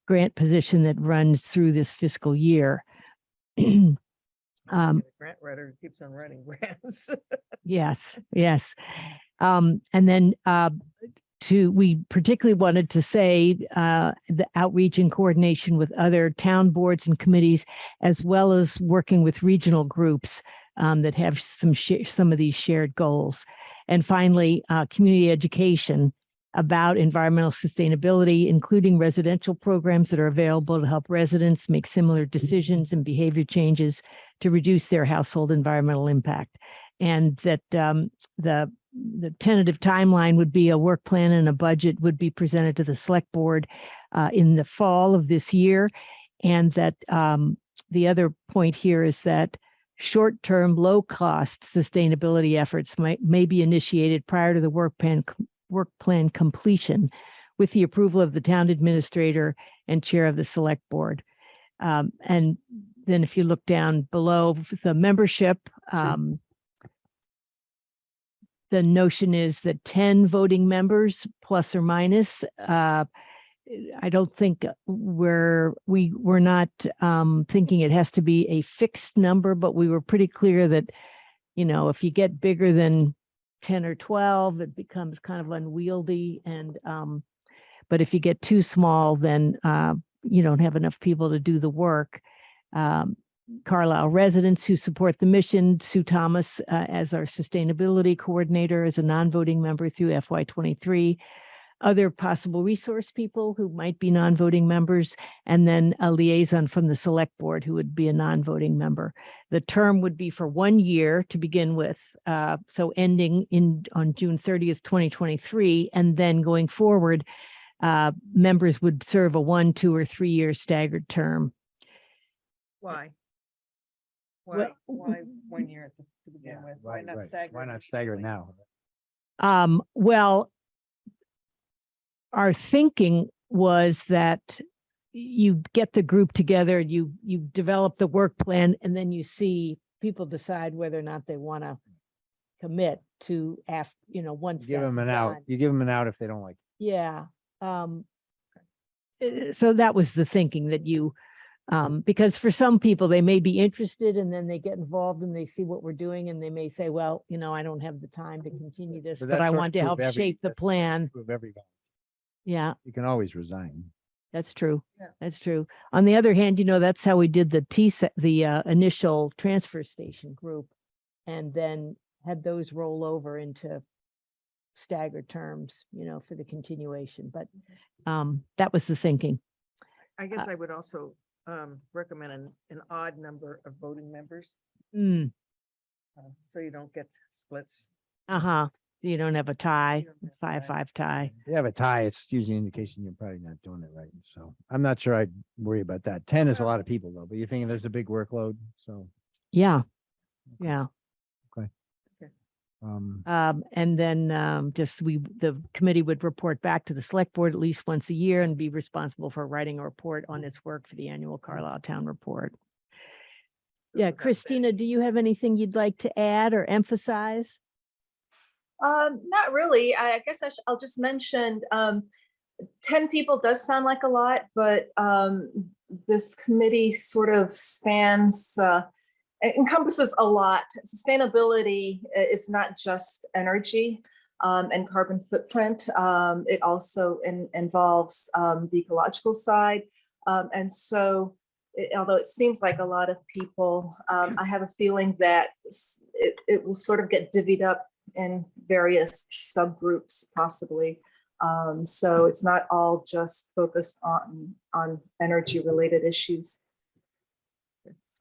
Speaker 2: grant position that runs through this fiscal year.
Speaker 1: The grant writer keeps on writing grants.
Speaker 2: Yes. And then we particularly wanted to say the outreach and coordination with other town boards and committees, as well as working with regional groups that have some of these shared goals. And finally, community education about environmental sustainability, including residential programs that are available to help residents make similar decisions and behavior changes to reduce their household environmental impact. And that the tentative timeline would be a work plan and a budget would be presented to the select board in the fall of this year. And that the other point here is that short-term, low-cost sustainability efforts may be initiated prior to the work plan completion with the approval of the town administrator and chair of the select board. And then if you look down below the membership, the notion is that 10 voting members plus or minus. I don't think we're not thinking it has to be a fixed number, but we were pretty clear that, if you get bigger than 10 or 12, it becomes kind of unwieldy. And but if you get too small, then you don't have enough people to do the work. Carlisle residents who support the mission, Sue Thomas as our sustainability coordinator, as a non-voting member through FY23, other possible resource people who might be non-voting members, and then a liaison from the select board who would be a non-voting member. The term would be for 1 year to begin with, so ending on June 30th, 2023, and then going forward, members would serve a 1, 2, or 3 year staggered term.
Speaker 1: Why?
Speaker 2: Well-
Speaker 1: Why 1 year to begin with? Why not stagger?
Speaker 3: Why not stagger now?
Speaker 2: Well, our thinking was that you get the group together, you develop the work plan, and then you see people decide whether or not they want to commit to once
Speaker 3: Give
Speaker 2: that's
Speaker 3: them an out.
Speaker 2: done.
Speaker 3: You give them an out if they don't like.
Speaker 2: Yeah. So that was the thinking that because for some people, they may be interested and then they get involved and they see what we're doing and they may say, well, I don't have the time to continue this, but
Speaker 3: that's
Speaker 2: I
Speaker 3: sort of
Speaker 2: want to
Speaker 3: true
Speaker 2: help
Speaker 3: of every-
Speaker 2: shape the
Speaker 3: that's
Speaker 2: plan.
Speaker 3: true of everybody.
Speaker 2: Yeah,
Speaker 3: You can always resign.
Speaker 2: that's true.
Speaker 1: Yeah.
Speaker 2: That's true. On the other hand, that's how we did the initial transfer station group and then had those roll over into staggered terms, for the continuation. But that was the thinking.
Speaker 1: I guess I would also recommend an odd number of voting members,
Speaker 2: Mm,
Speaker 1: so you don't get splits.
Speaker 2: uh-huh. You don't have a tie,
Speaker 1: You don't have
Speaker 2: 5-5 tie.
Speaker 3: If you have a tie, it's usually an indication you're probably not doing it right. So I'm not sure I'd worry about that. 10 is a lot of people though, but you're thinking there's a big workload. So,
Speaker 2: Yeah. Yeah. And then the committee would report back to the select board at least once a year and be responsible for writing a report on its work for the annual Carlisle Town Report. Yeah, Christina, do you have anything you'd like to add or emphasize?
Speaker 6: Not really. I guess I'll just mention 10 people does sound like a lot, but this committee sort of spans, it encompasses a lot. Sustainability is not just energy and carbon footprint. It also involves the ecological side. And so, although it seems like a lot of people, I have a feeling that it will sort of get divvied up in various subgroups possibly. So it's not all just focused on energy related issues.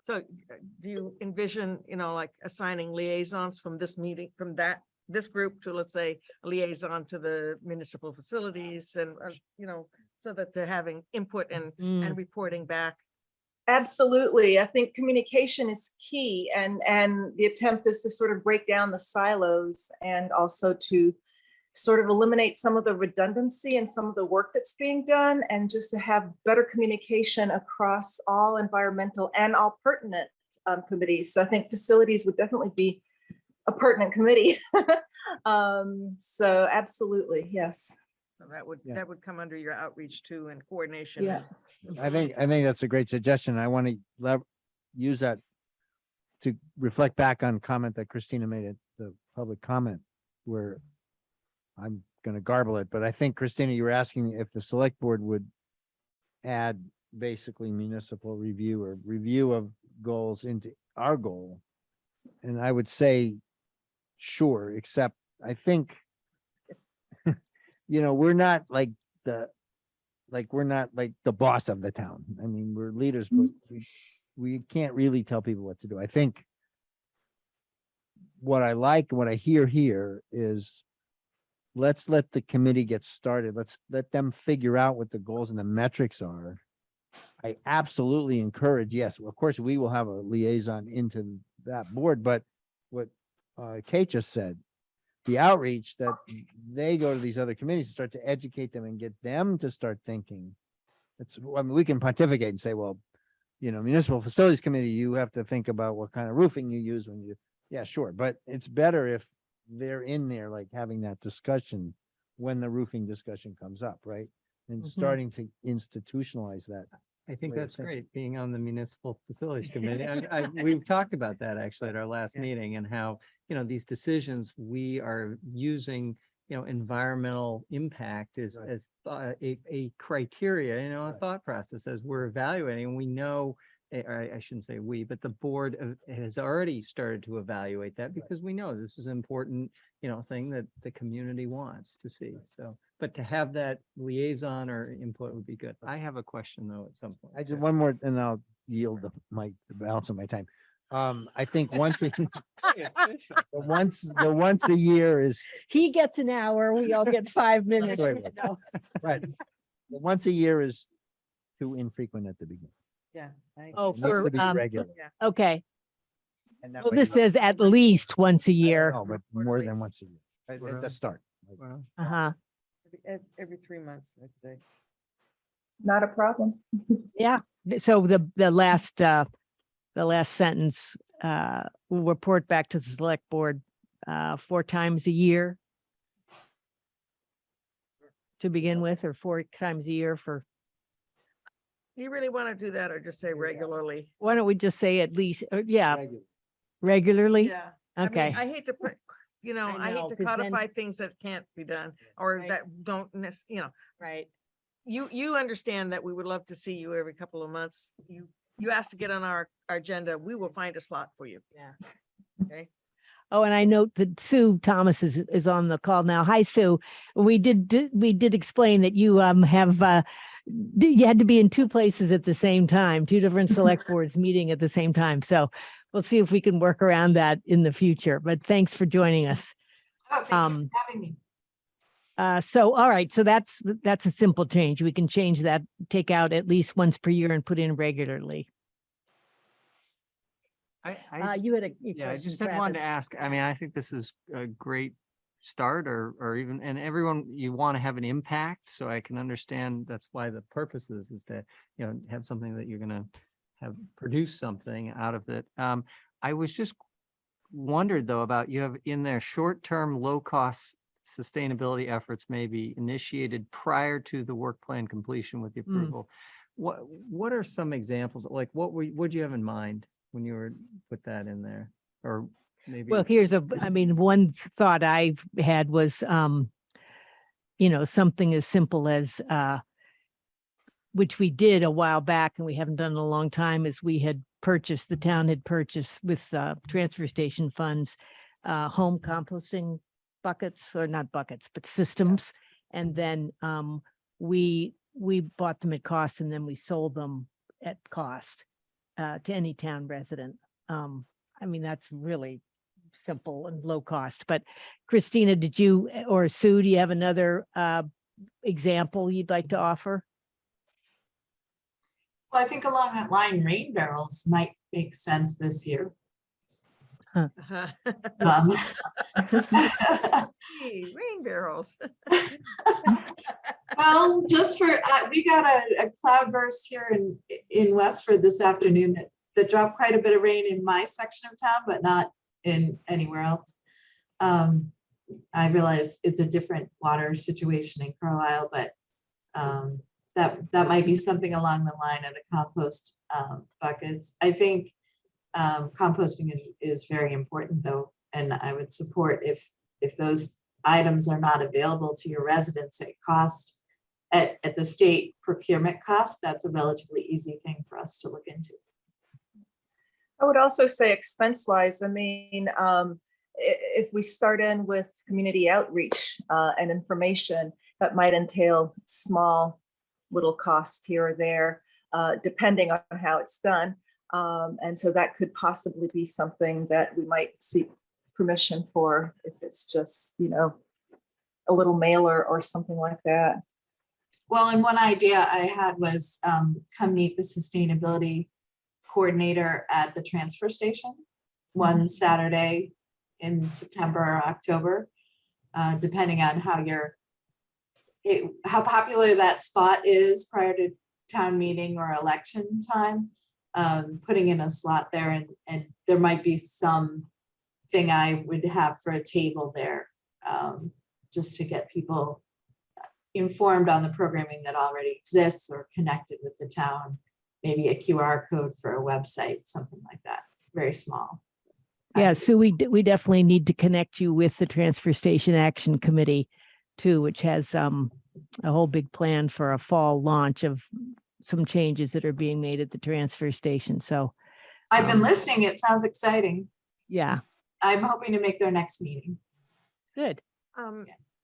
Speaker 1: So do you envision, like assigning liaisons from this meeting, from this group to, let's say, a liaison to the municipal facilities and, so that they're having input and reporting back?
Speaker 6: Absolutely. I think communication is key, and the attempt is to sort of break down the silos and also to sort of eliminate some of the redundancy and some of the work that's being done, and just to have better communication across all environmental and all pertinent committees. So I think facilities would definitely be a pertinent committee. So absolutely, yes.
Speaker 1: So that would come under your outreach too and coordination.
Speaker 6: Yeah.
Speaker 3: I think that's a great suggestion. I want to use that to reflect back on comment that Christina made at the public comment, where I'm going to garble it, but I think, Christina, you were asking if the select board would add basically municipal review or review of goals into our goal. And I would say, sure, except I think, we're not like we're not like the boss of the town. I mean, we're leaders, but we can't really tell people what to do. I think what I like, what I hear here is, let's let the committee get started. Let's let them figure out what the goals and the metrics are. I absolutely encourage, yes, of course, we will have a liaison into that board, but what Kate just said, the outreach, that they go to these other committees and start to educate them and get them to start thinking. We can pontificate and say, well, municipal facilities committee, you have to think about what kind of roofing you use when you, yeah, sure. But it's better if they're in there, like having that discussion when the roofing discussion comes up, right? And starting to institutionalize that.
Speaker 4: I think
Speaker 3: way of
Speaker 4: that's
Speaker 3: thinking.
Speaker 4: great, being on the municipal facilities committee. We've talked about that actually at our last meeting, and how, these decisions, we are using, environmental impact as a criteria, a thought process as we're evaluating. And we know, I shouldn't say we, but the board has already started to evaluate that, because we know this is an important, thing that the community wants to see. So, but to have that liaison or input would be good. I have a question though at some point.
Speaker 3: I just one more, and I'll yield the balance of my time. I think once once a year is
Speaker 2: He gets an hour, we all get 5 minutes.
Speaker 3: Wait, right. Once a year is too infrequent at the beginning.
Speaker 1: Yeah.
Speaker 2: Oh,
Speaker 3: It needs to
Speaker 2: for,
Speaker 3: be regular.
Speaker 2: okay.
Speaker 3: And that
Speaker 2: Well,
Speaker 3: way
Speaker 2: this
Speaker 3: you-
Speaker 2: says at least once a
Speaker 3: I don't
Speaker 2: year.
Speaker 3: know, but more than once a year at the start.
Speaker 4: Well,
Speaker 2: Uh-huh.
Speaker 1: Every 3 months, I'd say.
Speaker 6: Not a problem.
Speaker 2: Yeah, so the last sentence, will report back to the select board 4 times a year to begin with, or 4 times a year for,
Speaker 1: Do you really want to do that or just say regularly?
Speaker 2: why don't we just say at least, yeah, regularly?
Speaker 1: Yeah. I mean,
Speaker 2: Okay.
Speaker 1: I hate to put,
Speaker 2: I
Speaker 1: I
Speaker 2: know,
Speaker 1: hate to
Speaker 2: 'cause then-
Speaker 1: codify things that can't be done or
Speaker 2: Right.
Speaker 1: that don't,
Speaker 2: Right.
Speaker 1: you understand that we would love to see you every couple of months. You asked to get on our agenda, we will find a slot for you.
Speaker 2: Yeah.
Speaker 1: Okay.
Speaker 2: Oh, and I note that Sue Thomas is on the call now. Hi, Sue. We did explain that you have you had to be in 2 places at the same time, 2 different select boards meeting at the same time. So we'll see if we can work around that in the future. But thanks for joining us.
Speaker 12: Oh, thank you for having me.
Speaker 2: So, all right. So that's a simple change. We can change that, take out at least once per year and put in regularly. You had a
Speaker 4: Yeah, I
Speaker 2: question,
Speaker 4: just had wanted to
Speaker 2: Travis.
Speaker 4: ask, I mean, I think this is a great start or even, and everyone, you want to have an impact, so I can understand that's why the purpose is to, have something that you're gonna have produce something out of it. I was just wondered though about, you have in there short-term, low-cost sustainability efforts may be initiated prior to the work plan completion with the approval. What are some examples? Like what'd you have in mind when you were put that in there? Or maybe.
Speaker 2: Well, one thought I had was, something as simple as, which we did a while back and we haven't done in a long time, is the town had purchased with transfer station funds, home composting buckets, or not buckets, but systems. And then we bought them at cost and then we sold them at cost to any town resident. That's really simple and low cost. But Christina, or Sue, do you have another example you'd like to offer?
Speaker 14: Well, I think along that line, rain barrels might make sense this year. Um,
Speaker 1: Hey, rain barrels.
Speaker 14: Well, just for, we got a cloudburst here in Westford this afternoon that dropped quite a bit of rain in my section of town, but not in anywhere else. I realize it's a different water situation in Carlisle, but that might be something along the line of the compost buckets. I think composting is very important though, and I would support if those items are not available to your residents at cost, at the state procurement cost. That's a relatively easy thing for us to look into.
Speaker 6: I would also say expense-wise, if we start in with community outreach and information, that might entail small little costs here or there, depending on how it's done. And so that could possibly be something that we might seek permission for if it's just, a little mailer or something like that.
Speaker 14: Well, and one idea I had was come meet the sustainability coordinator at the transfer station one Saturday in September or October, depending on how popular that spot is prior to town meeting or election time, putting in a slot there, and there might be some thing I would have for a table there, just to get people informed on the programming that already exists or connected with the town, maybe a QR code for a website, something like that, very small.
Speaker 2: Yeah, so we definitely need to connect you with the Transfer Station Action Committee too, which has a whole big plan for a fall launch of some changes that are being made at the transfer station. So
Speaker 14: I've been listening. It sounds exciting.
Speaker 2: yeah,
Speaker 14: I'm hoping to make their next meeting.
Speaker 2: good.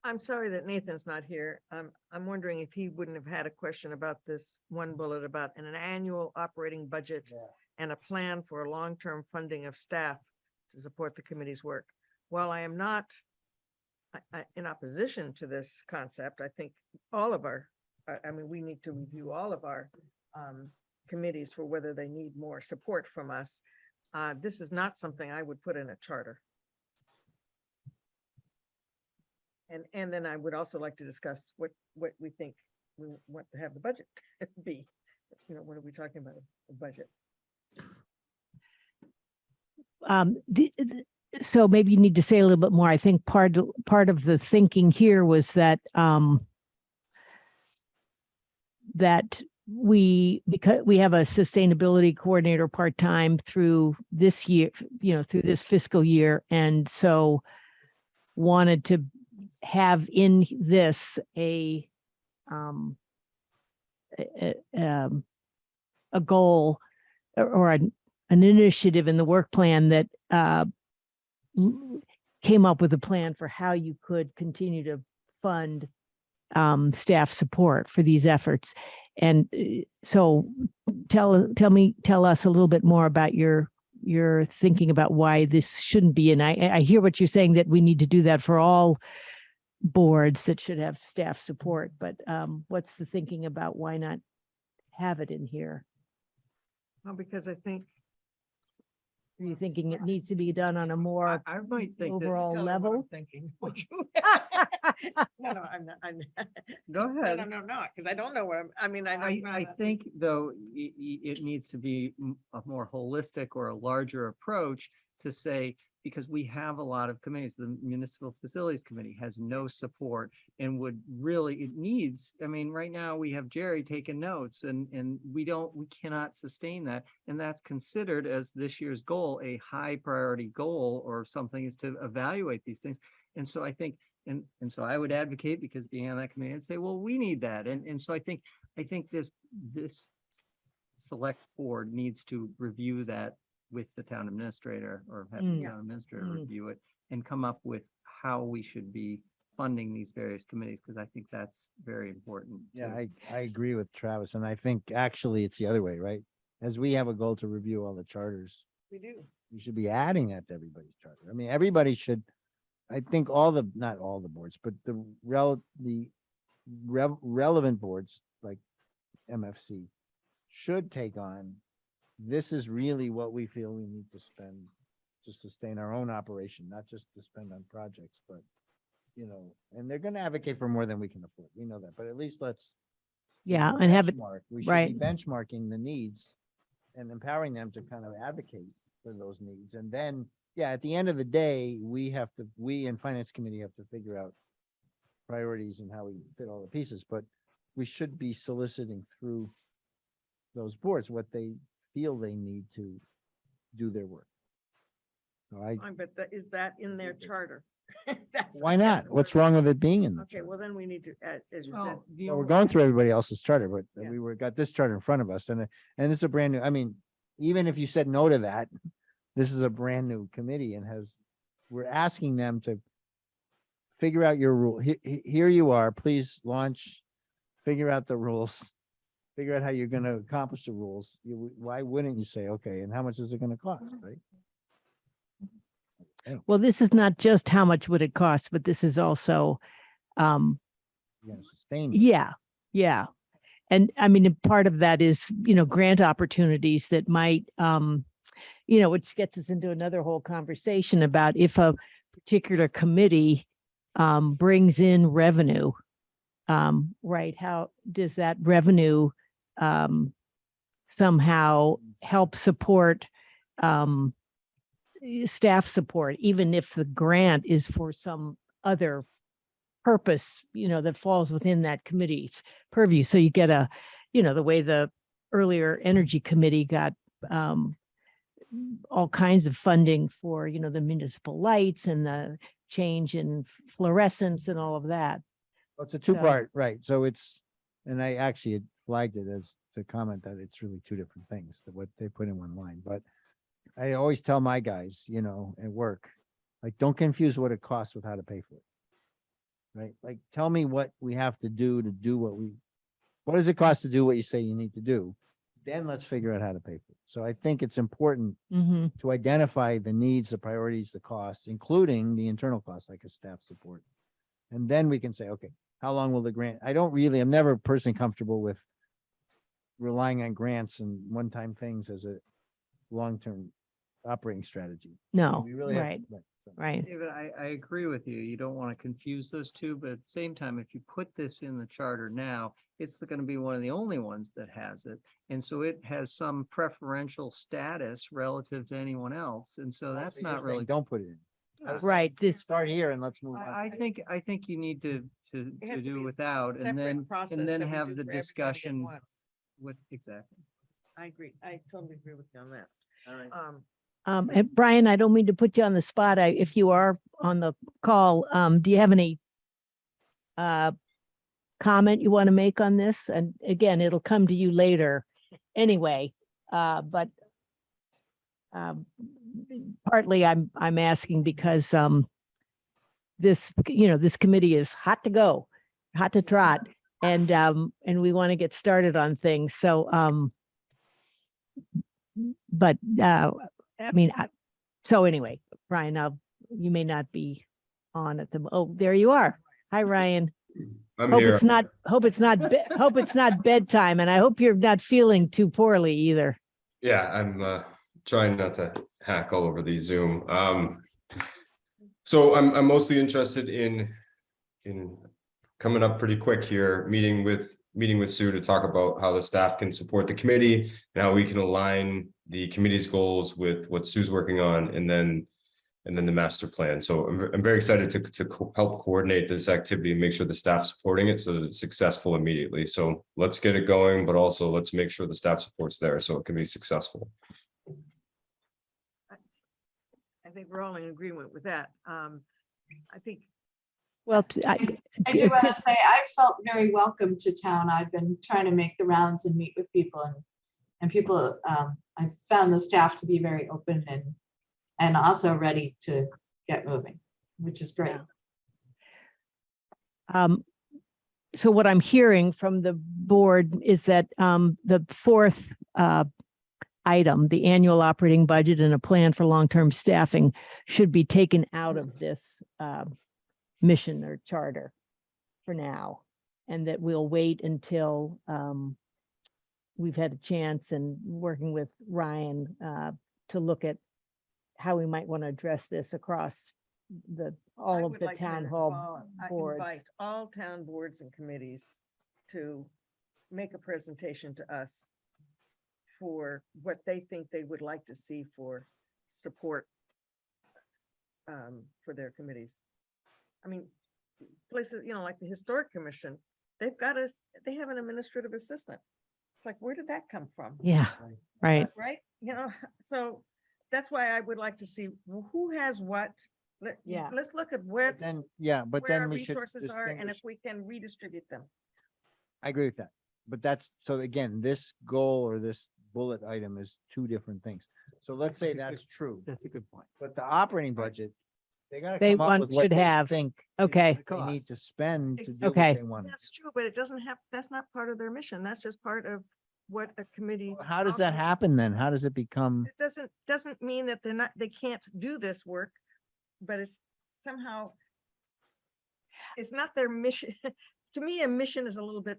Speaker 1: I'm sorry that Nathan's not here. I'm wondering if he wouldn't have had a question about this one bullet about an annual operating budget and a plan for long-term funding of staff to support the committee's work. While I am not in opposition to this concept, I think all of we need to review all of our committees for whether they need more support from us. This is not something I would put in a charter. And then I would also like to discuss what we think we want to have the budget be. What are we talking about, the budget?
Speaker 2: So maybe you need to say a little bit more. I think part of the thinking here was that that because we have a sustainability coordinator part-time through this year, through this fiscal year, and so wanted to have in this a goal or an initiative in the work plan that came up with a plan for how you could continue to fund staff support for these efforts. And so tell us a little bit more about your thinking about why this shouldn't be. And I hear what you're saying, that we need to do that for all boards that should have staff support, but what's the thinking about why not have it in here?
Speaker 1: Well, because I think
Speaker 2: Are you thinking it needs to be done on a more
Speaker 1: I might think that-
Speaker 2: overall
Speaker 1: tell me what I'm
Speaker 2: level?
Speaker 1: Thinking. No, I'm not.
Speaker 4: Go ahead.
Speaker 1: No, because I don't know what I mean,
Speaker 4: I think though, it needs to be a more holistic or a larger approach to say, because we have a lot of committees, the Municipal Facilities Committee has no support and would really, it needs, I mean, right now we have Jerry taking notes and we cannot sustain that. And that's considered as this year's goal, a high priority goal or something, is to evaluate these things. And so I think, and so I would advocate, because being on that committee, and say, well, we need that. And so I think this select board needs to review that with the town administrator, or have the town administrator review it and come up with how we should be funding these various committees, because I think that's very important.
Speaker 3: Yeah,
Speaker 4: too.
Speaker 3: I agree with Travis, and I think actually it's the other way, right? As we have a goal to review all the charters,
Speaker 1: we do.
Speaker 3: we should be adding that to everybody's charter. I mean, everybody should, I think not all the boards, but the relevant boards like MFC should take on, this is really what we feel we need to spend to sustain our own operation, not just to spend on projects, but, and they're gonna advocate for more than we can afford. We know that, but at least let's.
Speaker 2: And have it,
Speaker 3: benchmark. We should
Speaker 2: right.
Speaker 3: be benchmarking the needs and empowering them to kind of advocate for those needs. And then, at the end of the day, we in Finance Committee have to figure out priorities and how we fit all the pieces, but we should be soliciting through those boards what they feel they need to do their work. So
Speaker 1: But is that in their charter?
Speaker 3: why not? What's wrong with it being in the
Speaker 1: Okay,
Speaker 3: charter?
Speaker 1: well, then we need to, as you said,
Speaker 4: Well,
Speaker 3: Well, we're going through everybody else's charter, but
Speaker 1: Yeah.
Speaker 3: we got this charter in front of us, and this is a brand new, I mean, even if you said no to that, this is a brand new committee and we're asking them to figure out your rule. Here you are, please figure out the rules, figure out how you're gonna accomplish the rules. Why wouldn't you say, okay, and how much is it gonna cost, right?
Speaker 2: Well, this is not just how much would it cost, but this is also,
Speaker 3: You're gonna sustain it.
Speaker 2: yeah. And I mean, and part of that is, grant opportunities that might, which gets us into another whole conversation about if a particular committee brings in revenue, right? How does that revenue somehow help support staff support, even if the grant is for some other purpose, that falls within that committee's purview. So you get the way the earlier energy committee got all kinds of funding for, the municipal lights and the change in fluorescence and all of that.
Speaker 3: Well, it's a two-part, right? So and I actually had flagged it as to comment that it's really two different things, that what they put in one line. But I always tell my guys, at work, like, don't confuse what it costs with how to pay for it. Right? Like, tell me what we have to do what does it cost to do what you say you need to do? Then let's figure out how to pay for it. So I think it's important to identify the needs, the priorities, the costs, including the internal costs, like a staff support. And then we can say, okay, how long will the grant? I'm never personally comfortable with relying on grants and one-time things as a long-term operating strategy.
Speaker 2: No,
Speaker 3: We really have-
Speaker 2: right,
Speaker 3: so-
Speaker 2: right.
Speaker 4: David, I agree with you. You don't want to confuse those two, but at the same time, if you put this in the charter now, it's going to be one of the only ones that has it. And so it has some preferential status relative to anyone else. And so that's
Speaker 3: So you're
Speaker 4: not
Speaker 3: saying
Speaker 4: really.
Speaker 3: Don't put it in.
Speaker 4: Yeah.
Speaker 2: Right, this,
Speaker 3: Start here and let's move on.
Speaker 4: I think you need to
Speaker 1: It has to
Speaker 4: do
Speaker 1: be a
Speaker 4: without and
Speaker 1: separate process
Speaker 4: then
Speaker 1: that we
Speaker 4: have
Speaker 1: do
Speaker 4: the
Speaker 1: for everybody at
Speaker 4: discussion
Speaker 1: once.
Speaker 4: with, exactly.
Speaker 1: I agree. I totally agree with you on that.
Speaker 4: All right.
Speaker 2: and Brian, I don't mean to put you on the spot. If you are on the call, do you have any comment you want to make on this? And again, it'll come to you later anyway, but partly I'm asking because this, this committee is hot to go, hot to trot, and we want to get started on things. So but I mean, so anyway, Brian, you may not be on at the, oh, there you are. Hi, Ryan.
Speaker 15: I'm
Speaker 2: Hope
Speaker 15: here.
Speaker 2: hope it's not bedtime, and I hope you're not feeling too poorly either.
Speaker 15: Yeah, I'm trying not to hack all over the Zoom. So I'm mostly interested in coming up pretty quick here, meeting with Sue to talk about how the staff can support the committee and how we can align the committee's goals with what Sue's working on, and then the master plan. So I'm very excited to help coordinate this activity and make sure the staff's supporting it so that it's successful immediately. So let's get it going, but also let's make sure the staff support's there so it can be successful.
Speaker 1: I think we're all in agreement with that. I think
Speaker 2: Well,
Speaker 14: I do want to say, I felt very welcome to town. I've been trying to make the rounds and meet with people, and people, I found the staff to be very open and also ready to get moving, which is great.
Speaker 2: So what I'm hearing from the board is that the fourth item, the annual operating budget and a plan for long-term staffing, should be taken out of this mission or charter for now, and that we'll wait until we've had a chance and working with Ryan to look at how we might want to address this across all
Speaker 1: I
Speaker 2: of
Speaker 1: would
Speaker 2: the
Speaker 1: like to
Speaker 2: town hall boards.
Speaker 1: invite all town boards and committees to make a presentation to us for what they think they would like to see for support for their committees. I mean, places, like the Historic Commission, they have an administrative assistant. It's like, where did that come from?
Speaker 2: Yeah, right.
Speaker 1: Right? So that's why I would like to see who has what.
Speaker 2: Yeah.
Speaker 1: Let's look at where
Speaker 3: But then, yeah, but
Speaker 1: where our
Speaker 3: then we should
Speaker 1: resources are and if
Speaker 3: distinguish.
Speaker 1: we can redistribute them.
Speaker 3: I agree with that. But that's, so again, this goal or this bullet item is two different things. So let's say that's true,
Speaker 4: That's a good point.
Speaker 3: but the operating budget, they gotta
Speaker 2: They
Speaker 3: come up with what
Speaker 2: should
Speaker 3: they
Speaker 2: have.
Speaker 3: think
Speaker 2: Okay,
Speaker 3: they need to spend to do
Speaker 2: Okay.
Speaker 3: what they want.
Speaker 1: That's true, but it doesn't have, that's not part of their mission. That's just part of what a committee.
Speaker 3: How does that
Speaker 1: also-
Speaker 3: happen then? How does it become?
Speaker 1: It doesn't mean that they can't do this work, but it's somehow, it's not their mission. To me, a mission is a little bit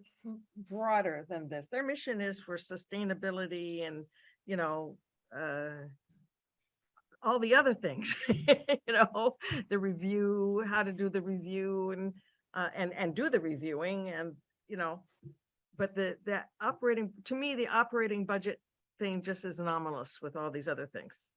Speaker 1: broader than this. Their mission is for sustainability and, all the other things, the review, how to do the review and do the reviewing and, but the operating, to me, the operating budget thing just is anomalous with all these other things.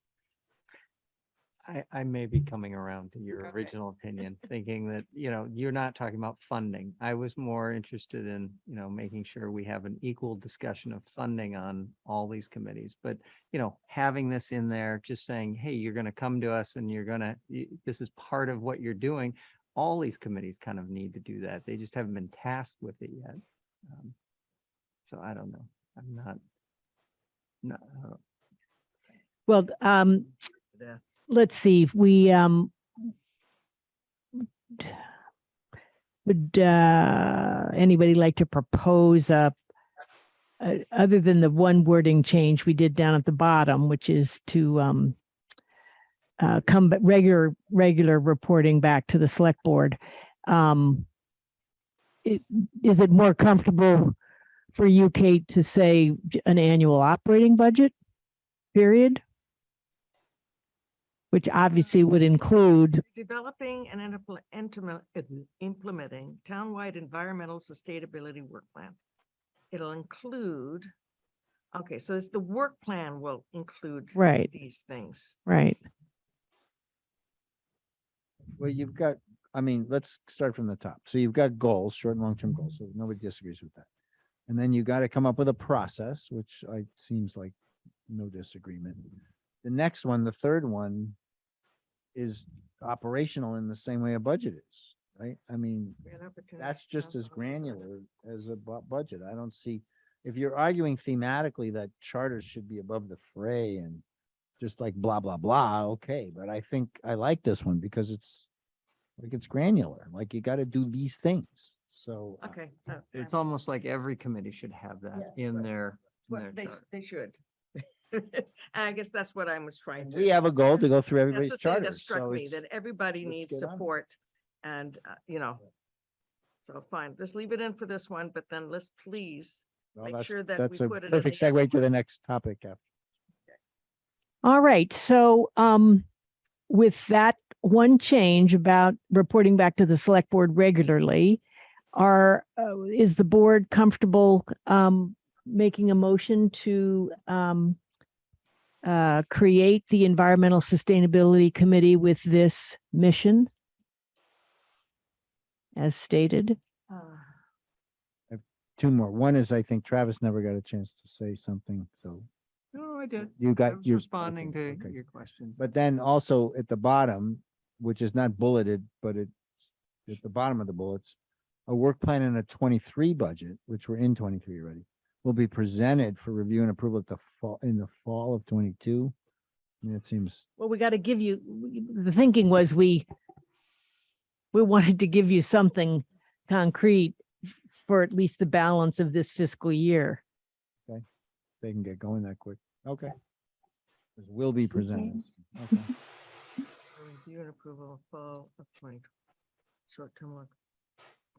Speaker 4: I may be coming around to your
Speaker 1: Okay.
Speaker 4: original opinion, thinking that, you're not talking about funding. I was more interested in, making sure we have an equal discussion of funding on all these committees. But, having this in there, just saying, hey, you're going to come to us and this is part of what you're doing. All these committees kind of need to do that. They just haven't been tasked with it yet. So I don't know. I'm not.
Speaker 2: well,
Speaker 1: Yeah.
Speaker 2: let's see, if we would anybody like to propose other than the one wording change we did down at the bottom, which is to come regular reporting back to the select board. Is it more comfortable for you, Kate, to say an annual operating budget period? which obviously would include,
Speaker 1: Developing and implementing townwide environmental sustainability work plan. It'll include, okay, so it's the work plan will include
Speaker 2: Right.
Speaker 1: these things.
Speaker 2: right,
Speaker 3: Well, you've got, I mean, let's start from the top. So you've got goals, short and long-term goals, so nobody disagrees with that. And then you got to come up with a process, which seems like no disagreement. The next one, the third one, is operational in the same way a budget is, right? I mean, that's just as granular as a budget. I don't see, if you're arguing thematically that charters should be above the fray and just like blah, blah, blah, okay, but I think I like this one because it's granular, like you got to do these things. So
Speaker 1: Okay.
Speaker 4: It's almost like every committee should have that in their. chart.
Speaker 1: They should. And I guess that's what I was trying to.
Speaker 3: we have a goal to go through
Speaker 1: That's
Speaker 3: everybody's
Speaker 1: the thing that
Speaker 3: charters.
Speaker 1: struck
Speaker 3: so
Speaker 1: me,
Speaker 3: it's-
Speaker 1: that everybody
Speaker 3: let's
Speaker 1: needs
Speaker 3: get on it.
Speaker 1: support and, so fine, just leave it in for this one, but then let's please
Speaker 3: well,
Speaker 1: make
Speaker 3: that's-
Speaker 1: sure that
Speaker 3: that's
Speaker 1: we
Speaker 3: a
Speaker 1: put it in
Speaker 3: perfect
Speaker 1: the other
Speaker 3: segue to the
Speaker 1: ones.
Speaker 3: next topic. After.
Speaker 2: all right, so with that one change about reporting back to the select board regularly, is the board comfortable making a motion to create the Environmental Sustainability Committee with this mission as stated?
Speaker 3: Two more. One is I think Travis never got a chance to say something, so
Speaker 4: No, I did.
Speaker 3: you
Speaker 4: I
Speaker 3: got
Speaker 4: was
Speaker 3: your
Speaker 4: responding
Speaker 3: okay,
Speaker 4: to
Speaker 3: okay.
Speaker 4: your questions.
Speaker 3: But then also at the bottom, which is not bulleted, but it's at the bottom of the bullets, a work plan and a 23 budget, which we're in 23 already, will be presented for review and approval in the fall of 22. I mean, it seems,
Speaker 2: Well, we got to give you, the thinking was we wanted to give you something concrete for at least the balance of this fiscal year.
Speaker 3: they can get going that quick. Okay. This will be presented. Okay.
Speaker 1: Review and approval of fall of 20, short-term look.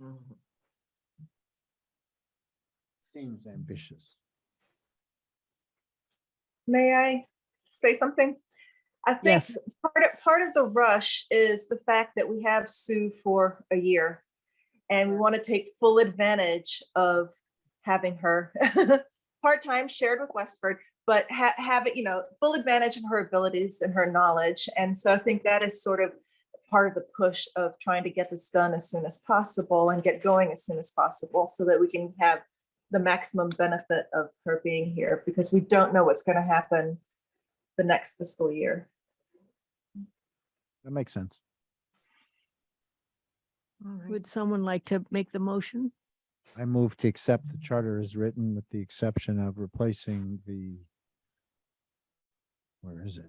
Speaker 1: Mhm.
Speaker 3: Seems ambitious.
Speaker 6: May I say something? I think
Speaker 2: Yes.
Speaker 6: part of the rush is the fact that we have Sue for a year. And we want to take full advantage of having her part-time shared with Westford, but have it, full advantage of her abilities and her knowledge. And so I think that is sort of part of the push of trying to get this done as soon as possible and get going as soon as possible so that we can have the maximum benefit of her being here, because we don't know what's going to happen the next fiscal year.
Speaker 3: That makes sense.
Speaker 1: All right.
Speaker 2: Would someone like to make the motion?
Speaker 3: I move to accept the charter as written with the exception of replacing where is it?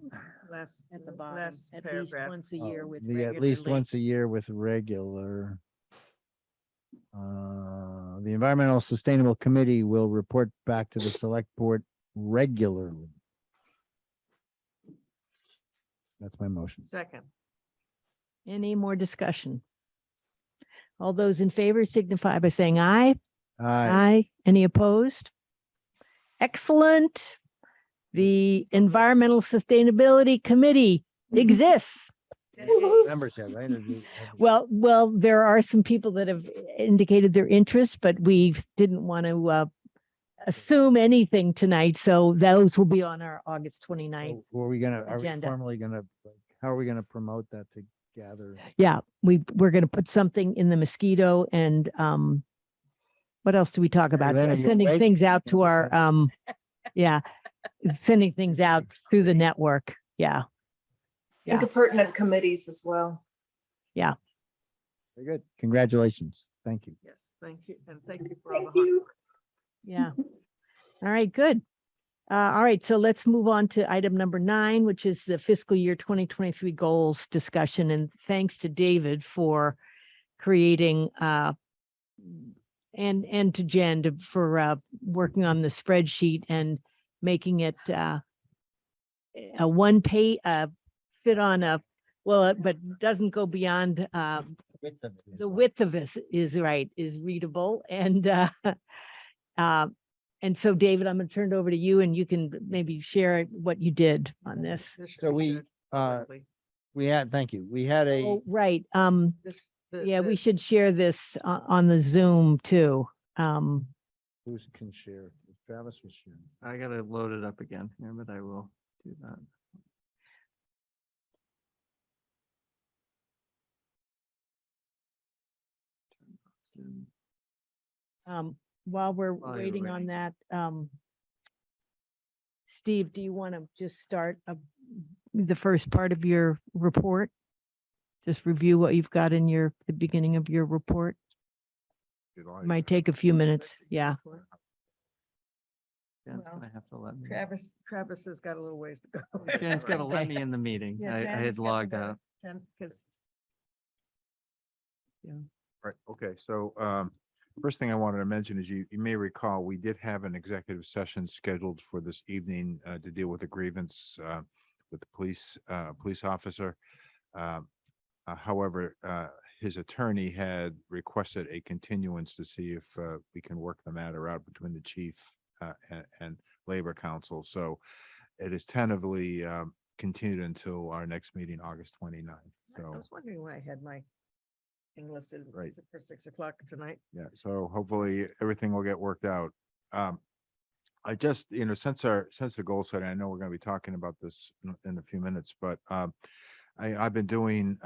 Speaker 1: Last,
Speaker 2: At the bottom,
Speaker 1: last
Speaker 2: at least
Speaker 1: paragraph.
Speaker 2: once a year with
Speaker 3: At least
Speaker 2: regularly.
Speaker 3: once a year with regular. The Environmental Sustainable Committee will report back to the select board regularly. That's my motion.
Speaker 1: Second.
Speaker 2: Any more discussion? All those in favor signify by saying aye. Aye. Any opposed? Excellent. The Environmental Sustainability Committee exists.
Speaker 3: Members have, right? Or do-
Speaker 2: Well, there are some people that have indicated their interest, but we didn't want to assume anything tonight. So those will be on our August 29th.
Speaker 3: So are we
Speaker 2: agenda.
Speaker 3: formally gonna, how are we gonna promote that to gather?
Speaker 2: Yeah, we're going to put something in the mosquito and what else do we talk about?
Speaker 3: Lynn, are you
Speaker 2: Sending
Speaker 3: awake?
Speaker 2: things out to our yeah, sending things out through the network. Yeah. Yeah.
Speaker 6: And to pertinent committees as well.
Speaker 2: Yeah.
Speaker 3: Very good. Congratulations. Thank you.
Speaker 1: Yes, thank you. And thank you for all the
Speaker 6: Thank
Speaker 1: hard
Speaker 6: you.
Speaker 1: work.
Speaker 2: Yeah. All right, good. All right, so let's move on to item number 9, which is the fiscal year 2023 goals discussion. And thanks to David for creating and to Jen for working on the spreadsheet and making it a one page fit on a but doesn't go beyond the width of this is readable and so David, I'm going to turn it over to you and you can maybe share what you did on this.
Speaker 3: So we,
Speaker 1: correctly.
Speaker 3: we had, thank you. We had a,
Speaker 2: Oh, right. Yeah, we
Speaker 1: The-
Speaker 2: should share this on the Zoom too.
Speaker 3: who can share? Travis was sharing.
Speaker 4: I gotta load it up again here, but I will do that. Zoom.
Speaker 2: While we're
Speaker 4: While you're
Speaker 2: waiting on that, Steve, do you want to just start the first part of your report? Just review what you've got in the beginning of your report. Might take a few minutes. Yeah.
Speaker 4: Jen's
Speaker 1: Well,
Speaker 4: gonna have to let me.
Speaker 1: Travis has got a little ways to go.
Speaker 4: Jen's gonna let me in the meeting.
Speaker 1: Yeah,
Speaker 4: I
Speaker 1: Jan
Speaker 4: had
Speaker 1: has got to
Speaker 4: logged
Speaker 1: go.
Speaker 4: out.
Speaker 1: Because
Speaker 5: Right, okay, so first thing I wanted to mention is you may recall, we did have an executive session scheduled for this evening to deal with a grievance with the police officer. However, his attorney had requested a continuance to see if we can work the matter out between the chief and Labor Council. So it is tentatively continued until our next meeting, August 29th.
Speaker 1: I
Speaker 5: So,
Speaker 1: was wondering why I had my thing listed
Speaker 5: Right.
Speaker 1: for 6 o'clock tonight.
Speaker 5: yeah, so hopefully everything will get worked out. I just, since the goal setting, I know we're going to be talking about this in a few minutes, but I've been doing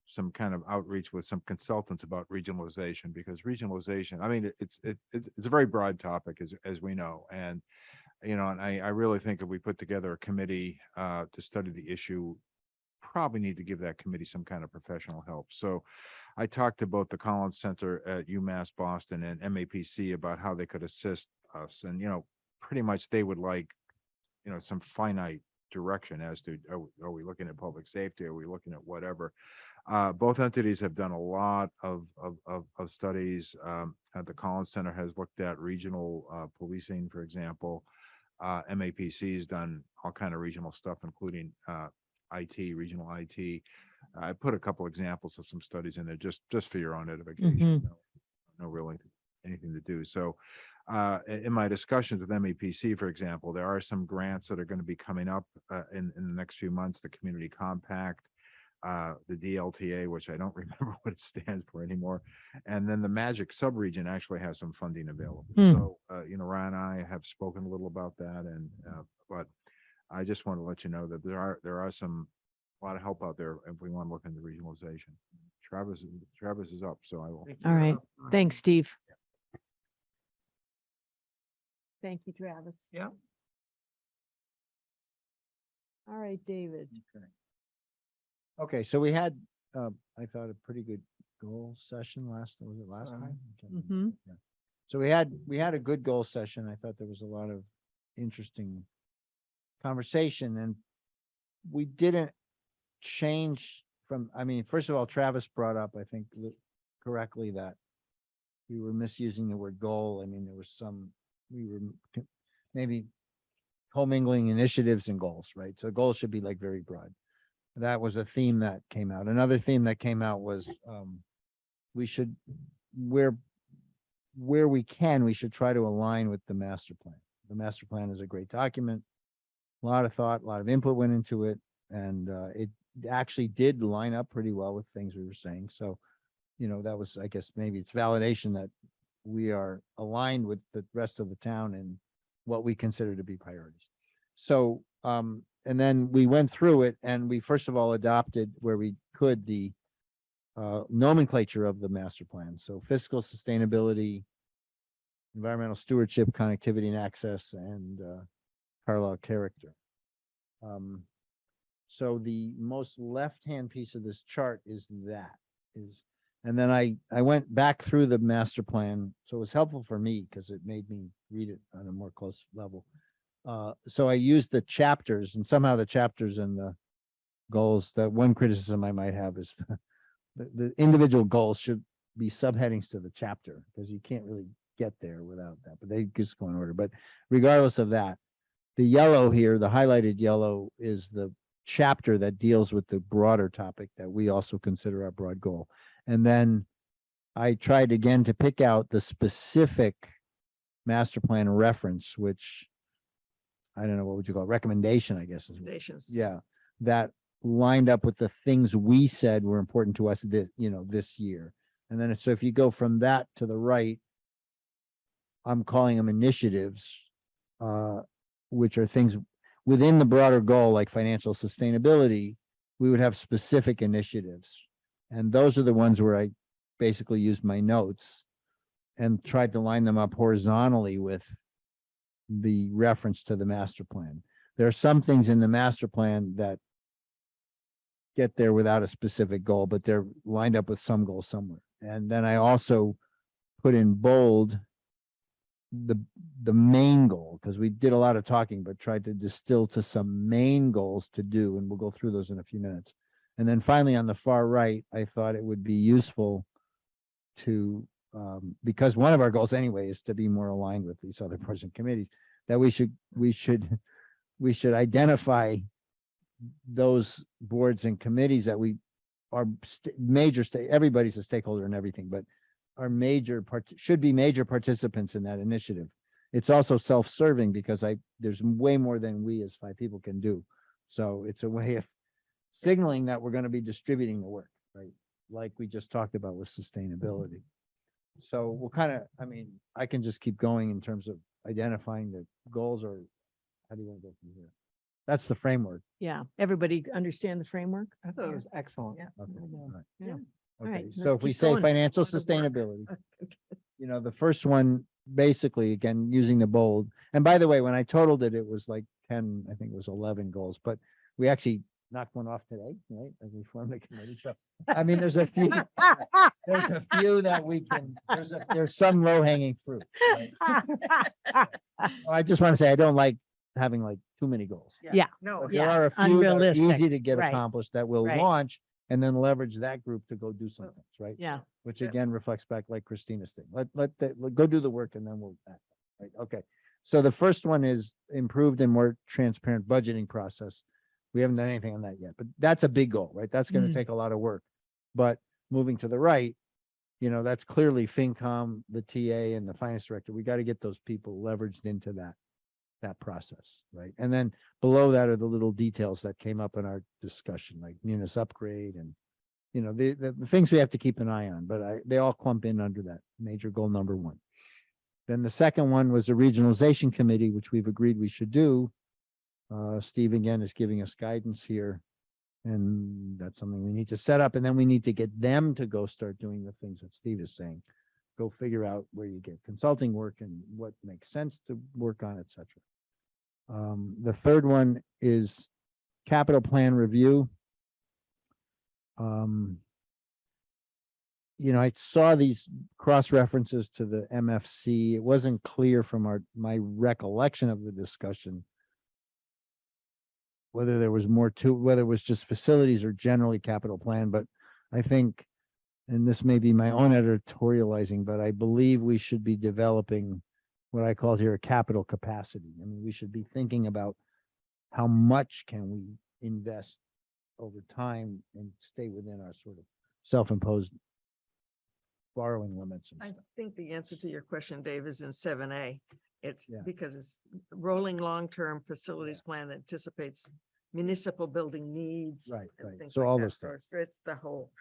Speaker 5: some kind of outreach with some consultants about regionalization, because regionalization, I mean, it's a very broad topic, as we know. And, and I really think if we put together a committee to study the issue, probably need to give that committee some kind of professional help. So I talked to both the Collins Center at UMass Boston and MAPC about how they could assist us. And, pretty much they would like, some finite direction as to, are we looking at public safety? Are we looking at whatever? Both entities have done a lot of studies. The Collins Center has looked at regional policing, for example. MAPC has done all kind of regional stuff, including IT, regional IT. I put a couple examples of some studies in there just for your own edification. No really anything to do. So in my discussions with MAPC, for example, there are some grants that are going to be coming up in the next few months, the Community Compact, the DLTA, which I don't remember what it stands for anymore. And then the Magic Subregion actually has some funding available. So, Ryan and I have spoken a little about that, and but I just want to let you know that there are a lot of help out there if we want to look into regionalization. Travis is up, so I will.
Speaker 2: All right. Thanks, Steve. Thank you, Travis.
Speaker 4: Yeah.
Speaker 2: All right, David.
Speaker 3: Okay, so we had, I thought, a pretty good goal session was it last time? I can't remember.
Speaker 2: Mm-hmm.
Speaker 3: Yeah. So we had a good goal session. I thought there was a lot of interesting conversation, and we didn't change from, first of all, Travis brought up, I think correctly, that we were misusing the word goal. There was we were maybe commingling initiatives and goals, right? So goals should be like very broad. That was a theme that came out. Another theme that came out was we should, where we can, we should try to align with the master plan. The master plan is a great document. A lot of thought, a lot of input went into it, and it actually did line up pretty well with things we were saying. So, that was, I guess, maybe it's validation that we are aligned with the rest of the town and what we consider to be priorities. So, and then we went through it, and we first of all adopted where we could the nomenclature of the master plan. So fiscal sustainability, environmental stewardship, connectivity and access, and Carlisle character. So the most left-hand piece of this chart is and then I went back through the master plan. So it was helpful for me because it made me read it on a more close level. So I used the chapters, and somehow the chapters and the goals, that one criticism I might have is the individual goals should be subheadings to the chapter, because you can't really get there without that, but they just go in order. But regardless of that, the yellow here, the highlighted yellow, is the chapter that deals with the broader topic that we also consider our broad goal. And then I tried again to pick out the specific master plan reference, which I don't know, what would you call it? Recommendation, I guess.
Speaker 1: Recommendations.
Speaker 3: Yeah, that lined up with the things we said were important to us this, this year. And then, so if you go from that to the right, I'm calling them initiatives, which are things within the broader goal, like financial sustainability. We would have specific initiatives. And those are the ones where I basically used my notes and tried to line them up horizontally with the reference to the master plan. There are some things in the master plan that get there without a specific goal, but they're lined up with some goal somewhere. And then I also put in bold the main goal, because we did a lot of talking, but tried to distill to some main goals to do, and we'll go through those in a few minutes. And then finally, on the far right, I thought it would be useful to, because one of our goals anyway is to be more aligned with these other boards and committees, that we should identify those boards and committees that we are everybody's a stakeholder in everything, but are should be major participants in that initiative. It's also self-serving because there's way more than we as 5 people can do. So it's a way of signaling that we're going to be distributing the work, right? Like we just talked about with sustainability. So we'll I can just keep going in terms of identifying the goals, or how do you want to go from here? That's the framework.
Speaker 2: Yeah, everybody understand the framework?
Speaker 4: I thought it was excellent.
Speaker 1: Yeah.
Speaker 3: Okay, all right.
Speaker 2: Yeah. All
Speaker 3: Okay,
Speaker 2: right,
Speaker 3: so
Speaker 2: let's
Speaker 3: if we
Speaker 2: keep
Speaker 3: say
Speaker 2: going.
Speaker 3: financial
Speaker 1: Go to work.
Speaker 3: sustainability, the first one, basically, again, using the bold. And by the way, when I totaled it, it was like 10, I think it was 11 goals, but we actually knocked one off today, right? As we formed the committee. So, there's a few, that we can, there's some low hanging fruit. Right? I just want to say, I don't like having like too many goals.
Speaker 2: Yeah.
Speaker 1: No,
Speaker 3: But
Speaker 2: Yeah,
Speaker 3: there are a few that are
Speaker 2: unrealistic,
Speaker 3: easy to get
Speaker 2: right,
Speaker 3: accomplished that will
Speaker 2: right.
Speaker 3: launch and then leverage that group to go do some things, right?
Speaker 2: Yeah,
Speaker 3: Which
Speaker 1: Yeah.
Speaker 3: again reflects back like Christina's thing. Let go do the work and then we'll act, right? Okay. So the first one is improved and more transparent budgeting process. We haven't done anything on that yet, but that's a big goal, right? That's going to take a lot of work. But moving to the right, that's clearly FinCom, the TA and the finance director. We got to get those people leveraged into that process, right? And then below that are the little details that came up in our discussion, like Munis upgrade and, the things we have to keep an eye on, but they all clump in under that major goal number 1. Then the second one was a regionalization committee, which we've agreed we should do. Steve again is giving us guidance here, and that's something we need to set up. And then we need to get them to go start doing the things that Steve is saying. Go figure out where you get consulting work and what makes sense to work on, etc. The third one is capital plan review. I saw these cross references to the MFC. It wasn't clear from my recollection of the discussion whether there was more to, whether it was just facilities or generally capital plan. But I think, and this may be my own editorializing, but I believe we should be developing what I called here a capital capacity. We should be thinking about how much can we invest over time and stay within our sort of self-imposed borrowing limits. And
Speaker 1: I
Speaker 3: stuff.
Speaker 1: think the answer to your question, Dave, is in 7A. It's
Speaker 3: Yeah.
Speaker 1: because it's rolling long-term facilities plan that anticipates municipal building needs.
Speaker 3: Right,
Speaker 1: and
Speaker 3: right.
Speaker 1: things
Speaker 3: So
Speaker 1: like
Speaker 3: all
Speaker 1: that.
Speaker 3: those
Speaker 1: So
Speaker 3: things.
Speaker 1: it's the whole,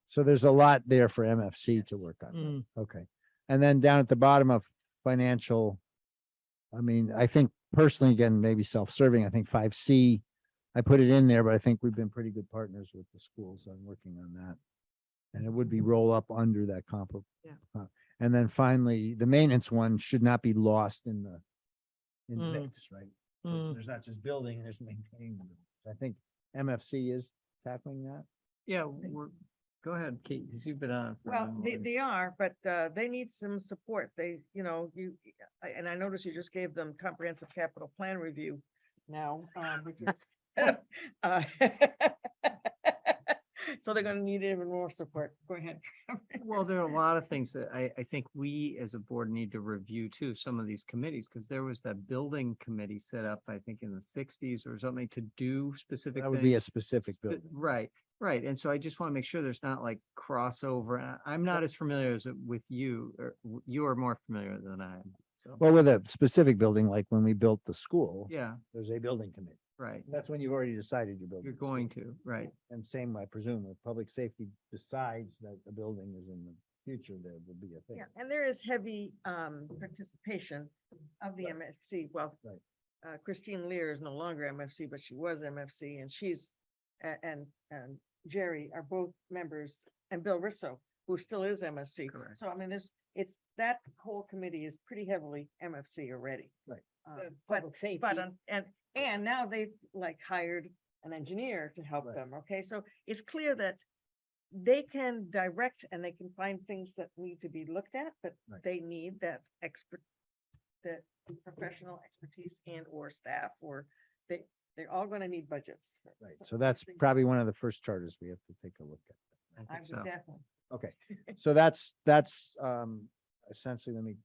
Speaker 3: So there's a lot there for MFC to
Speaker 1: Yes.
Speaker 3: work on.
Speaker 2: Mm.
Speaker 3: Okay. And then down at the bottom of financial, I think personally, again, maybe self-serving, I think 5C, I put it in there, but I think we've been pretty good partners with the schools on working on that. And it would be roll up under that comp.
Speaker 1: Yeah.
Speaker 3: And then finally, the maintenance one should not be lost in the
Speaker 2: Mm.
Speaker 3: mix, right? 'Cause there's not just building, there's maintaining. I think MFC is tackling that.
Speaker 4: Yeah, go ahead, Kate, 'cause you've been on. for a
Speaker 1: well,
Speaker 4: while
Speaker 1: they,
Speaker 4: already.
Speaker 1: they are, but they need some support. They, and I noticed you just gave them comprehensive capital plan review now, which is. uh, So they're gonna need even more support. Go ahead.
Speaker 4: Well, there are a lot of things that I think we as a board need to review too, some of these committees, because there was that building committee set up, I think, in the 60s or something to do specific
Speaker 3: That would be a
Speaker 4: things.
Speaker 3: specific building.
Speaker 4: Right, right. And so I just want to make sure there's not like crossover. And I'm not as familiar as with you, or you are more familiar than I am. So,
Speaker 3: Well, with a specific building, like when we built the school,
Speaker 4: yeah,
Speaker 3: there's a building committee.
Speaker 4: Right.
Speaker 3: That's when you've already decided you're building.
Speaker 4: You're
Speaker 3: the school.
Speaker 4: going to, right.
Speaker 3: And same, I presume, if public safety decides that the building is in the future, there will be a thing.
Speaker 1: Yeah, and there is heavy participation of the MFC. Well,
Speaker 3: Right.
Speaker 1: Christine Lear is no longer MFC, but she was MFC, and she's and Jerry are both members, and Bill Risso, who still is MFC.
Speaker 4: Correct.
Speaker 1: So I mean, it's that whole committee is pretty heavily MFC already.
Speaker 3: Right.
Speaker 1: But
Speaker 2: Public safety.
Speaker 1: and now they've like hired an engineer to help
Speaker 3: Right.
Speaker 1: them. Okay, so it's clear that they can direct and they can find things that need to be looked at, but
Speaker 3: Right.
Speaker 1: they need that that professional expertise and or staff, or they're all gonna need budgets.
Speaker 3: Right.
Speaker 1: Some
Speaker 3: So
Speaker 1: of
Speaker 3: that's
Speaker 1: these things-
Speaker 3: probably one of the first charters we have to take a look at.
Speaker 4: I
Speaker 1: I
Speaker 4: think
Speaker 1: would
Speaker 4: so.
Speaker 1: definitely.
Speaker 3: Okay, so that's essentially, let me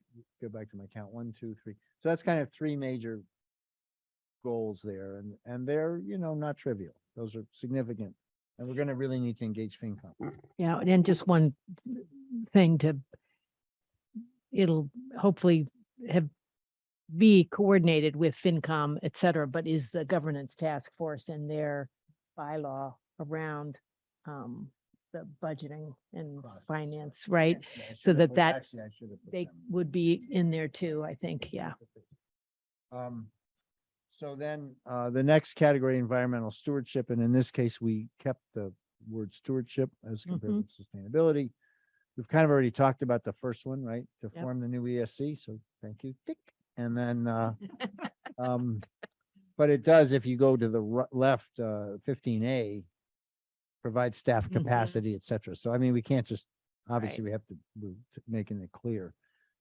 Speaker 3: go back to my count, 1, 2, 3. So that's kind of 3 major goals there, and they're, not trivial. Those are significant. And we're gonna really need to engage FinCom.
Speaker 2: Yeah, and just one thing it'll hopefully be coordinated with FinCom, et cetera, but is the governance task force and their bylaw around the budgeting and
Speaker 3: Process.
Speaker 2: finance, right?
Speaker 3: Yeah, I
Speaker 2: So
Speaker 3: should have
Speaker 2: that
Speaker 3: actually, I should have put
Speaker 2: They
Speaker 3: them.
Speaker 2: would be in there too, I think, yeah.
Speaker 3: So then, the next category, environmental stewardship, and in this case, we kept the word stewardship as compared
Speaker 2: Mhm.
Speaker 3: with sustainability. We've kind of already talked about the first one, right? To
Speaker 2: Yep.
Speaker 3: form the new ESC, so thank you, tick. And then, but it does, if you go to the left, 15A, provide staff
Speaker 2: Mhm.
Speaker 3: capacity, et cetera. So I mean, we can't just, obviously, we have to, we're making it clear.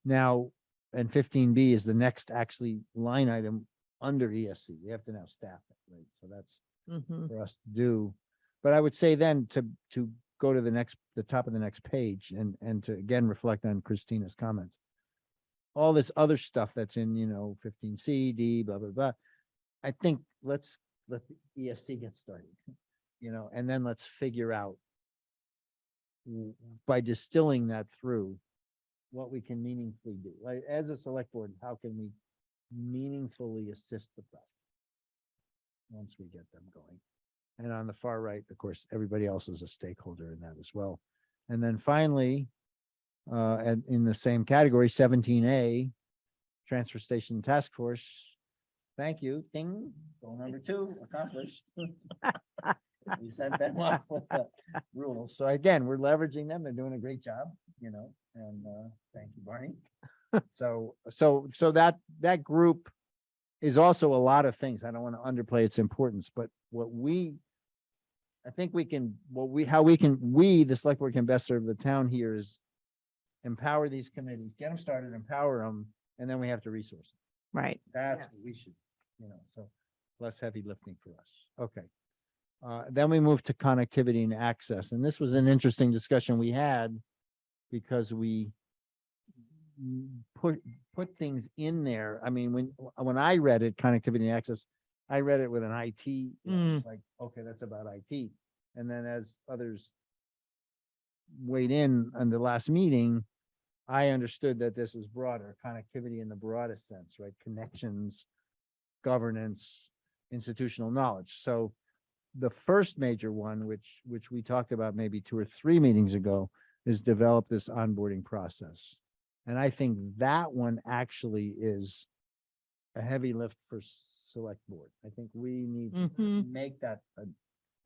Speaker 3: Now, and 15B is the next actually line item under ESC. We have to now staff it, right? So that's
Speaker 2: Mhm.
Speaker 3: for us to do. But I would say then to go to the top of the next page and to again reflect on Christina's comments. All this other stuff that's in, 15C, D, blah, blah, blah. I think let the ESC get started, and then let's figure out by distilling that through what we can meaningfully do. Like as a select board, how can we meaningfully assist the process once we get them going? And on the far right, of course, everybody else is a stakeholder in that as well. And then finally, and in the same category, 17A, Transfer Station Task Force. Thank you. Ding. Goal number 2 accomplished. We sent them off with the rules. So again, we're leveraging them. They're doing a great job, and thank you, Barney. So that group is also a lot of things. I don't want to underplay its importance, but the select board can best serve the town here is empower these committees, get them started, empower them, and then we have to resource them.
Speaker 2: Right.
Speaker 3: That's what
Speaker 1: Yes.
Speaker 3: we should, so less heavy lifting for us. Okay. Then we move to connectivity and access, and this was an interesting discussion we had because we put things in there. I mean, when I read it, connectivity and access, I read it with an IT. It's like, okay, that's about IT. And then as others weighed in on the last meeting, I understood that this is broader, connectivity in the broadest sense, right? Connections, governance, institutional knowledge. So the first major one, which we talked about maybe 2 or 3 meetings ago, is develop this onboarding process. And I think that one actually is a heavy lift for select board. I think we need to
Speaker 2: Mhm.
Speaker 3: make that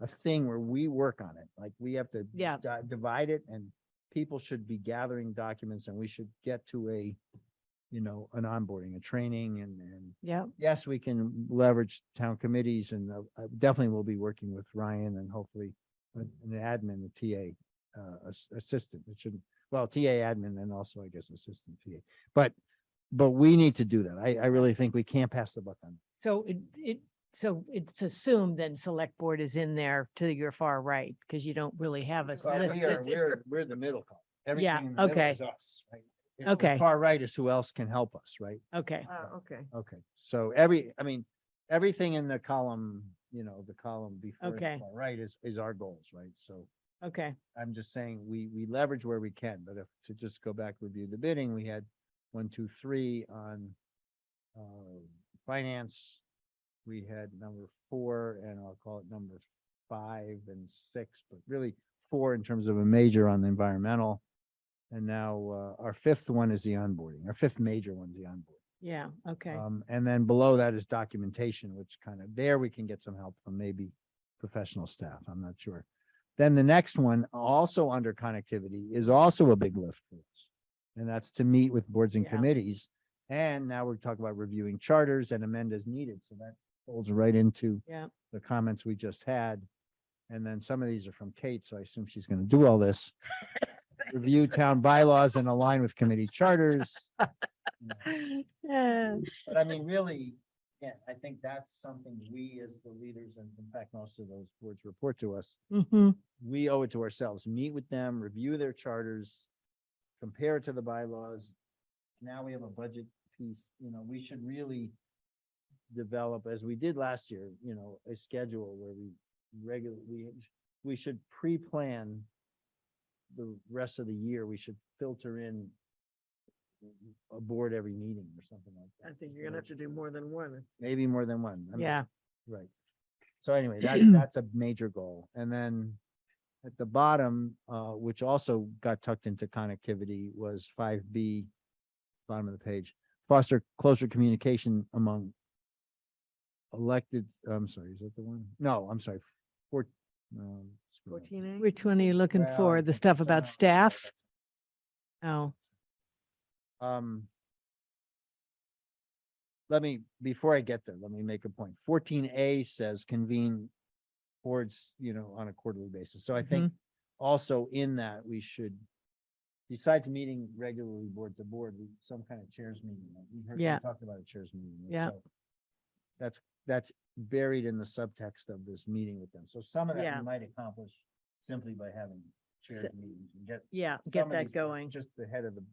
Speaker 3: a thing where we work on it. Like we have to
Speaker 2: Yeah.
Speaker 3: divide it, and people should be gathering documents, and we should get to an onboarding, a training, and
Speaker 2: Yeah.
Speaker 3: yes, we can leverage town committees, and I definitely will be working with Ryan and hopefully an admin, a TA, assistant. It shouldn't, TA admin and also I guess assistant TA. But we need to do that. I really think we can't pass the buck on it.
Speaker 2: So it's assumed then select board is in there to your far right, because you don't really have us
Speaker 3: Well,
Speaker 2: listed.
Speaker 3: we're the middle column.
Speaker 2: Yeah,
Speaker 3: Everything in the middle
Speaker 2: okay.
Speaker 3: is us, right? The
Speaker 2: Okay.
Speaker 3: Far right is who else can help us, right?
Speaker 2: Okay.
Speaker 1: Okay.
Speaker 3: Okay, so everything in the column, the column before the
Speaker 2: Okay.
Speaker 3: far right is our goals, right? So
Speaker 2: Okay.
Speaker 3: I'm just saying we leverage where we can, but if to just go back, review the bidding, we had 1, 2, 3 on finance. we had number 4, and I'll call it number 5 and 6, but really 4 in terms of a major on the environmental. And now our 5th one is the onboarding. Our 5th major one's the onboarding.
Speaker 2: Yeah, okay.
Speaker 3: And then below that is documentation, which kind of there we can get some help from maybe professional staff. I'm not sure. Then the next one, also under connectivity, is also a big lift for us. And that's to meet with boards and
Speaker 2: Yeah.
Speaker 3: committees. And now we're talking about reviewing charters and amend as needed. So that folds right into
Speaker 2: Yeah.
Speaker 3: the comments we just had. And then some of these are from Kate, so I assume she's going to do all this. Review town bylaws and align with committee charters.
Speaker 2: Yeah.
Speaker 3: But I mean, really, yeah, I think that's something we as the leaders, and in fact, most of those boards report to us.
Speaker 2: Mm-hmm.
Speaker 3: We owe it to ourselves, meet with them, review their charters, compare it to the bylaws. Now we have a budget piece, we should really develop, as we did last year, a schedule where we should pre-plan the rest of the year. We should filter in a board every meeting or something like that.
Speaker 1: I think you're gonna have to do more than one.
Speaker 3: Maybe more than one. I mean,
Speaker 2: Yeah.
Speaker 3: right. So anyway, that's a major goal. And then at the bottom, which also got tucked into connectivity, was 5B, bottom of the page, foster closer communication among elected, I'm sorry, is that the one? No, I'm sorry.
Speaker 1: 14A?
Speaker 2: Which one are you looking
Speaker 3: Well, I
Speaker 2: for? The
Speaker 3: think
Speaker 2: stuff
Speaker 3: somehow-
Speaker 2: about staff? Oh,
Speaker 3: Before I get there, let me make a point. 14A says convene boards, on a quarterly basis. So I think also in that we should, besides meeting regularly board to board, some kind of chairs meeting. We heard, we
Speaker 2: Yeah.
Speaker 3: talked about a chairs meeting. right?
Speaker 2: Yeah.
Speaker 3: So that's buried in the subtext of this meeting with them. So some of that
Speaker 2: Yeah.
Speaker 3: we might accomplish simply by having chairs meetings and get
Speaker 2: yeah,
Speaker 3: some
Speaker 2: get
Speaker 3: of
Speaker 2: that
Speaker 3: these boards,
Speaker 2: going.
Speaker 3: just the head of the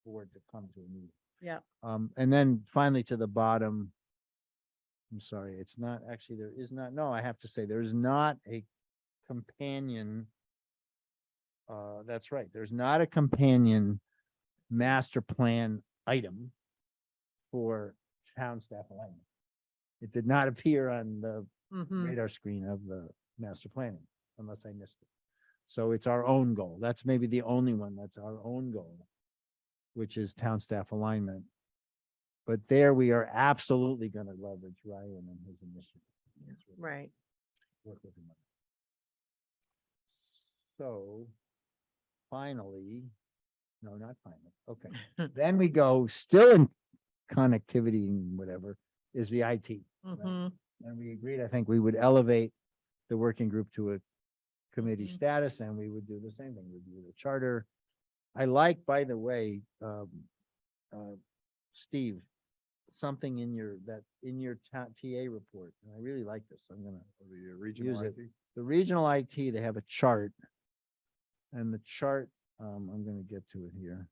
Speaker 3: board to come to a meeting.
Speaker 2: Yeah.
Speaker 3: And then finally to the bottom, I'm sorry, it's not actually, there is not, no, I have to say, there is not a companion. That's right, there's not a companion master plan item for town staff alignment. It did not appear on the
Speaker 2: Mm-hmm.
Speaker 3: radar screen of the master planning, unless I missed it. So it's our own goal. That's maybe the only one that's our own goal, which is town staff alignment. But there we are absolutely going to leverage Ryan and his initiative. That's what we
Speaker 2: Right.
Speaker 3: work with him on. So finally, no, not finally. Okay. Then we go still in connectivity and whatever is the IT. right?
Speaker 2: Mm-hmm.
Speaker 3: And we agreed, I think we would elevate the working group to a committee
Speaker 2: Mhm.
Speaker 3: status, and we would do the same thing, review the charter. I like, by the way, Steve, something in your TA report, and I really like this. I'm gonna
Speaker 5: The regional
Speaker 3: use it.
Speaker 5: IT.
Speaker 3: The regional IT, they have a chart. And the chart, I'm gonna get to it here.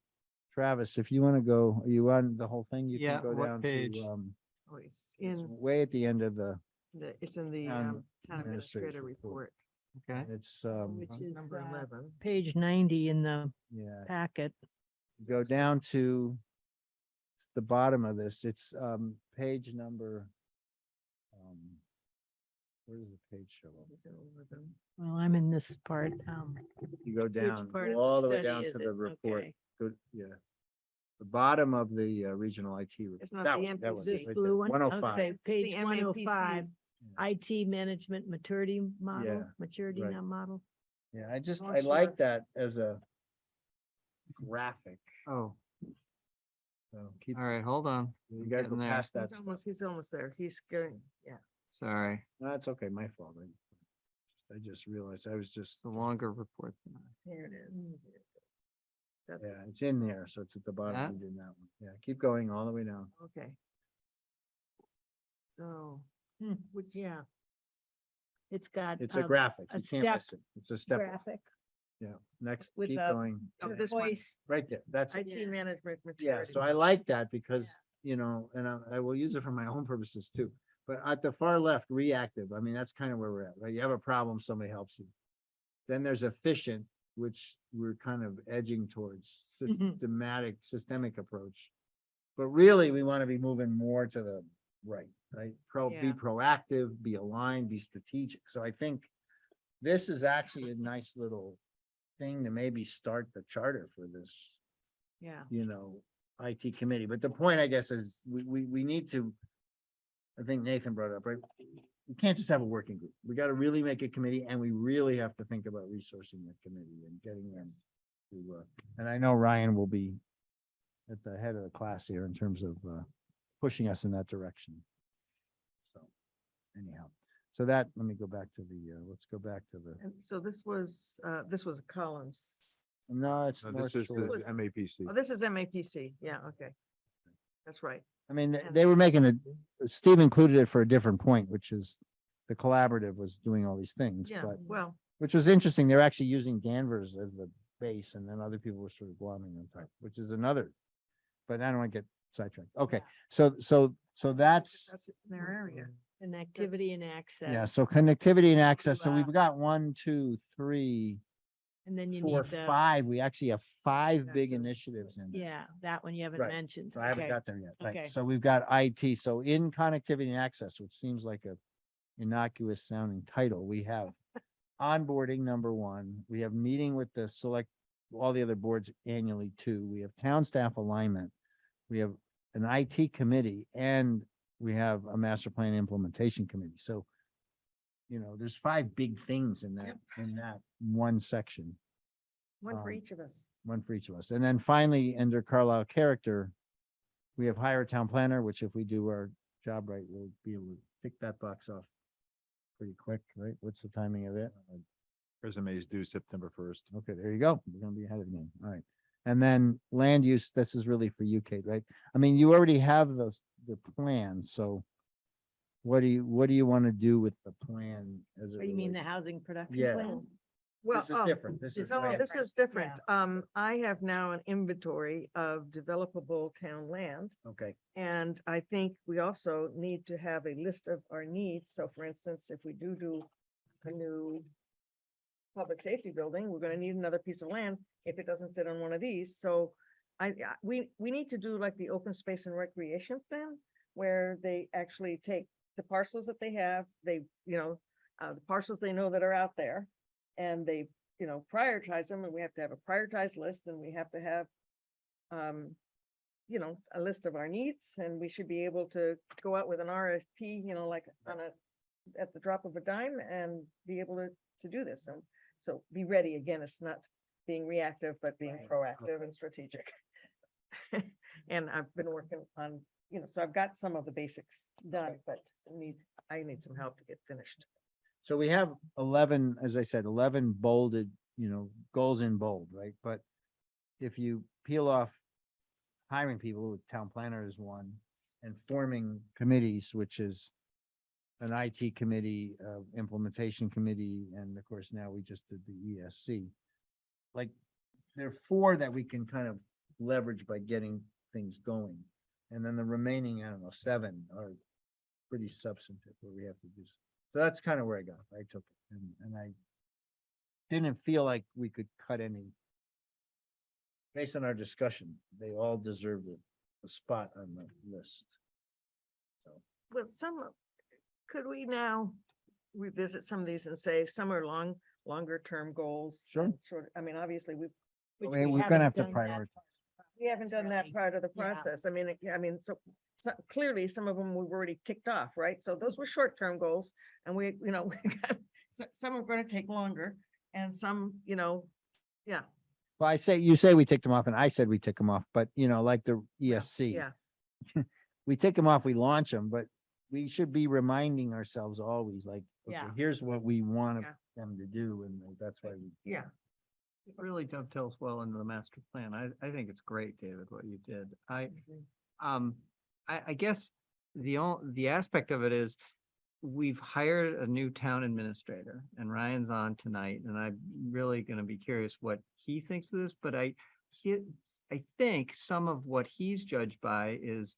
Speaker 3: Travis, if you want to go, are you on the whole thing? You
Speaker 4: Yeah,
Speaker 3: can go
Speaker 4: what
Speaker 3: down
Speaker 4: page?
Speaker 3: to,
Speaker 1: Oh, it's
Speaker 3: it's
Speaker 1: in
Speaker 3: way at the end of
Speaker 1: it's in the
Speaker 3: Town
Speaker 1: town
Speaker 3: administrator's
Speaker 1: administrator
Speaker 3: report.
Speaker 1: report.
Speaker 4: Okay.
Speaker 3: it's,
Speaker 2: Which is
Speaker 1: Number 11.
Speaker 2: page 90 in the
Speaker 3: yeah,
Speaker 2: packet.
Speaker 3: go down to the bottom of this. It's, page number, where does the page show up?
Speaker 1: It's in 11.
Speaker 2: Well, I'm in this part.
Speaker 3: You go down,
Speaker 2: part of
Speaker 3: go all the way
Speaker 2: study
Speaker 3: down
Speaker 2: is
Speaker 3: to
Speaker 2: it?
Speaker 3: the report.
Speaker 2: Okay.
Speaker 3: Go, yeah. The bottom of the regional IT. report.
Speaker 1: It's not
Speaker 3: That
Speaker 1: the
Speaker 3: one, that one,
Speaker 1: MPC.
Speaker 2: This
Speaker 3: right
Speaker 2: blue
Speaker 3: there,
Speaker 2: one?
Speaker 3: 105.
Speaker 2: Okay, page
Speaker 1: The
Speaker 2: 105,
Speaker 1: MAPC.
Speaker 2: IT management maturity model,
Speaker 3: Yeah,
Speaker 2: maturity
Speaker 3: right.
Speaker 2: now model.
Speaker 3: Yeah, I
Speaker 1: North
Speaker 3: like
Speaker 1: Shore.
Speaker 3: that as a graphic.
Speaker 4: Oh,
Speaker 3: So keep,
Speaker 4: all right, hold on.
Speaker 3: you gotta go
Speaker 4: getting there.
Speaker 3: past that.
Speaker 1: He's almost there. He's going, yeah.
Speaker 4: Sorry,
Speaker 3: No, that's okay, my fault. I just realized I was just,
Speaker 4: it's a longer report than I.
Speaker 1: Here it is. That's-
Speaker 3: yeah, it's in there, so it's at the bottom.
Speaker 4: That?
Speaker 3: We did that one. Yeah, keep going all the way down.
Speaker 1: Okay. So,
Speaker 2: Which, yeah. It's got.
Speaker 3: It's a graphic.
Speaker 2: a
Speaker 3: You can't
Speaker 2: step
Speaker 3: miss it. It's a step.
Speaker 2: graphic
Speaker 3: Yeah, next,
Speaker 2: with
Speaker 3: keep
Speaker 2: a-
Speaker 3: going.
Speaker 1: oh, this one,
Speaker 2: voice.
Speaker 3: Right there. That's, it.
Speaker 1: IT management
Speaker 3: Yeah,
Speaker 1: maturity.
Speaker 3: so I like that because, and I will use it for my own purposes too. But at the far left, reactive, I mean, that's kind of where we're at, right? You have a problem, somebody helps you. Then there's efficient, which we're kind of edging towards systemic approach. But really, we want to be moving more to the right. right?
Speaker 2: Yeah.
Speaker 3: Be proactive, be aligned, be strategic. So I think this is actually a nice little thing to maybe start the charter for this,
Speaker 2: Yeah.
Speaker 3: IT committee. But the point, I guess, is we need to, I think Nathan brought it up, right? We can't just have a working group. We got to really make a committee, and we really have to think about resourcing the committee and getting them to, and I know Ryan will be at the head of the class here in terms of, pushing us in that direction. So anyhow, so that, let me go back to the, let's go back to the,
Speaker 1: And so this was Collins.
Speaker 3: no, it's
Speaker 5: No,
Speaker 3: North
Speaker 5: this is
Speaker 3: Shore.
Speaker 5: the MAPC.
Speaker 1: Oh, this is MAPC. Yeah, okay. That's right.
Speaker 3: I mean,
Speaker 1: And-
Speaker 3: they were making Steve included it for a different point, which is the collaborative was doing all these things,
Speaker 1: Yeah,
Speaker 3: but,
Speaker 1: well,
Speaker 3: which was interesting. They're actually using Danvers as the base, and then other people were sort of glomming on top, which is another, but I don't want to get sidetracked. Okay, so that's,
Speaker 1: that's in their area.
Speaker 2: Connectivity and access.
Speaker 3: yeah, so connectivity and access. So
Speaker 2: Wow.
Speaker 3: we've got 1, 2, 3,
Speaker 2: And then you
Speaker 3: 4,
Speaker 2: need the,
Speaker 3: 5. We actually have 5
Speaker 1: Yeah,
Speaker 3: big
Speaker 1: so-
Speaker 3: initiatives in there.
Speaker 2: yeah, that one you haven't
Speaker 3: Right.
Speaker 2: mentioned.
Speaker 3: So I haven't
Speaker 2: Okay.
Speaker 3: got there yet.
Speaker 2: Okay.
Speaker 3: Right. So we've got IT. So in connectivity and access, which seems like a innocuous sounding title, we have onboarding, number 1. We have meeting with the all the other boards annually, 2. We have town staff alignment. We have an IT committee, and we have a master plan implementation committee. So, there's 5 big things in that one section.
Speaker 1: One for
Speaker 3: Um,
Speaker 1: each of us.
Speaker 3: One for each of us. And then finally, under Carlisle character, we have hire a town planner, which if we do our job right, we'll be able to tick that box off pretty quick, right? What's the timing of it?
Speaker 5: Resumes due September 1st.
Speaker 3: Okay, there you go. We're gonna be ahead of the game. All right. And then land use, this is really for you, Kate, right? I mean, you already have the plan, so what do you want to do with the plan as it
Speaker 2: What, you mean the
Speaker 3: relates-
Speaker 2: housing production
Speaker 3: Yeah.
Speaker 2: plan?
Speaker 1: Well,
Speaker 3: This is different. This is
Speaker 1: no,
Speaker 3: land.
Speaker 1: this is different. I have now an inventory of developable town land.
Speaker 3: Okay,
Speaker 1: And I think we also need to have a list of our needs. So for instance, if we do a new public safety building, we're gonna need another piece of land if it doesn't fit on one of these. So we need to do like the open space and recreation plan, where they actually take the parcels that they have, the parcels they know that are out there, and they, prioritize them, and we have to have a prioritized list, and we have to have a list of our needs, and we should be able to go out with an RFP, like at the drop of a dime, and be able to do this. And so be ready. Again, it's not being reactive, but being proactive and strategic. And I've been working on, so I've got some of the basics done, but I need some help to get finished.
Speaker 3: so we have 11, as I said, 11 bolded, goals in bold, right? But if you peel off hiring people, with town planner is one, and forming committees, which is an IT committee, implementation committee, and of course, now we just did the ESC. Like, there are 4 that we can kind of leverage by getting things going. And then the remaining, I don't know, 7 are pretty substantive where we have to do. So that's kind of where I took it. And I didn't feel like we could cut any. Based on our discussion, they all deserved a spot on the list. So,
Speaker 1: Well, could we now revisit some of these and say some are longer term goals?
Speaker 3: Sure.
Speaker 1: and obviously
Speaker 2: Which
Speaker 3: we're
Speaker 2: we
Speaker 3: gonna have
Speaker 2: haven't
Speaker 3: to
Speaker 2: done that.
Speaker 3: prioritize.
Speaker 1: we haven't done that
Speaker 2: Right.
Speaker 1: part of the
Speaker 2: Yeah.
Speaker 1: process. So clearly some of them we've already ticked off, right? So those were short-term goals, and we got, some are gonna take longer, and some, yeah,
Speaker 3: Well, you say we ticked them off, and I said we tick them off, but like the ESC.
Speaker 1: yeah.
Speaker 3: We tick them off, we launch them, but we should be reminding ourselves always, like, okay,
Speaker 2: Yeah.
Speaker 3: here's what we want
Speaker 1: Yeah.
Speaker 3: them to do, and that's why we.
Speaker 1: Yeah.
Speaker 4: It really dovetails well into the master plan. I think it's great, David, what you did. I guess the aspect of it is we've hired a new town administrator, and Ryan's on tonight, and I'm really gonna be curious what he thinks of this, but I think some of what he's judged by is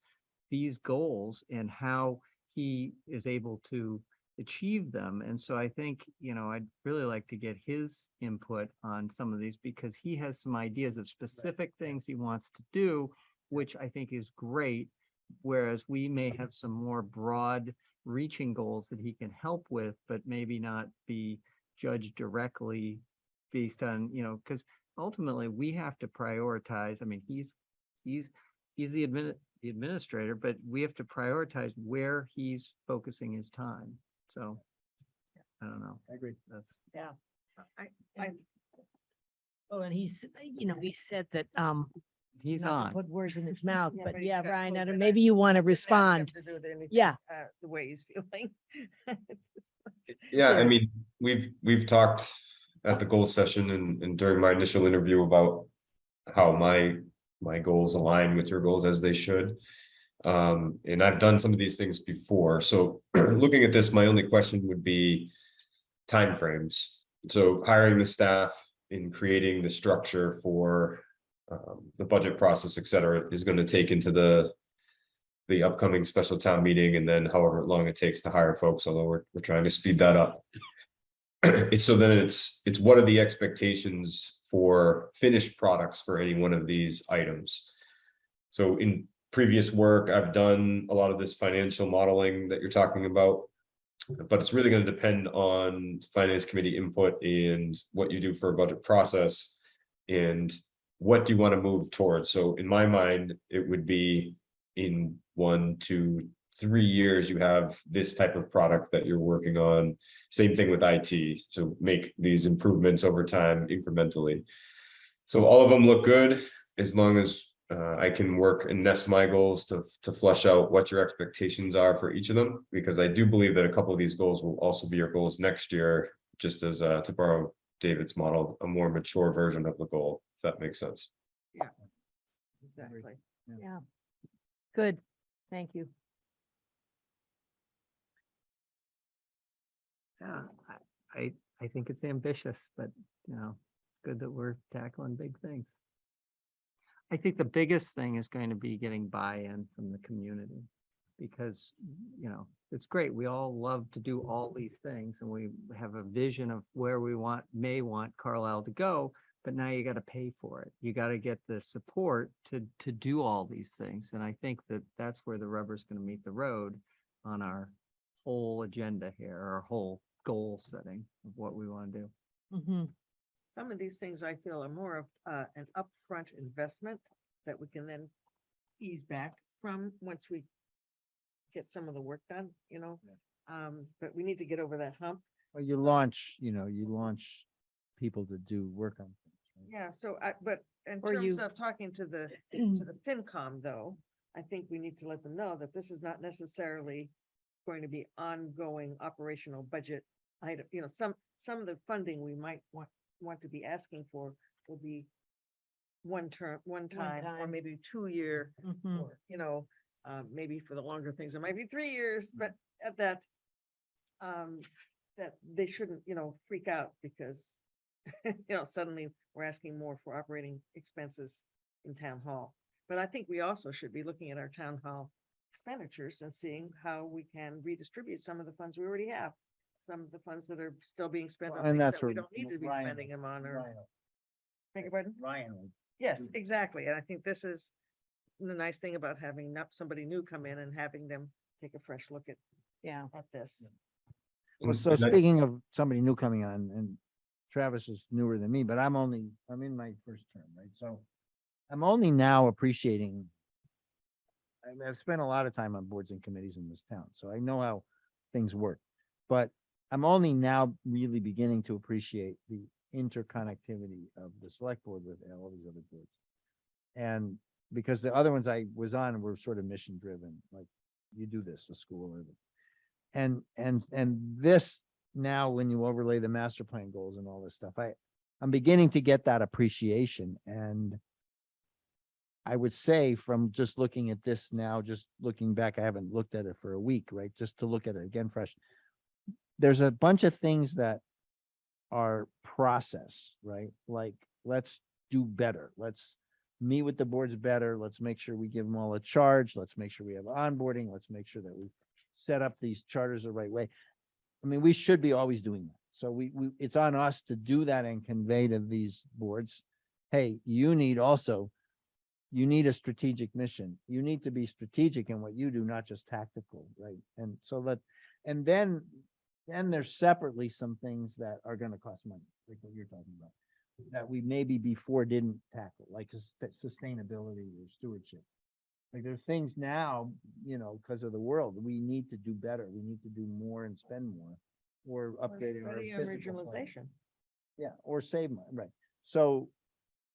Speaker 4: these goals and how he is able to achieve them. And so I think, I'd really like to get his input on some of these, because he has some ideas of specific things he wants to do, which I think is great. whereas we may have some more broad reaching goals that he can help with, but maybe not be judged directly based on, because ultimately we have to prioritize. I mean, he's the administrator, but we have to prioritize where he's focusing his time. So I don't know.
Speaker 5: I agree.
Speaker 4: That's,
Speaker 1: Yeah.
Speaker 2: Oh, and he's, he said that,
Speaker 4: he's
Speaker 2: not to
Speaker 4: on.
Speaker 2: put words in his mouth,
Speaker 1: Yeah,
Speaker 2: but
Speaker 1: but he's
Speaker 2: yeah,
Speaker 1: got
Speaker 2: Ryan,
Speaker 1: COVID.
Speaker 2: I don't, maybe you want to
Speaker 1: Didn't ask him
Speaker 2: respond.
Speaker 1: to do anything,
Speaker 2: Yeah.
Speaker 1: The way he's feeling.
Speaker 15: Yeah, I
Speaker 2: Yeah.
Speaker 15: mean, we've talked at the goal session and during my initial interview about how my goals align with your goals as they should. And I've done some of these things before. So looking at this, my only question would be timeframes. So hiring the staff and creating the structure for the budget process, et cetera, is going to take into the upcoming special town meeting, and then however long it takes to hire folks, although we're trying to speed that up. It's what are the expectations for finished products for any one of these items? So in previous work, I've done a lot of this financial modeling that you're talking about, but it's really going to depend on finance committee input and what you do for a budget process and what do you want to move towards. So in my mind, it would be in 1 to 3 years, you have this type of product that you're working on. Same thing with IT. So make these improvements over time incrementally. So all of them look good as long as I can work and nest my goals to flush out what your expectations are for each of them, because I do believe that a couple of these goals will also be your goals next year, just as to borrow David's model, a more mature version of the goal, if that makes sense.
Speaker 1: Yeah. Exactly.
Speaker 2: Yeah. Good. Thank you.
Speaker 4: yeah, I think it's ambitious, but it's good that we're tackling big things. I think the biggest thing is going to be getting buy-in from the community, because, it's great. We all love to do all these things and we have a vision of where we may want Carlisle to go, but now you got to pay for it. You got to get the support to do all these things. And I think that's where the rubber's going to meet the road on our whole agenda here, our whole goal setting of what we want to do.
Speaker 2: Mm-hmm.
Speaker 1: Some of these things I feel are more of an upfront investment that we can then ease back from once we get some of the work done, but we need to get over that hump.
Speaker 3: Well, you launch people to do work on things. Right?
Speaker 1: Yeah, so but in
Speaker 2: Or
Speaker 1: terms
Speaker 2: you-
Speaker 1: of talking to the FinCom though, I think we need to let them know that this is not necessarily going to be ongoing operational budget item, some of the funding we might want to be asking for will be one time, or
Speaker 2: time.
Speaker 1: maybe 2-year,
Speaker 2: Mhm.
Speaker 1: or, maybe for the longer things, it might be 3 years, but at that, that they shouldn't, freak out because, suddenly we're asking more for operating expenses in town hall. But I think we also should be looking at our town hall expenditures and seeing how we can redistribute some of the funds we already have. Some of the funds that are still being spent on
Speaker 3: And
Speaker 1: things
Speaker 3: that's
Speaker 1: that we
Speaker 3: where
Speaker 1: don't need to be
Speaker 3: Ryan-
Speaker 1: spending them on, or,
Speaker 3: Ryan-
Speaker 1: beg your pardon?
Speaker 3: Ryan.
Speaker 1: Yes, exactly. And I think this is the nice thing about having not somebody new come in and having them take a fresh look at
Speaker 2: Yeah.
Speaker 1: this.
Speaker 3: Well, so speaking of somebody new coming on, and Travis is newer than me, but I'm in my first term, right? So I'm only now appreciating. I've spent a lot of time on boards and committees in this town, so I know how things work. But I'm only now really beginning to appreciate the interconnectivity of the select board with all these other boards. And because the other ones I was on were sort of mission driven, like you do this, the school or the. And this now, when you overlay the master plan goals and all this stuff, I'm beginning to get that appreciation. And I would say from just looking at this now, just looking back, I haven't looked at it for a week, right? Just to look at it again fresh. There's a bunch of things that are process, right? Like, let's do better. Let's meet with the boards better. Let's make sure we give them all a charge. Let's make sure we have onboarding. Let's make sure that we set up these charters the right way. I mean, we should be always doing that. So we it's on us to do that and convey to these boards, hey, you you need a strategic mission. You need to be strategic in what you do, not just tactical, right? And so then there's separately some things that are gonna cost money, like what you're talking about, that we maybe before didn't tackle, like sustainability or stewardship. Like there's things now, because of the world, we need to do better. We need to do more and spend more, or upgrade our
Speaker 1: Study on
Speaker 3: physical plant.
Speaker 1: regionalization.
Speaker 3: Yeah, or save money, right? So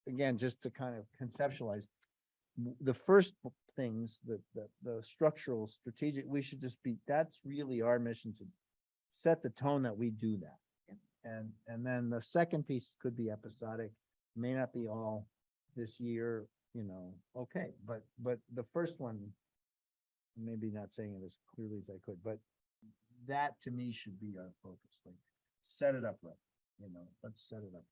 Speaker 3: again, just to kind of conceptualize, the first things, the structural, strategic, we should just be, that's really our mission, to set the tone that we do that. And then the second piece could be episodic, may not be all this year, okay, but the first one, maybe not saying it as clearly as I could, but that to me should be our focus, like set it up right, let's set it up.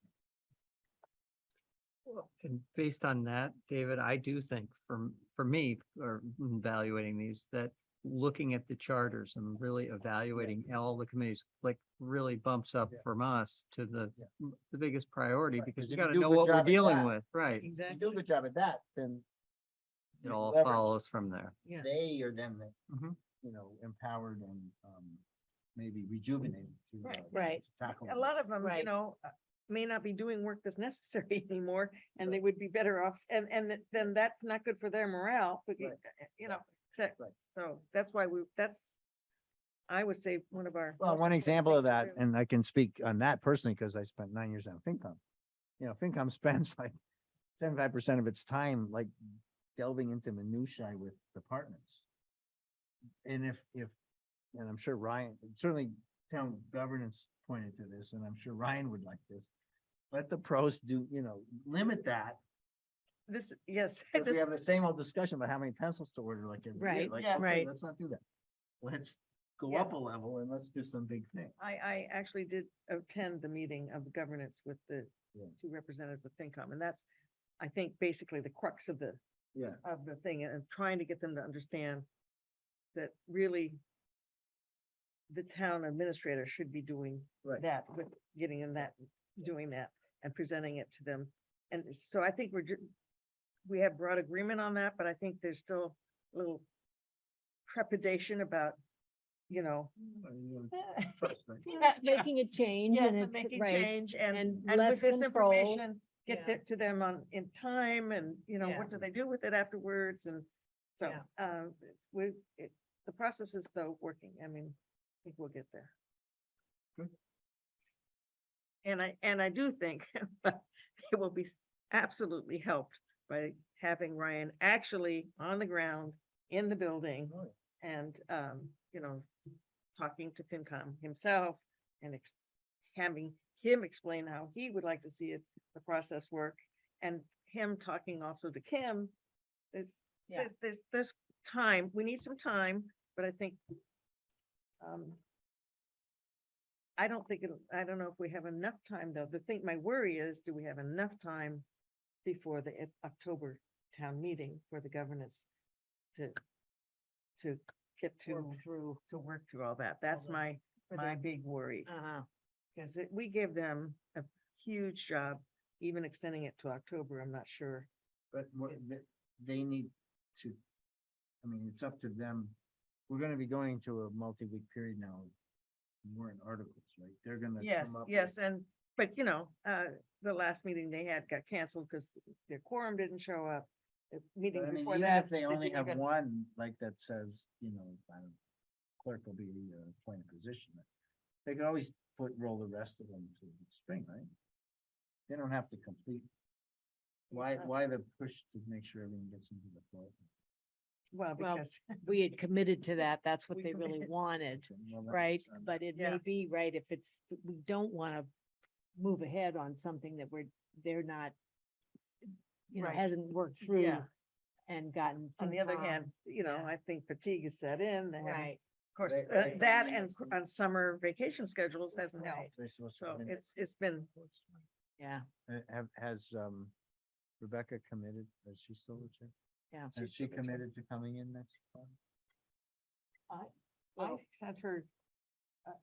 Speaker 4: And based on that, David, I do think for me, or evaluating these, that looking at the charters and really evaluating all the committees, like really bumps up from us to the biggest priority,
Speaker 3: Right,
Speaker 4: because
Speaker 3: 'cause
Speaker 4: you
Speaker 3: if you
Speaker 4: gotta
Speaker 3: do a
Speaker 4: know
Speaker 3: good
Speaker 4: what we're
Speaker 3: job at
Speaker 4: dealing
Speaker 3: that,
Speaker 4: with, right?
Speaker 3: If you do a good job at that, then
Speaker 4: It all
Speaker 3: leverage.
Speaker 4: follows from there.
Speaker 1: Yeah.
Speaker 3: They or them that,
Speaker 4: Mhm.
Speaker 3: empowered and maybe rejuvenated to,
Speaker 2: Right.
Speaker 3: to tackle.
Speaker 1: A lot of them,
Speaker 2: Right.
Speaker 1: may not be doing work that's necessary anymore, and they would be better off, and then that's not good for their morale, but exactly.
Speaker 3: Right.
Speaker 1: So that's why I would say one of our.
Speaker 3: Well,
Speaker 1: most
Speaker 3: one
Speaker 1: important
Speaker 3: example of
Speaker 1: things to
Speaker 3: that,
Speaker 1: do.
Speaker 3: and I can speak on that personally because I spent 9 years on FinCom. FinCom spends like 75% of its time like delving into minutiae with departments. And and I'm sure Ryan, certainly town governance pointed to this, and I'm sure Ryan would like this. Let the pros do, limit that.
Speaker 1: Yes.
Speaker 3: Because we have the same old discussion about how many pencils to order like every year.
Speaker 2: Right,
Speaker 3: Like,
Speaker 1: yeah.
Speaker 3: okay,
Speaker 2: right.
Speaker 3: let's not do that. Let's go
Speaker 1: Yeah.
Speaker 3: up a level and let's do some big thing.
Speaker 1: I actually did attend the meeting of the governance with the
Speaker 3: Yeah.
Speaker 1: two representatives of FinCom, and that's, I think, basically the crux of the
Speaker 3: Yeah.
Speaker 1: thing, and trying to get them to understand that really the town administrator should be doing
Speaker 3: Right.
Speaker 1: that, with getting in that, doing that and presenting it to them. And so I think we have broad agreement on that, but I think there's still a little trepidation about,
Speaker 3: Trust, right?
Speaker 2: Making a change
Speaker 1: Yes,
Speaker 2: and
Speaker 1: and
Speaker 2: it's
Speaker 1: making
Speaker 2: right.
Speaker 1: change
Speaker 2: and
Speaker 1: and
Speaker 2: less
Speaker 1: with this
Speaker 2: control.
Speaker 1: information, get
Speaker 2: Yeah.
Speaker 1: that to them in time, and
Speaker 2: Yeah.
Speaker 1: what do they do with it afterwards, and so,
Speaker 2: Yeah.
Speaker 1: the process is though working. I mean, I think we'll get there.
Speaker 3: Good.
Speaker 1: And I do think it will be absolutely helped by having Ryan actually on the ground in the building
Speaker 3: Oh,
Speaker 1: and, talking to FinCom himself and having him explain how he would like to see it, the process work, and him talking also to Kim.
Speaker 2: Yeah.
Speaker 1: There's time, we need some time, but I think, I don't know if we have enough time, though. My worry is, do we have enough time before the October town meeting for the governance to get to work through all that? That's my big worry.
Speaker 2: Uh-huh.
Speaker 1: Because we gave them a huge job, even extending it to October, I'm not sure.
Speaker 3: But they need to, it's up to them. We're gonna be going to a multi-week period now. Warrant articles, right? They're gonna.
Speaker 1: Yes,
Speaker 3: come up
Speaker 1: yes,
Speaker 3: with-
Speaker 1: but the last meeting they had got canceled because their quorum didn't show up. The meeting
Speaker 3: But
Speaker 1: before
Speaker 3: even
Speaker 1: that.
Speaker 3: if they only
Speaker 1: didn't
Speaker 3: have
Speaker 1: even-
Speaker 3: one, like that says, clerk will be appointed position. They can always roll the rest of them to the spring, right? They don't have to complete. Why the push to make sure everything gets into the flow?
Speaker 1: Well,
Speaker 2: Well,
Speaker 1: because.
Speaker 2: We had committed to that. That's what
Speaker 1: We
Speaker 2: they really
Speaker 1: committed.
Speaker 2: wanted,
Speaker 3: Well, that
Speaker 2: right?
Speaker 3: makes sense.
Speaker 2: But it
Speaker 1: Yeah.
Speaker 2: may be, right, if we don't want to move ahead on something that they're not,
Speaker 1: Right.
Speaker 2: hasn't worked through
Speaker 1: Yeah.
Speaker 2: and gotten.
Speaker 1: On the other
Speaker 2: FinCom.
Speaker 1: hand,
Speaker 2: yeah.
Speaker 1: I think fatigue is set in. They haven't-
Speaker 2: Right.
Speaker 1: Of course,
Speaker 3: Right.
Speaker 1: that and on summer vacation schedules hasn't
Speaker 2: Right.
Speaker 1: helped.
Speaker 3: They're supposed to
Speaker 1: So
Speaker 3: come in.
Speaker 1: it's been,
Speaker 2: Yeah,
Speaker 3: Has Rebecca committed? Is she still the chair?
Speaker 2: yeah.
Speaker 3: Is she committed to coming in next month?
Speaker 1: I sent her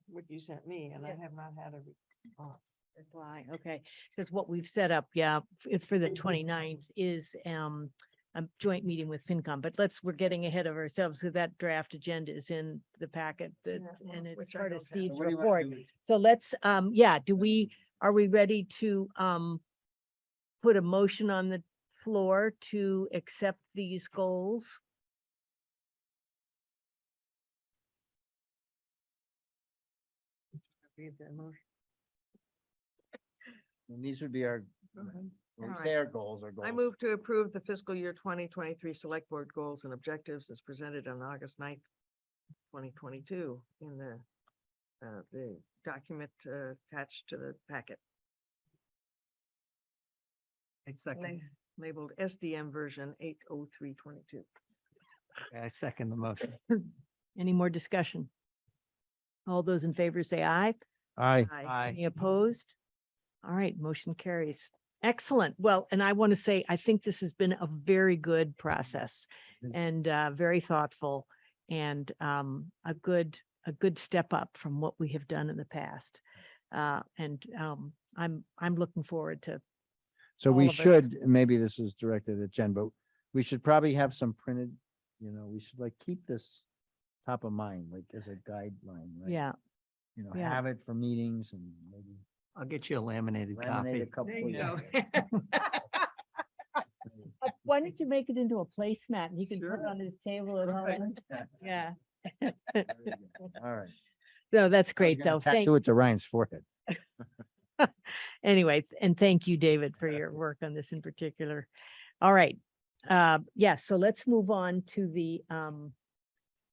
Speaker 1: what you sent me, and I
Speaker 2: Yeah.
Speaker 1: have not had a response.
Speaker 2: Reply, okay, because what we've set up, yeah, for the 29th is a joint meeting with FinCom, but we're getting ahead of ourselves, so that draft agenda is in the packet that,
Speaker 1: Yeah,
Speaker 2: and it's
Speaker 1: which I
Speaker 2: part
Speaker 1: don't
Speaker 2: of
Speaker 1: have.
Speaker 2: Steve's
Speaker 3: what do you wanna
Speaker 2: report.
Speaker 3: do?
Speaker 2: So let's, are we ready to, put a motion on the floor to accept these goals?
Speaker 1: Read the motion.
Speaker 3: And these would be our, when we
Speaker 1: All
Speaker 3: say
Speaker 1: right.
Speaker 3: our goals, our goals.
Speaker 1: I move to approve the fiscal year 2023 Select Board goals and objectives as presented on August 9th, 2022 in the document attached to the packet.
Speaker 4: I second,
Speaker 1: Labeled SDM version 80322.
Speaker 4: I second the motion.
Speaker 2: Any more discussion? All those in favor say aye.
Speaker 3: Aye.
Speaker 4: Aye.
Speaker 2: Any opposed? All right, motion carries. Excellent. Well, and I want to say, I think this has been a very good process and very thoughtful and a good step up from what we have done in the past. And I'm looking forward to,
Speaker 3: So
Speaker 2: all
Speaker 3: we
Speaker 2: of us.
Speaker 3: should, maybe this is directed at Jen, but we should probably have some printed, we should like keep this top of mind, like as a guideline, right?
Speaker 2: yeah, yeah.
Speaker 3: Have it for meetings and maybe
Speaker 4: I'll get you a laminated
Speaker 3: laminate a
Speaker 4: copy.
Speaker 3: couple.
Speaker 1: There you
Speaker 3: yeah.
Speaker 1: go.
Speaker 2: Why don't you make it into a placemat and he can put
Speaker 3: Sure.
Speaker 2: it on his table at home? Yeah.
Speaker 3: Very good. All right.
Speaker 2: So that's
Speaker 3: I was
Speaker 2: great
Speaker 3: gonna
Speaker 2: though. Thank,
Speaker 3: Tattoo it to Ryan's forehead.
Speaker 2: anyway, and thank you, David, for your work on this in particular. All right. Yeah, so let's move on to the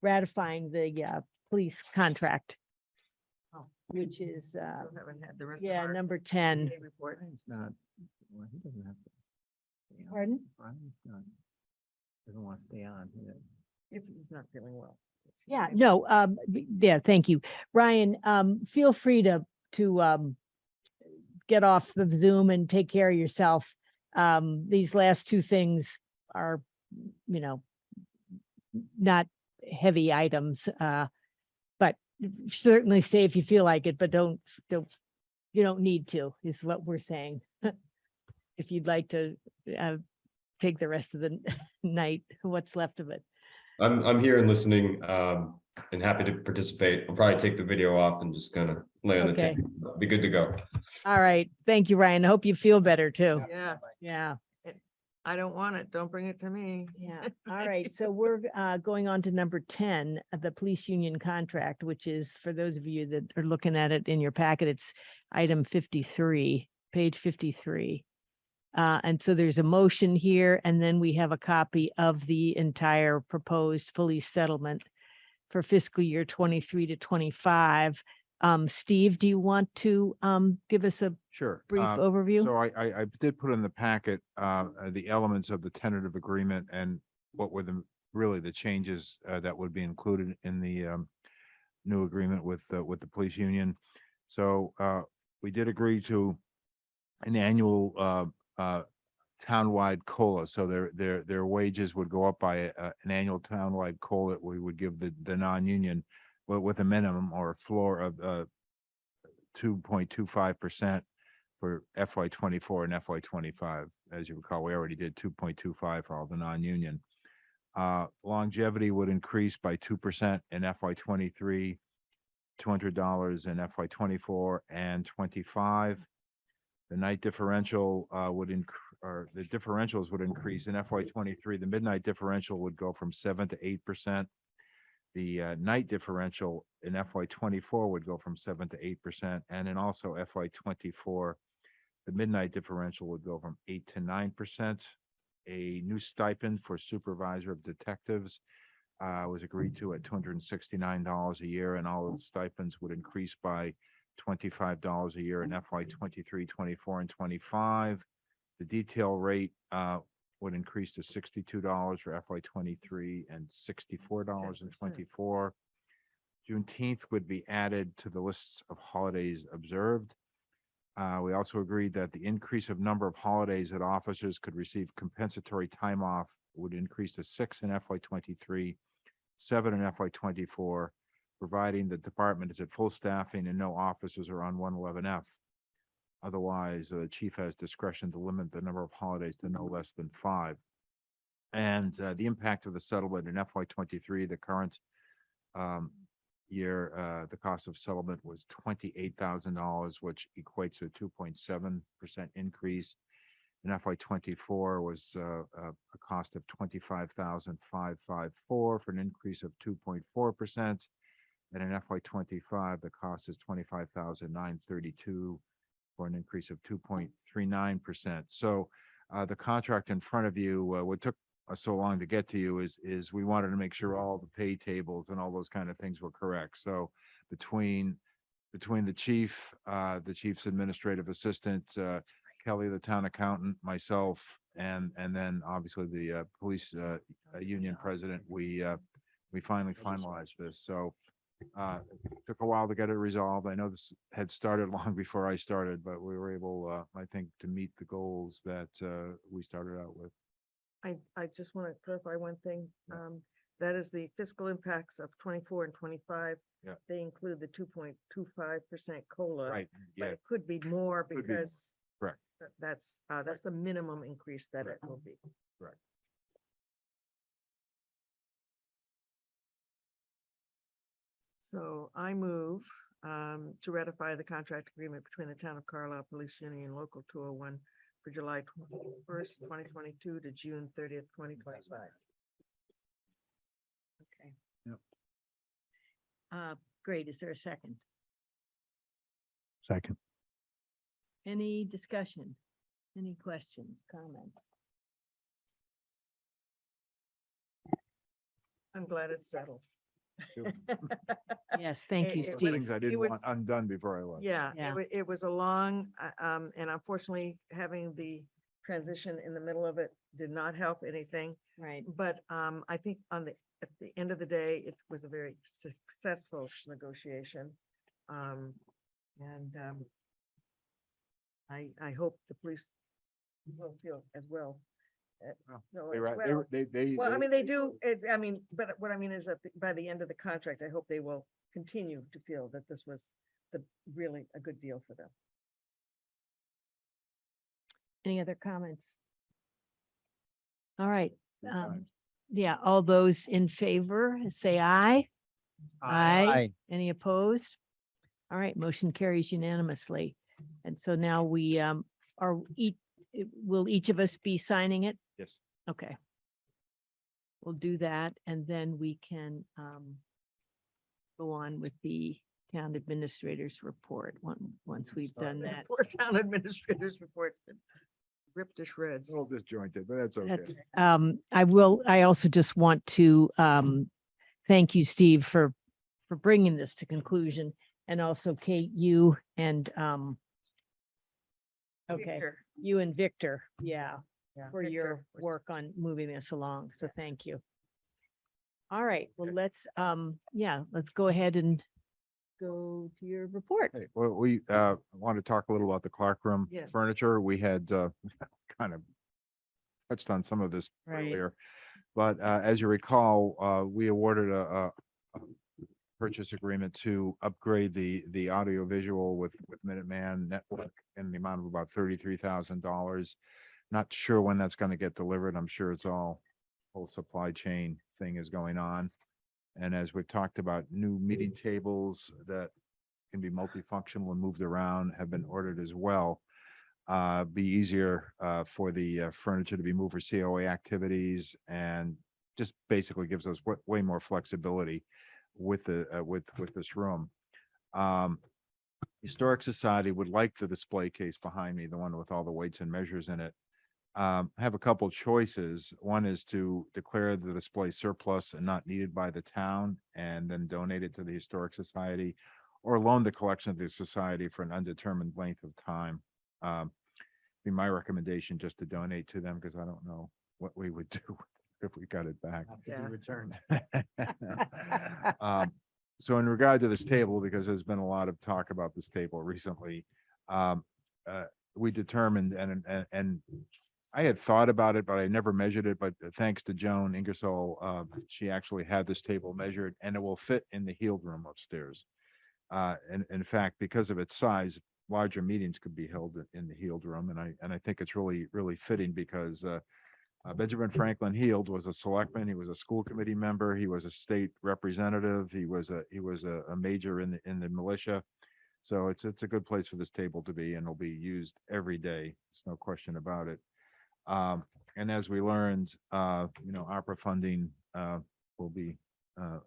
Speaker 2: ratifying the police contract.
Speaker 1: Oh.
Speaker 2: Which is
Speaker 1: Still haven't had the rest of
Speaker 2: yeah,
Speaker 1: our
Speaker 2: number 10.
Speaker 1: day report.
Speaker 4: It's not, well, he doesn't have to. stay on.
Speaker 2: Pardon?
Speaker 4: Brian's not, doesn't want to stay on.
Speaker 1: If he's not feeling well.
Speaker 2: Yeah, no, yeah, thank you. Ryan, feel free to get off the Zoom and take care of yourself. These last two things are, not heavy items, but certainly stay if you feel like it, but don't, you don't need to, is what we're saying. If you'd like to take the rest of the night, what's left of it.
Speaker 15: I'm here and listening, and happy to participate. I'll probably take the video off and just kind of lay on the
Speaker 2: Okay.
Speaker 15: table. Be good to go.
Speaker 2: All right, thank you, Ryan. I hope you feel better too.
Speaker 1: Yeah,
Speaker 2: Yeah.
Speaker 1: I don't want it. Don't bring it to me.
Speaker 2: Yeah, all right, so we're going on to number 10, the police union contract, which is, for those of you that are looking at it in your packet, it's item 53, page 53. And so there's a motion here, and then we have a copy of the entire proposed police settlement for fiscal year 23 to 25. Steve, do you want to give us a
Speaker 5: Sure.
Speaker 2: brief overview?
Speaker 5: So I did put in the packet, the elements of the tentative agreement and what were really the changes, that would be included in the, new agreement with the police union. So, we did agree to an annual, townwide COLA. So their wages would go up by an annual townwide COLA that we would give the non-union with a minimum or a floor of 2.25% for FY 24 and FY 25. As you recall, we already did 2.25 for all the non-union. Longevity would increase by 2% in FY 23, $200 in FY 24 and 25. The night differential or the differentials would increase in FY 23. The midnight differential would go from 7 to 8%. The night differential in FY 24 would go from 7 to 8%. And then also FY 24, the midnight differential would go from 8 to 9%. A new stipend for supervisor of detectives was agreed to at $269 a year, and all of the stipends would increase by $25 a year in FY 23, 24, and 25. The detail rate would increase to $62 for FY 23 and $64 in 24. Juneteenth would be added to the lists of holidays observed. We also agreed that the increase of number of holidays that officers could receive compensatory time off would increase to 6 in FY 23, 7 in FY 24, providing the department is at full staffing and no officers are on 111F. Otherwise, the chief has discretion to limit the number of holidays to no less than 5. And the impact of the settlement in FY '23, the current year, the cost of settlement was $28,000, which equates to 2.7% increase. In FY '24 was a cost of 25,554 for an increase of 2.4%. And in FY '25, the cost is 25,932 for an increase of 2.39%. So the contract in front of you, what took us so long to get to you is we wanted to make sure all the pay tables and all those kind of things were correct. So between the chief's administrative assistant, Kelly, the town accountant, myself, and then obviously the police union president, we finally finalized this. So it took a while to get it resolved. I know this had started long before I started, but we were able, I think, to meet the goals that we started out with.
Speaker 1: I just want to clarify one thing. That is the fiscal impacts of 24 and 25.
Speaker 5: Yeah.
Speaker 1: They include the 2.25% COLA.
Speaker 5: Right,
Speaker 1: But
Speaker 5: yeah,
Speaker 1: it could be more
Speaker 5: Could be more.
Speaker 1: because
Speaker 5: correct.
Speaker 1: that's the minimum increase that it will be.
Speaker 5: Correct.
Speaker 1: So I move to ratify the contract agreement between the town of Carlisle Police Union and Local 201 for July 21st, 2022 to June 30th, 2025.
Speaker 2: Okay.
Speaker 5: Yep.
Speaker 2: Great. Is there a second?
Speaker 3: Second.
Speaker 2: Any discussion? Any questions, comments?
Speaker 1: I'm glad it's settled.
Speaker 2: Yes, thank you,
Speaker 1: It- it-
Speaker 2: Steve.
Speaker 5: Things I didn't
Speaker 1: was-
Speaker 5: want undone before I left.
Speaker 1: Yeah,
Speaker 2: Yeah.
Speaker 1: it was a long, and unfortunately, having the transition in the middle of it did not help anything.
Speaker 2: Right.
Speaker 1: But I think at the end of the day, it was a very successful negotiation. And I hope the police will feel as well. Well, I mean, they do, but what I mean is that by the end of the contract, I hope they will continue to feel that this was really a good deal for them.
Speaker 2: Any other comments? All right.
Speaker 5: Good times.
Speaker 2: Yeah, all those in favor, say aye. Aye. Any opposed? All right, motion carries unanimously. And so now we will each of us be signing it?
Speaker 5: Yes.
Speaker 2: Okay. We'll do that and then we can go on with the town administrator's report once we've done that.
Speaker 1: Poor town administrators report's been ripped to shreds.
Speaker 5: A little disjointed, but that's
Speaker 2: That-
Speaker 5: okay.
Speaker 2: I also just want to thank you, Steve, for bringing this to conclusion, and also Kate, you and okay,
Speaker 1: Victor.
Speaker 2: you and Victor, yeah,
Speaker 1: Yeah,
Speaker 2: for
Speaker 1: Victor
Speaker 2: your
Speaker 1: was-
Speaker 2: work on moving this along. So thank you. All right, well, let's go ahead and go to your report.
Speaker 5: Hey, well, we want to talk a little about the Clark Room
Speaker 1: Yeah.
Speaker 5: furniture. We had kind of touched on some of this
Speaker 2: Right.
Speaker 5: earlier. But as you recall, we awarded a purchase agreement to upgrade the audio visual with Minuteman Network in the amount of about $33,000. Not sure when that's going to get delivered. I'm sure it's whole supply chain thing is going on. And as we've talked about, new meeting tables that can be multifunctional and moved around have been ordered as well. Be easier for the furniture to be moved for COA activities, and just basically gives us way more flexibility with this room. Historic Society would like the display case behind me, the one with all the weights and measures in it. Have a couple choices. One is to declare the display surplus and not needed by the town, and then donate it to the Historic Society, or loan the collection to the society for an undetermined length of time. Be my recommendation just to donate to them, because I don't know what we would do if we got it back.
Speaker 1: Yeah.
Speaker 4: Returned.
Speaker 5: So in regard to this table, because there's been a lot of talk about this table recently, we determined, and I had thought about it, but I never measured it, but thanks to Joan Ingersoll, she actually had this table measured, and it will fit in the healed room upstairs. And in fact, because of its size, larger meetings could be held in the healed room, and I think it's really fitting, because Benjamin Franklin Heald was a selectman. He was a school committee member. He was a state representative. He was a major in the militia. So it's a good place for this table to be, and it'll be used every day. There's no question about it. And as we learned, ARPA funding will be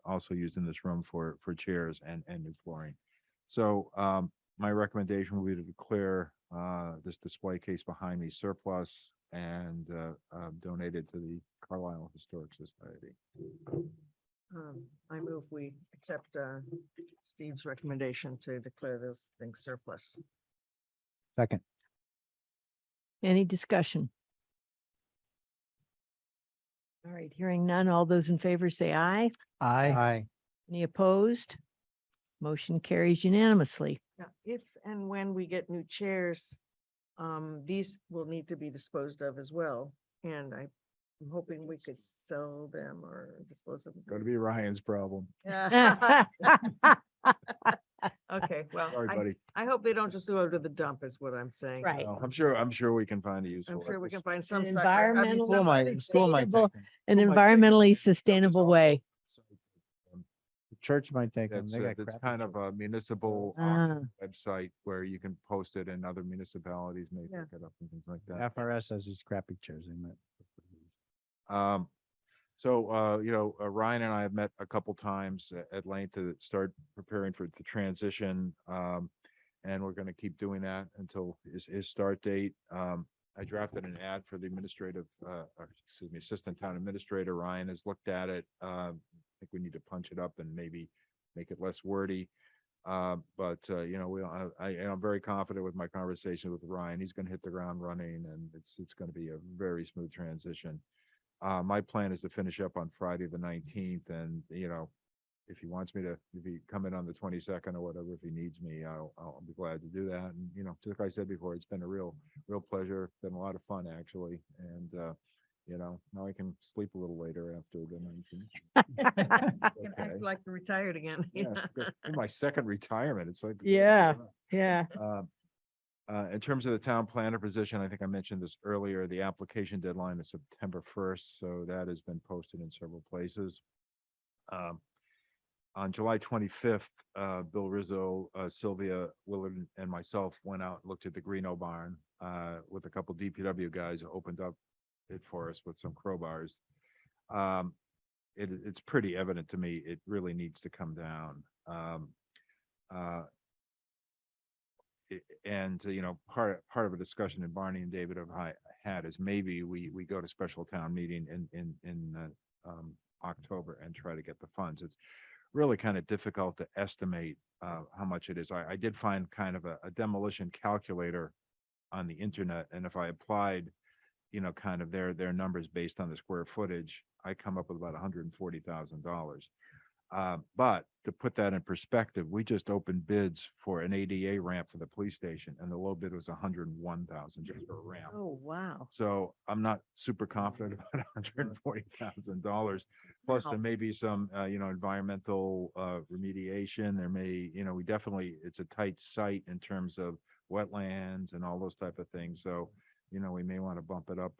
Speaker 5: also used in this room for chairs and new flooring. So my recommendation will be to declare this display case behind me surplus and donate it to the Carlisle Historic Society.
Speaker 1: I move we accept Steve's recommendation to declare those things surplus.
Speaker 3: Second.
Speaker 2: Any discussion? All right, hearing none. All those in favor say aye.
Speaker 3: Aye.
Speaker 2: Any opposed? Motion carries unanimously.
Speaker 1: Now, if and when we get new chairs, these will need to be disposed of as well. And I'm hoping we could sell them or dispose of them.
Speaker 5: Going to be Ryan's problem.
Speaker 1: Yeah. Okay, well,
Speaker 5: Sorry, buddy.
Speaker 1: I hope they don't just go to the dump is what I'm saying.
Speaker 2: Right.
Speaker 5: No, I'm sure we can find a use
Speaker 1: I'm
Speaker 5: for
Speaker 1: sure
Speaker 5: it.
Speaker 1: we can find some.
Speaker 2: An
Speaker 1: site- I mean,
Speaker 2: environmental-
Speaker 3: School might, school might take
Speaker 2: Sustainable-
Speaker 3: them.
Speaker 2: An
Speaker 5: School might take
Speaker 2: environmentally
Speaker 5: them.
Speaker 2: sustainable way.
Speaker 3: The church might take them.
Speaker 5: It's
Speaker 3: They got
Speaker 5: it's
Speaker 3: crappy
Speaker 5: kind of
Speaker 3: church.
Speaker 5: a municipal
Speaker 2: Ah.
Speaker 5: website where you can post it and other municipalities may
Speaker 1: Yeah.
Speaker 5: pick it up and things like that.
Speaker 3: FRS has these crappy chairs. They might.
Speaker 5: Ryan and I have met a couple times at length to start preparing for the transition. And we're going to keep doing that until his start date. I drafted an ad for the assistant town administrator. Ryan has looked at it. I think we need to punch it up and maybe make it less wordy. I'm very confident with my conversation with Ryan. He's going to hit the ground running, and it's going to be a very smooth transition. My plan is to finish up on Friday, the 19th, and if he wants me to, if he come in on the 22nd or whatever, if he needs me, I'll be glad to do that. And just like I said before, it's been a real pleasure. Been a lot of fun actually, and now I can sleep a little later after the 19th.
Speaker 1: I can
Speaker 5: Okay.
Speaker 1: act like retired again.
Speaker 5: Yeah, it's good. My second retirement. It's like
Speaker 2: Yeah. Yeah.
Speaker 5: In terms of the town planner position, I think I mentioned this earlier, the application deadline is September 1st, so that has been posted in several places. On July 25th, Bill Rizzo, Sylvia Willard, and myself went out and looked at the Greeno barn with a couple DPW guys who opened up it for us with some crowbars. It's pretty evident to me, it really needs to come down. Part of a discussion that Barney and David have had is maybe we go to special town meeting in October and try to get the funds. It's really kind of difficult to estimate how much it is. I did find kind of a demolition calculator on the internet, and if I applied, kind of their numbers based on the square footage, I come up with about $140,000. But to put that in perspective, we just opened bids for an ADA ramp for the police station, and the low bid was $101,000 just for a ramp.
Speaker 2: Oh, wow.
Speaker 5: So I'm not super confident about $140,000. Plus,
Speaker 2: Wow.
Speaker 5: there may be some, environmental remediation. There may, it's a tight site in terms of wetlands and all those type of things. So, we may want to bump it up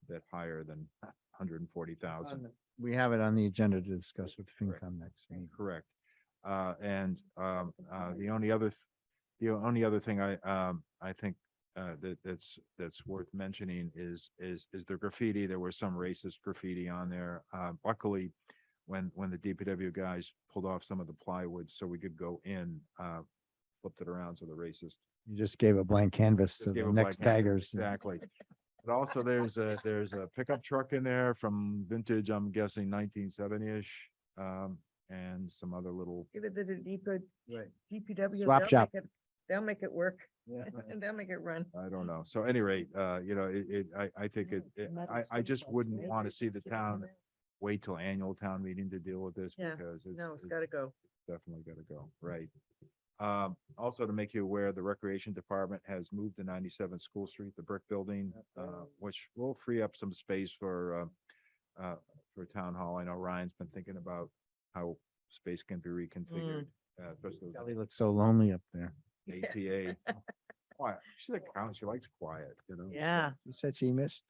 Speaker 5: a bit higher than 140,000.
Speaker 3: We have it on the agenda to discuss with FinCom next meeting.
Speaker 5: Correct. The only other thing I think that's worth mentioning is the graffiti. There was some racist graffiti on there. Luckily, when the DPW guys pulled off some of the plywood so we could go in, flipped it around so the racist.
Speaker 3: You just gave a blank canvas
Speaker 5: Just
Speaker 3: to
Speaker 5: gave
Speaker 3: the
Speaker 5: a
Speaker 3: next
Speaker 5: blank canvas,
Speaker 3: taggers.
Speaker 5: Exactly. But also there's a pickup truck in there from vintage, I'm guessing 1970-ish, and some other little.
Speaker 1: Give it to the DPW.
Speaker 3: Swap
Speaker 1: they'll
Speaker 3: shop.
Speaker 1: make it- They'll make it work.
Speaker 5: Yeah.
Speaker 1: And they'll make it run.
Speaker 5: I don't know. So at any rate, I think I just wouldn't want to see the town wait till annual town meeting to deal with this
Speaker 1: Yeah.
Speaker 5: because
Speaker 1: No, it's gotta go.
Speaker 5: definitely gotta go, right? Also to make you aware, the Recreation Department has moved to 97 School Street, the brick building, which will free up some space for town hall. I know Ryan's been thinking about how space can be reconfigured, especially with
Speaker 3: Kelly looks so lonely up there.
Speaker 5: ATA. Quiet. She's a count. She likes quiet,
Speaker 2: Yeah.
Speaker 3: She said she missed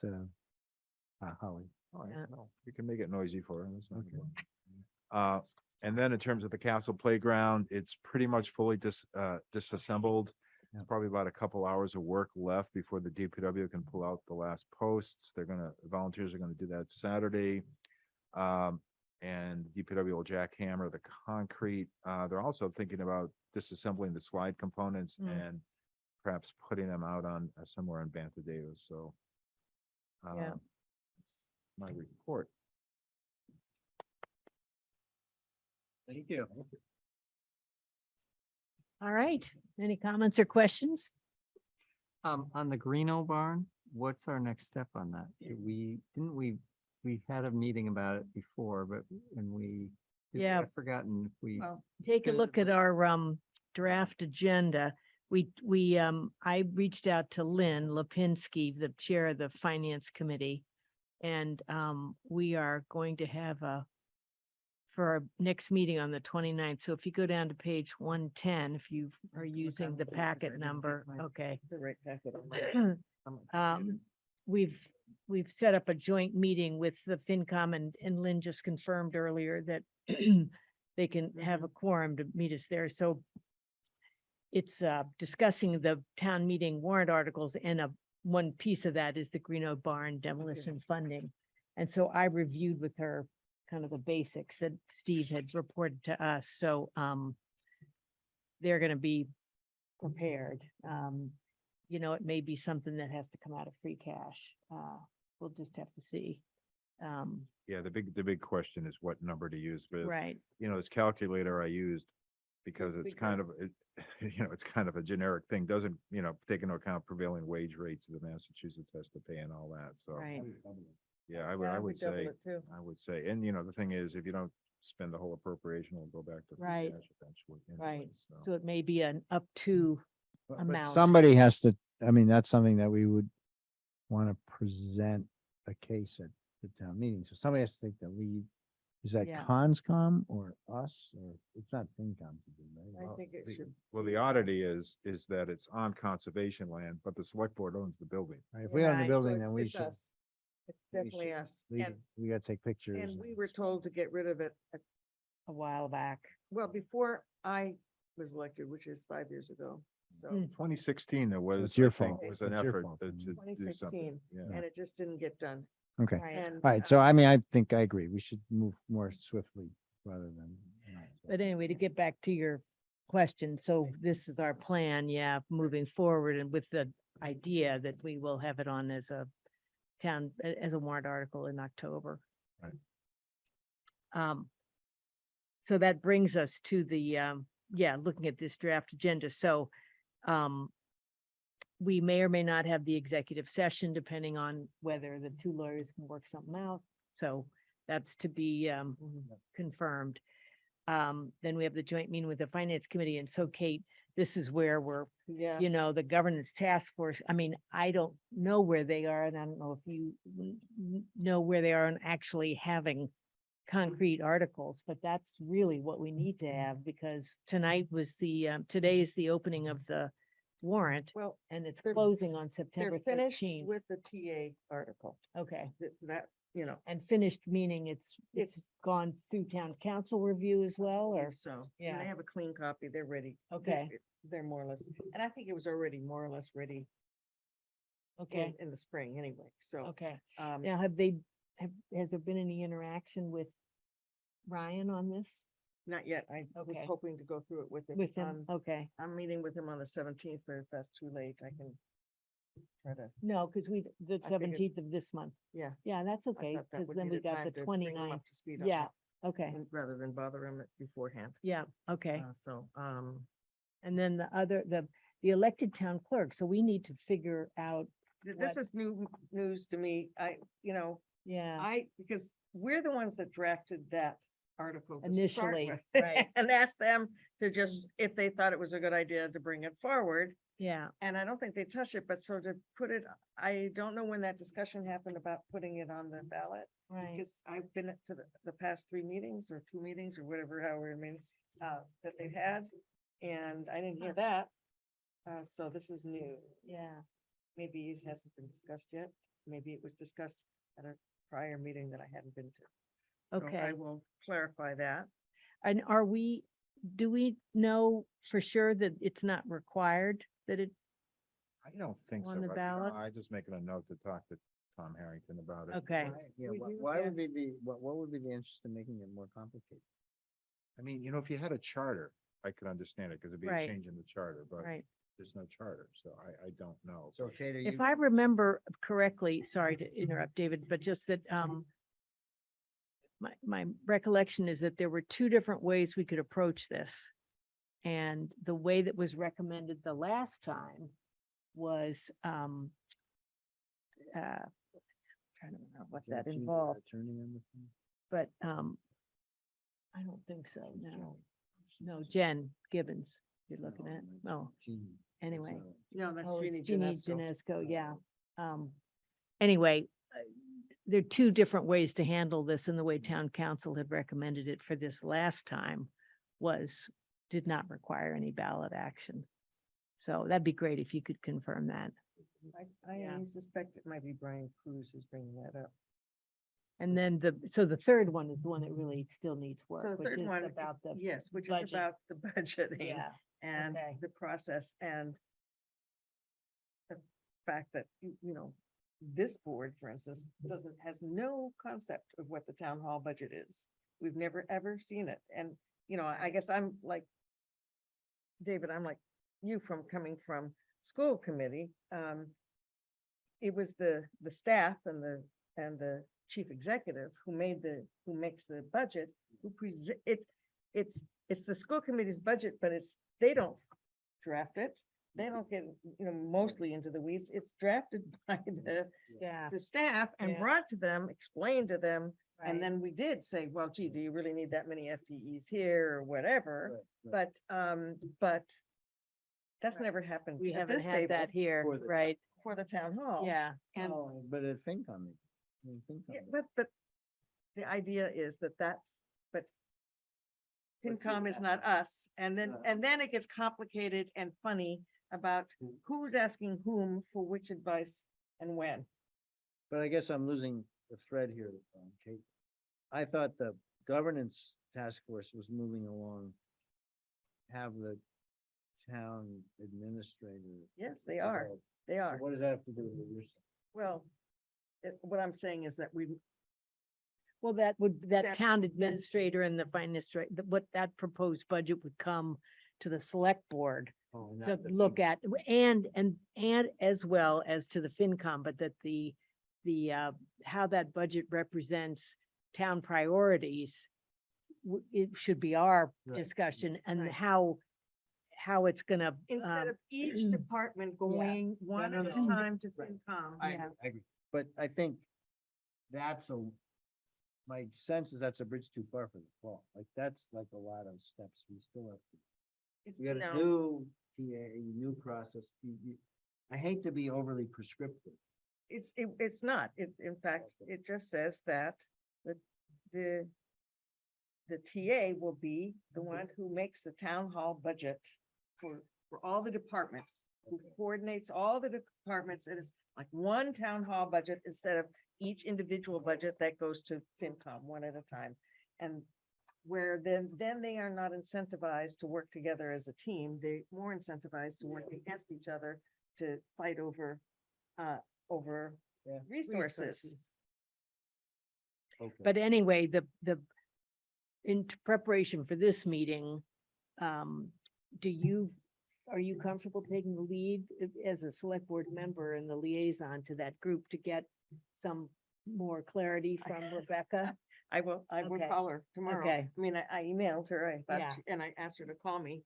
Speaker 3: Holly.
Speaker 5: All right,
Speaker 2: Yeah.
Speaker 5: well, you can make it noisy for her. That's not good. And then in terms of the castle playground, it's pretty much fully disassembled.
Speaker 3: Yeah.
Speaker 5: There's probably about a couple hours of work left before the DPW can pull out the last posts. Volunteers are gonna do that Saturday. And DPW will jackhammer the concrete. They're also thinking about disassembling the slide components and perhaps putting them out on somewhere in Banta Davis. So
Speaker 2: Yeah.
Speaker 5: that's my report.
Speaker 4: Thank you.
Speaker 2: All right. Any comments or questions?
Speaker 4: On the Greeno barn, what's our next step on that? We had a meeting about it before, but,
Speaker 2: Yeah.
Speaker 4: I've forgotten if we.
Speaker 2: Take a look at our draft agenda. I reached out to Lynn Lipinski, the chair of the finance committee. And we are going to have for our next meeting on the 29th. So if you go down to page 110, if you are using the packet number, okay.
Speaker 1: The right packet. on my-
Speaker 2: We've set up a joint meeting with the FinCom and Lynn just confirmed earlier that they can have a quorum to meet us there. So it's discussing the town meeting warrant articles, and one piece of that is the Greeno barn demolition funding. And so I reviewed with her kind of the basics that Steve had reported to us. So they're going to be prepared. It may be something that has to come out of free cash. We'll just have to see.
Speaker 5: Yeah, the big question is what number to use for this.
Speaker 2: Right.
Speaker 5: This calculator I used, because it's kind of, it's kind of a generic thing, doesn't, take into account prevailing wage rates that Massachusetts has to pay and all that, so.
Speaker 2: Right.
Speaker 5: Yeah, I
Speaker 1: Yeah,
Speaker 5: would
Speaker 1: double
Speaker 5: say,
Speaker 1: it too.
Speaker 5: and the thing is, if you don't spend the whole appropriation, it'll go back to free
Speaker 2: Right.
Speaker 5: cash eventually.
Speaker 2: Right.
Speaker 5: anyway,
Speaker 2: So it may be an up to
Speaker 3: But
Speaker 2: amount.
Speaker 3: somebody has to, that's something that we would want to present a case at the town meeting. So somebody has to take the lead. Is that
Speaker 2: Yeah.
Speaker 3: Conscom or us, or it's not FinCom to do, right?
Speaker 1: I think it should.
Speaker 5: Well, the oddity is that it's on conservation land, but the select board owns the building.
Speaker 3: Right, if we own the
Speaker 1: Yeah, so
Speaker 3: building,
Speaker 1: it's-
Speaker 3: then we
Speaker 1: it's
Speaker 3: should.
Speaker 1: us. It's
Speaker 3: we
Speaker 1: definitely
Speaker 3: should
Speaker 1: us.
Speaker 3: leave
Speaker 1: And,
Speaker 3: it. We gotta take pictures.
Speaker 1: and we were told to get rid of it,
Speaker 2: A while back.
Speaker 1: before I was elected, which is 5 years ago. So
Speaker 2: Mm.
Speaker 5: 2016, there was.
Speaker 3: It's your
Speaker 5: I think,
Speaker 3: fault.
Speaker 5: Was an
Speaker 3: It's your
Speaker 5: effort
Speaker 3: fault.
Speaker 5: to do
Speaker 1: 2016,
Speaker 5: something. Yeah.
Speaker 1: and it just didn't get done.
Speaker 3: Okay,
Speaker 2: Right.
Speaker 1: And
Speaker 3: all right. So I think I agree. We should move more swiftly rather than. not.
Speaker 2: But anyway, to get back to your question, so this is our plan, moving forward, and with the idea that we will have it on as a as a warrant article in October.
Speaker 5: Right.
Speaker 2: So that brings us to the, looking at this draft agenda. So, we may or may not have the executive session depending on whether the two lawyers can work something out. So that's to be, confirmed. Then we have the joint meeting with the finance committee. And so Kate, this is where we're,
Speaker 1: yeah,
Speaker 2: the governance task force, I don't know where they are, and I don't know if you know where they are on actually having concrete articles, but that's really what we need to have, because today is the opening of the warrant,
Speaker 1: well,
Speaker 2: and it's
Speaker 1: they're-
Speaker 2: closing on
Speaker 1: they're
Speaker 2: September
Speaker 1: finished
Speaker 2: 13th.
Speaker 1: with the TA article.
Speaker 2: Okay,
Speaker 1: That,
Speaker 2: and finished meaning it's
Speaker 1: It's-
Speaker 2: gone through town council review as well, or?
Speaker 1: so.
Speaker 2: Yeah.
Speaker 1: And they have a clean copy. They're ready.
Speaker 2: Okay.
Speaker 1: They're more or less, and I think it was already more or less ready
Speaker 2: Okay,
Speaker 1: in the spring anyway. So,
Speaker 2: okay.
Speaker 1: um,
Speaker 2: Now, has there been any interaction with Ryan on this?
Speaker 1: not yet. I was
Speaker 2: Okay.
Speaker 1: hoping to go through it with him.
Speaker 2: With him? Okay.
Speaker 1: I'm meeting with him on the 17th, but if that's too late, I can try to,
Speaker 2: No, because the
Speaker 1: figured-
Speaker 2: 17th of this month.
Speaker 1: yeah.
Speaker 2: Yeah, that's
Speaker 1: I
Speaker 2: okay,
Speaker 1: thought that
Speaker 2: because
Speaker 1: would
Speaker 2: then
Speaker 1: be
Speaker 2: we got
Speaker 1: time
Speaker 2: the
Speaker 1: to bring him
Speaker 2: 29th.
Speaker 1: up to speed on
Speaker 2: Yeah,
Speaker 1: that,
Speaker 2: okay,
Speaker 1: and rather than bother him beforehand.
Speaker 2: yeah, okay.
Speaker 1: So,
Speaker 2: And then the elected town clerk, so we need to figure out,
Speaker 1: this is new news to me.
Speaker 2: yeah,
Speaker 1: Because we're the ones that drafted that article. to start
Speaker 2: Initially,
Speaker 1: with,
Speaker 2: right.
Speaker 1: And asked them to just, if they thought it was a good idea to bring it forward.
Speaker 2: yeah,
Speaker 1: And I don't think they touched it, but so to put it, I don't know when that discussion happened about putting it on the ballot.
Speaker 2: right.
Speaker 1: Because I've been to the past 3 meetings or 2 meetings or whatever, however many, that they've had. And I didn't hear that. So this is new.
Speaker 2: Yeah,
Speaker 1: Maybe it hasn't been discussed yet. Maybe it was discussed at a prior meeting that I hadn't been to. So I
Speaker 2: Okay.
Speaker 1: will clarify that.
Speaker 2: And do we know for sure that it's not required that it,
Speaker 5: I don't think so.
Speaker 2: On the
Speaker 5: but,
Speaker 2: ballot?
Speaker 5: I just making a note to talk to Tom Harrington about it.
Speaker 2: okay,
Speaker 3: Yeah,
Speaker 1: We
Speaker 3: why
Speaker 1: do
Speaker 3: why
Speaker 1: have-
Speaker 3: would be the, what would be the interest in making it more complicated?
Speaker 5: I mean, if you had a charter, I could understand it because it'd be a
Speaker 2: Right.
Speaker 5: change in the charter, but
Speaker 2: right.
Speaker 5: there's no charter, so I don't know.
Speaker 3: So
Speaker 5: but-
Speaker 3: Kate, are
Speaker 2: If
Speaker 3: you,
Speaker 2: I remember correctly, sorry to interrupt, David, but just that, my recollection is that there were two different ways we could approach this. And the way that was recommended the last time was, trying to remember what
Speaker 3: is there a
Speaker 2: that
Speaker 3: chief
Speaker 2: involved,
Speaker 3: attorney on the phone?
Speaker 2: but, I don't think so, no. No, Jen Gibbons, you're looking at, oh,
Speaker 3: Jean, that's
Speaker 2: anyway.
Speaker 1: No, that's
Speaker 2: Oh,
Speaker 1: Jeannie
Speaker 2: it's Jeannie
Speaker 1: Janesco.
Speaker 2: Janesco, yeah. Anyway, there are two different ways to handle this, and the way town council had recommended it for this last time did not require any ballot action. So that'd be great if you could confirm that.
Speaker 1: I
Speaker 2: Yeah.
Speaker 1: suspect it might be Brian Cruz who's bringing that up.
Speaker 2: And then the third one is the one that really still needs
Speaker 1: So
Speaker 2: work,
Speaker 1: the
Speaker 2: which
Speaker 1: third
Speaker 2: is
Speaker 1: one,
Speaker 2: about the,
Speaker 1: yes, which is
Speaker 2: budget.
Speaker 1: about the budgeting
Speaker 2: yeah,
Speaker 1: and
Speaker 2: okay.
Speaker 1: the process and the fact that, this board, for instance, has no concept of what the town hall budget is. We've never, ever seen it. And, I guess I'm like, David, I'm like you coming from school committee. It was the staff and the chief executive who makes the budget, it's the school committee's budget, but they don't draft it. They don't get, mostly into the weeds. It's drafted by
Speaker 2: Yeah.
Speaker 1: the staff and
Speaker 2: Yeah.
Speaker 1: brought to them, explained to them.
Speaker 2: Right.
Speaker 1: And then we did say, well, gee, do you really need that many FTEs here or whatever?
Speaker 3: Right, right.
Speaker 1: But that's
Speaker 2: Right.
Speaker 1: never happened.
Speaker 2: We
Speaker 1: at
Speaker 2: haven't
Speaker 1: this
Speaker 2: had
Speaker 1: table
Speaker 2: that here,
Speaker 3: For the-
Speaker 2: right?
Speaker 1: for the town hall.
Speaker 2: Yeah.
Speaker 1: And,
Speaker 3: Oh, but at FinCom, FinCom.
Speaker 1: yeah, but the idea is but FinCom is not us. And then it gets complicated and funny about who's asking whom for which advice and when.
Speaker 3: But I guess I'm losing the thread here, Kate. I thought the governance task force was moving along. Have the town administrator.
Speaker 1: Yes, they are.
Speaker 3: develop-
Speaker 1: They
Speaker 3: So
Speaker 1: are.
Speaker 3: What does that have to do with your?
Speaker 1: Well, what I'm saying is that
Speaker 2: Well, that
Speaker 1: That-
Speaker 2: town administrator and the finance, what that proposed budget would come to the select board
Speaker 3: Oh,
Speaker 2: to look at, and as well as to the FinCom, but that the how that budget represents town priorities, it should be our
Speaker 3: Right.
Speaker 2: discussion, and
Speaker 1: Right.
Speaker 2: how it's gonna,
Speaker 1: instead of each department going one at a
Speaker 3: no.
Speaker 1: time to
Speaker 3: Right.
Speaker 1: FinCom.
Speaker 3: I
Speaker 2: Yeah.
Speaker 3: agree, I agree. But I think my sense is that's a bridge too far for the fall. Like, that's like a lot of steps we still have to. We got a
Speaker 1: No.
Speaker 3: new TA, new process. I hate to be overly prescriptive.
Speaker 1: It's not. In fact, it just says that the TA will be the one who makes the town hall budget for all the departments, who coordinates all the departments. It is like one town hall budget instead of each individual budget that goes to FinCom one at a time. And where then they are not incentivized to work together as a team. They're more incentivized to work against each other to fight over
Speaker 3: Yeah.
Speaker 1: resources.
Speaker 3: Okay.
Speaker 2: but anyway, in preparation for this meeting, are you comfortable taking the lead as a select board member and the liaison to that group to get some more clarity from Rebecca?
Speaker 1: I will
Speaker 2: Okay.
Speaker 1: call her tomorrow.
Speaker 2: Okay.
Speaker 1: I mean, I emailed her,
Speaker 2: Yeah.
Speaker 1: and I asked her to call me.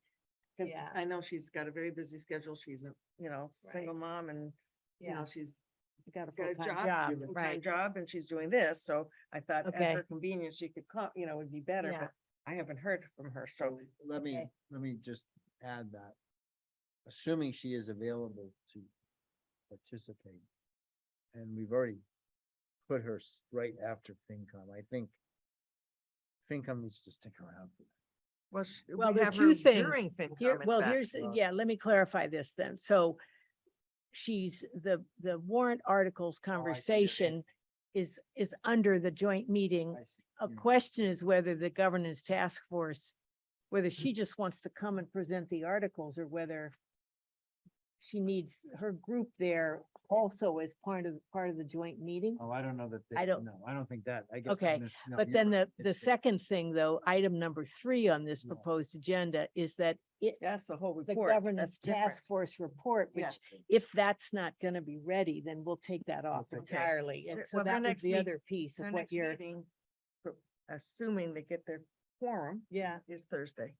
Speaker 1: Cause
Speaker 2: Yeah.
Speaker 1: I know she's got a very busy schedule. She's a, single mom and, she's
Speaker 2: Got a
Speaker 1: got a
Speaker 2: full-time
Speaker 1: job,
Speaker 2: job,
Speaker 1: full-time
Speaker 2: right?
Speaker 1: job, and she's doing this. So I thought at
Speaker 2: Okay.
Speaker 1: her convenience, she could call, would be better,
Speaker 2: Yeah.
Speaker 1: but I haven't heard from her. So
Speaker 3: Let
Speaker 2: Okay.
Speaker 3: me just add that. Assuming she is available to participate. And we've already put her right after FinCom. I think FinCom needs to stick around for that.
Speaker 2: Well,
Speaker 1: we
Speaker 2: there are
Speaker 1: have
Speaker 2: two
Speaker 1: her
Speaker 2: things.
Speaker 1: during FinCom, in
Speaker 2: Well,
Speaker 1: fact.
Speaker 2: let me clarify this then. So she's the warrant articles
Speaker 3: Oh, okay.
Speaker 2: conversation is under the joint meeting. A question is whether the governance task force, whether she just wants to come and present the articles or whether she needs her group there also as part of the joint meeting.
Speaker 3: Oh, I don't know that.
Speaker 2: I don't-
Speaker 3: No, I don't think that. I guess. I
Speaker 2: Okay,
Speaker 3: no,
Speaker 2: but
Speaker 3: you're
Speaker 2: then
Speaker 3: right.
Speaker 2: the second thing though, item number 3 on this proposed agenda is that
Speaker 1: That's the whole
Speaker 2: the
Speaker 1: report.
Speaker 2: governance
Speaker 1: That's
Speaker 2: task
Speaker 1: different.
Speaker 2: force report, which
Speaker 1: Yes.
Speaker 2: if that's not gonna be ready, then we'll take that off
Speaker 1: Okay.
Speaker 2: entirely. And
Speaker 1: Their-
Speaker 2: so
Speaker 1: well, their
Speaker 2: that was
Speaker 1: next
Speaker 2: the
Speaker 1: meet-
Speaker 2: other piece
Speaker 1: Their
Speaker 2: of what
Speaker 1: next
Speaker 2: you're,
Speaker 1: meeting, assuming they get their quorum,
Speaker 2: yeah,
Speaker 1: is Thursday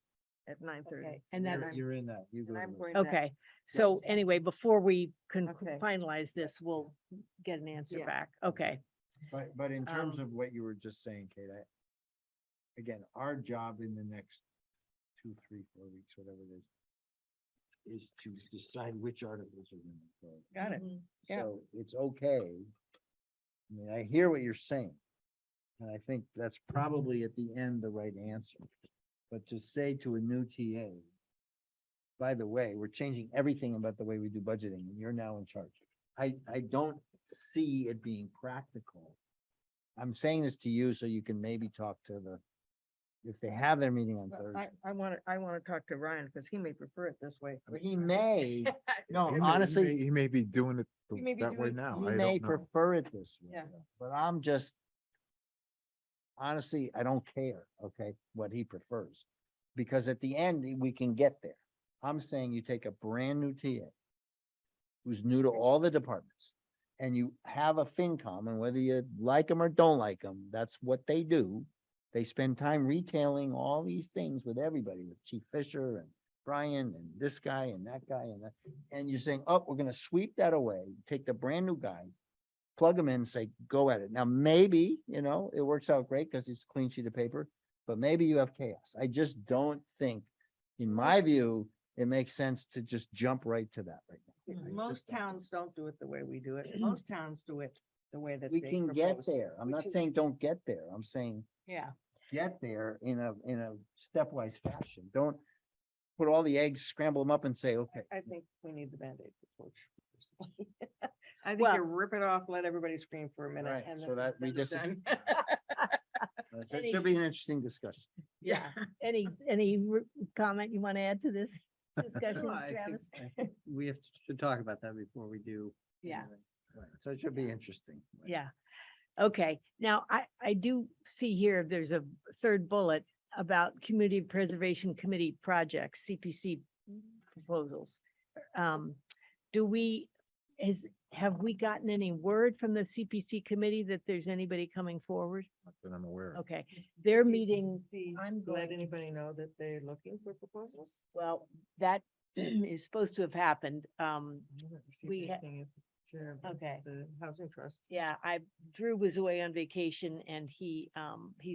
Speaker 1: at 9:30.
Speaker 2: okay. And
Speaker 3: You're-
Speaker 2: that's,
Speaker 3: You're in that. You go
Speaker 1: And
Speaker 3: to
Speaker 1: I'm
Speaker 3: the-
Speaker 1: going to.
Speaker 2: okay. So anyway, before we can
Speaker 1: Okay.
Speaker 2: finalize this, we'll get an answer
Speaker 1: Yeah.
Speaker 2: back. Okay.
Speaker 3: But in terms
Speaker 2: Um,
Speaker 3: of what you were just saying, Kate, again, our job in the next 2, 3, 4 weeks, whatever it is to decide which articles are going to go.
Speaker 1: Got it. Yeah.
Speaker 3: So it's okay. I mean, I hear what you're saying. And I think that's probably at the end the right answer. But to say to a new TA, by the way, we're changing everything about the way we do budgeting and you're now in charge. I don't see it being practical. I'm saying this to you so you can maybe talk to if they have their meeting on Thursday.
Speaker 1: I want to talk to Ryan because he may prefer it this way.
Speaker 3: He may, no,
Speaker 5: He may-
Speaker 3: honestly,
Speaker 5: he may be doing it
Speaker 1: He may be
Speaker 5: that way
Speaker 1: doing-
Speaker 5: now.
Speaker 3: he
Speaker 5: I
Speaker 3: may
Speaker 5: don't know.
Speaker 3: prefer it this way.
Speaker 1: Yeah.
Speaker 3: But I'm just, honestly, I don't care, okay, what he prefers. Because at the end, we can get there. I'm saying you take a brand new TA who's new to all the departments and you have a FinCom, and whether you like them or don't like them, that's what they do. They spend time retailing all these things with everybody, with Chief Fisher and Brian and this guy and that guy and that. And you're saying, oh, we're gonna sweep that away, take the brand new guy, plug him in and say, go at it. Now, maybe, it works out great because it's a clean sheet of paper, but maybe you have chaos. I just don't think, in my view, it makes sense to just jump right to that right now. I
Speaker 1: Most
Speaker 3: just don't.
Speaker 1: towns don't do it the way we do it. Most towns do it the way that's
Speaker 3: We
Speaker 1: being
Speaker 3: can get
Speaker 1: proposed,
Speaker 3: there. I'm
Speaker 1: which
Speaker 3: not
Speaker 1: is-
Speaker 3: saying don't get there. I'm saying
Speaker 2: Yeah.
Speaker 3: get there in a stepwise fashion. Don't put all the eggs, scramble them up and say, okay.
Speaker 1: I think we need the Band-Aid approach. personally. I think
Speaker 2: Well-
Speaker 1: you rip it off, let everybody scream for a minute.
Speaker 3: Right,
Speaker 1: and
Speaker 3: so
Speaker 1: then-
Speaker 3: that we
Speaker 1: then it's
Speaker 3: just-
Speaker 1: done.
Speaker 3: So it should be an interesting discussion.
Speaker 2: Yeah. Any comment you want to add to this discussion,
Speaker 4: No, I
Speaker 2: Travis?
Speaker 4: think we should talk about that before we do.
Speaker 2: Yeah.
Speaker 4: anything.
Speaker 3: Right, so it should be interesting. Right.
Speaker 2: Yeah. Okay. Now, I do see here, there's a third bullet about Community Preservation Committee projects, CPC proposals. Have we gotten any word from the CPC committee that there's anybody coming forward?
Speaker 5: Not that I'm aware of.
Speaker 2: Okay, they're meeting,
Speaker 1: I'm let anybody know that they're looking for proposals.
Speaker 2: well, that is supposed to have happened. We ha- Okay.
Speaker 1: The Housing Trust.
Speaker 2: Yeah, Drew was away on vacation and he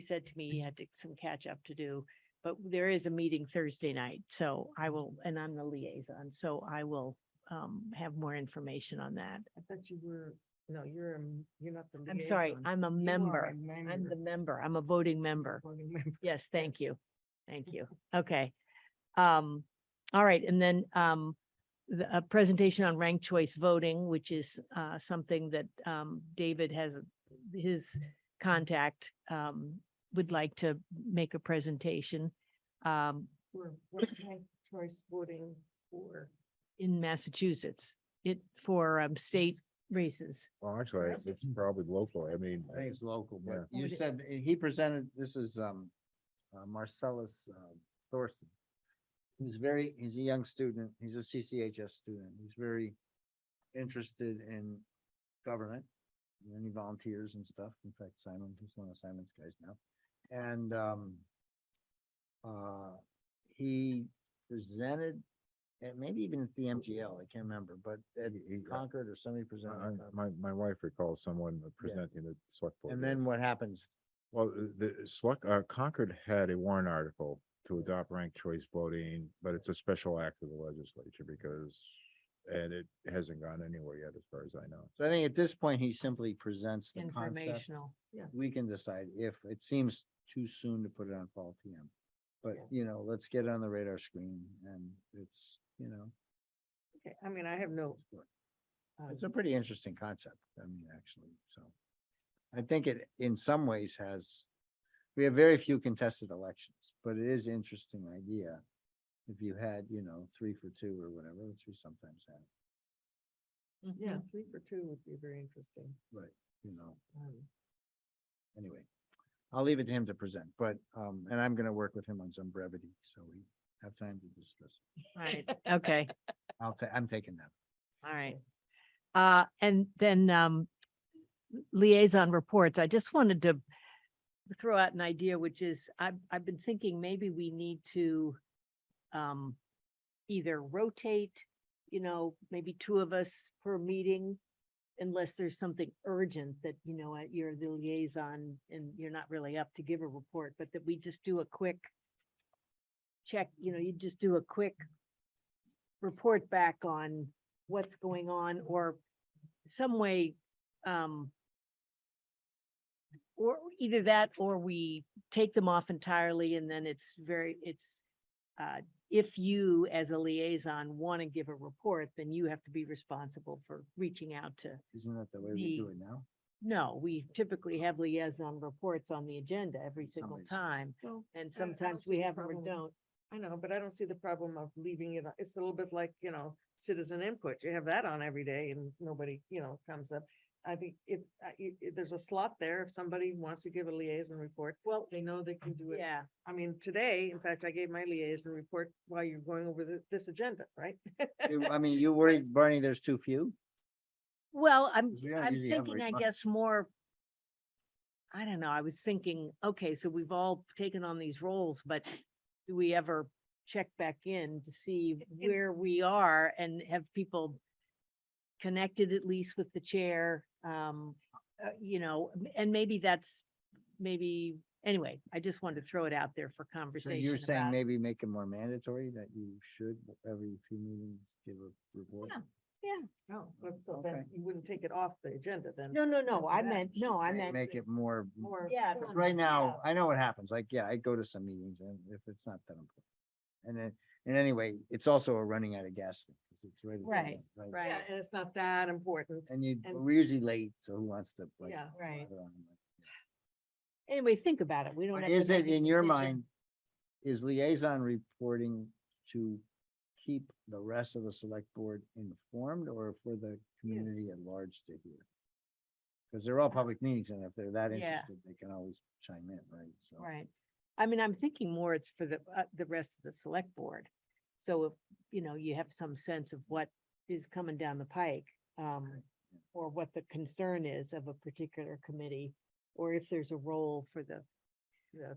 Speaker 2: said to me he had some catch up to do. But there is a meeting Thursday night, so I will, and I'm the liaison, so I will have more information on that.
Speaker 1: I thought you were, no, you're not the liaison.
Speaker 2: I'm sorry, I'm a
Speaker 1: You are
Speaker 2: member.
Speaker 1: a
Speaker 2: I'm the member. I'm a voting member.
Speaker 1: voting member.
Speaker 2: Yes, thank you. Thank you. Okay. All right, and then a presentation on ranked choice voting, which is something that David has his contact would like to make a presentation
Speaker 1: What ranked choice voting for?
Speaker 2: in Massachusetts. For state races.
Speaker 5: Well, actually, it's probably local. I mean,
Speaker 3: I think it's local, but
Speaker 2: Yeah.
Speaker 3: you said, he presented, this is Marcellus Thorson. He's a young student, he's a CCHS student, he's very interested in government. And he volunteers and stuff, in fact, he's one of Simon's guys now. And he presented, and maybe even at the MGL, I can't remember, but at Concord or somebody presented. at Concord.
Speaker 5: my wife recalls someone presenting the select board.
Speaker 3: And then what happens?
Speaker 5: Well, the select, Concord had a warrant article to adopt ranked choice voting, but it's a special act of the legislature and it hasn't gone anywhere yet, as far as I know.
Speaker 3: So I think at this point, he simply presents the concept.
Speaker 2: Informational.
Speaker 1: Yeah.
Speaker 3: We can decide if it seems too soon to put it on fall PM. But, let's get it on the radar screen and it's,
Speaker 1: Okay, I mean, I have no.
Speaker 3: it's a pretty interesting concept. I mean, actually, so. I think it in some ways we have very few contested elections, but it is an interesting idea. If you had, 3 for 2 or whatever, which we sometimes have,
Speaker 1: Yeah, 3 for 2 would be very interesting.
Speaker 3: right,
Speaker 1: Um,
Speaker 3: anyway. I'll leave it to him to present, but, and I'm gonna work with him on some brevity, so we have time to discuss.
Speaker 2: All right, okay,
Speaker 3: I'm taking that.
Speaker 2: all right. And then liaison reports, I just wanted to throw out an idea, which is I've been thinking maybe we need to either rotate, maybe 2 of us per meeting, unless there's something urgent that, you're the liaison and you're not really up to give a report, but that we just do a quick check, you just do a quick report back on what's going on or some way, or either that, or we take them off entirely and then it's if you as a liaison want to give a report, then you have to be responsible for reaching out to.
Speaker 3: Isn't that the way we do it now?
Speaker 2: No, we typically have liaison reports on the agenda every single
Speaker 3: Somebody's-
Speaker 2: time,
Speaker 1: So
Speaker 2: and
Speaker 1: I don't
Speaker 2: sometimes
Speaker 1: see
Speaker 2: we
Speaker 1: the
Speaker 2: have them or
Speaker 1: problem.
Speaker 2: don't.
Speaker 1: I know, but I don't see the problem of leaving it. It's a little bit like, citizen input. You have that on every day and nobody, comes up. I think if there's a slot there, if somebody wants to give a liaison report, well, they know they can do it.
Speaker 2: Yeah,
Speaker 1: I mean, today, in fact, I gave my liaison report while you're going over this agenda, right?
Speaker 3: I mean, you worried, Barney, there's too few?
Speaker 2: well, I'm
Speaker 3: 'Cause we don't
Speaker 2: I'm
Speaker 3: usually have
Speaker 2: thinking,
Speaker 3: very
Speaker 2: I
Speaker 3: much.
Speaker 2: guess more. I don't know, I was thinking, okay, so we've all taken on these roles, but do we ever check back in to see where we are and have people connected at least with the chair? And maybe anyway, I just wanted to throw it out there for
Speaker 3: So
Speaker 2: conversation.
Speaker 3: you're saying
Speaker 2: about-
Speaker 3: maybe make it more mandatory that you should every few meetings give a report?
Speaker 2: Yeah,
Speaker 1: Oh, but so then
Speaker 3: Okay.
Speaker 1: you wouldn't take it off the agenda then.
Speaker 2: no, I
Speaker 1: that.
Speaker 2: meant, I meant.
Speaker 3: Make it more,
Speaker 1: More.
Speaker 2: Yeah,
Speaker 3: because
Speaker 2: more-
Speaker 3: right now, I know what happens. Like, yeah, I go to some meetings and if it's not that important. And then, and anyway, it's also a running out of gas. Because it's right. at the
Speaker 2: Right,
Speaker 3: end,
Speaker 2: right.
Speaker 1: Yeah, and it's not that important.
Speaker 3: And
Speaker 1: And-
Speaker 3: we're usually late, so who wants to? like,
Speaker 1: Yeah.
Speaker 2: Right.
Speaker 3: bother on
Speaker 2: Anyway, think about it. We don't
Speaker 3: But
Speaker 2: have to
Speaker 3: is it
Speaker 2: make a
Speaker 3: in your
Speaker 2: decision.
Speaker 3: mind, is liaison reporting to keep the rest of the select board informed or for the community at large to hear? Because they're all public meetings and if they're that
Speaker 2: Yeah.
Speaker 3: interested, they can always chime in, right? So.
Speaker 2: Right. I mean, I'm thinking more it's for the rest of the select board. So if, you have some sense of what is coming down the pike, or what the concern is of a particular committee, or if there's a role for the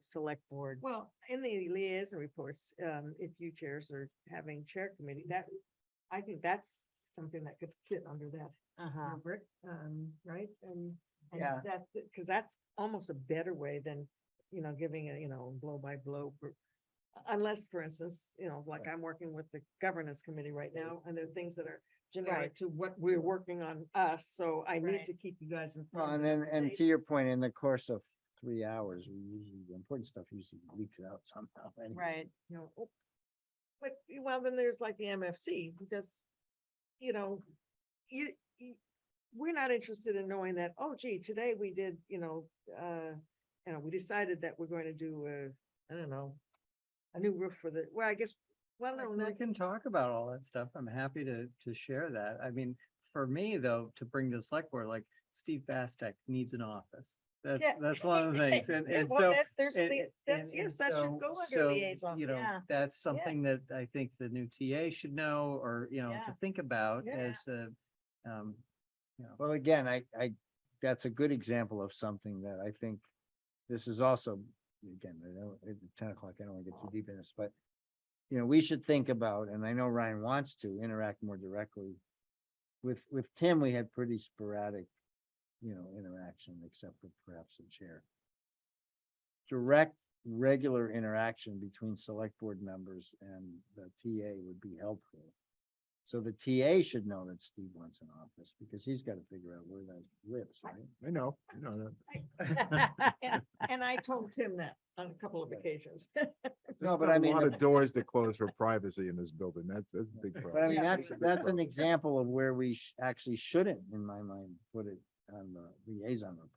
Speaker 2: select board.
Speaker 1: Well, in the liaison reports, if you chairs are having chair committee, I think that's something that could fit under that
Speaker 2: Uh-huh.
Speaker 1: rubric, right? And
Speaker 3: Yeah.
Speaker 1: that, because that's almost a better way than, giving a, blow by blow. Unless, for instance, like I'm working with the governance committee right now, and there are things that are generic
Speaker 2: Right.
Speaker 1: to what we're working on us, so I need
Speaker 2: Right.
Speaker 1: to keep you guys
Speaker 3: Well,
Speaker 1: informed.
Speaker 3: and then,
Speaker 1: every
Speaker 3: and
Speaker 1: day.
Speaker 3: to your point, in the course of 3 hours, the important stuff usually leaks out somehow. Anyway.
Speaker 2: Right.
Speaker 1: But, well, then there's like the MFC, because, we're not interested in knowing that, oh gee, today we did, we decided that we're going to do, I don't know, a new roof for the, well, I guess, well, no,
Speaker 4: We
Speaker 1: not,
Speaker 4: can talk about all that stuff. I'm happy to share that. I mean, for me though, to bring to the select board, like Steve Bastek needs an office.
Speaker 1: Yeah.
Speaker 4: That's one of the things. And,
Speaker 1: Yeah,
Speaker 4: and
Speaker 1: well,
Speaker 4: so.
Speaker 1: there's,
Speaker 4: and-
Speaker 1: that's,
Speaker 4: and-
Speaker 1: yes,
Speaker 4: and
Speaker 1: that should
Speaker 4: so-
Speaker 1: go
Speaker 4: so,
Speaker 1: under liaison.
Speaker 4: You know,
Speaker 2: Yeah.
Speaker 4: that's something that I think the new TA should know, or,
Speaker 2: Yeah.
Speaker 4: to think about
Speaker 1: Yeah.
Speaker 4: as a,
Speaker 3: Well, again, that's a good example of something that I think this is also, again, I know at 10 o'clock, I don't want to get too deep in this, but we should think about, and I know Ryan wants to interact more directly. With Tim, we had pretty sporadic, interaction, except for perhaps the chair. Direct, regular interaction between select board members and the TA would be helpful. So the TA should know that Steve wants an office because he's got to figure out where that lives, right?
Speaker 5: I know that.
Speaker 1: And I told Tim that on a couple of occasions.
Speaker 3: No, but
Speaker 5: There's
Speaker 3: I
Speaker 5: a
Speaker 3: mean,
Speaker 5: lot of doors that close for privacy in this building. That's a big
Speaker 3: but I
Speaker 5: problem.
Speaker 3: mean,
Speaker 1: Yeah,
Speaker 3: that's an example of where we actually shouldn't, in my mind, put it on the liaison report.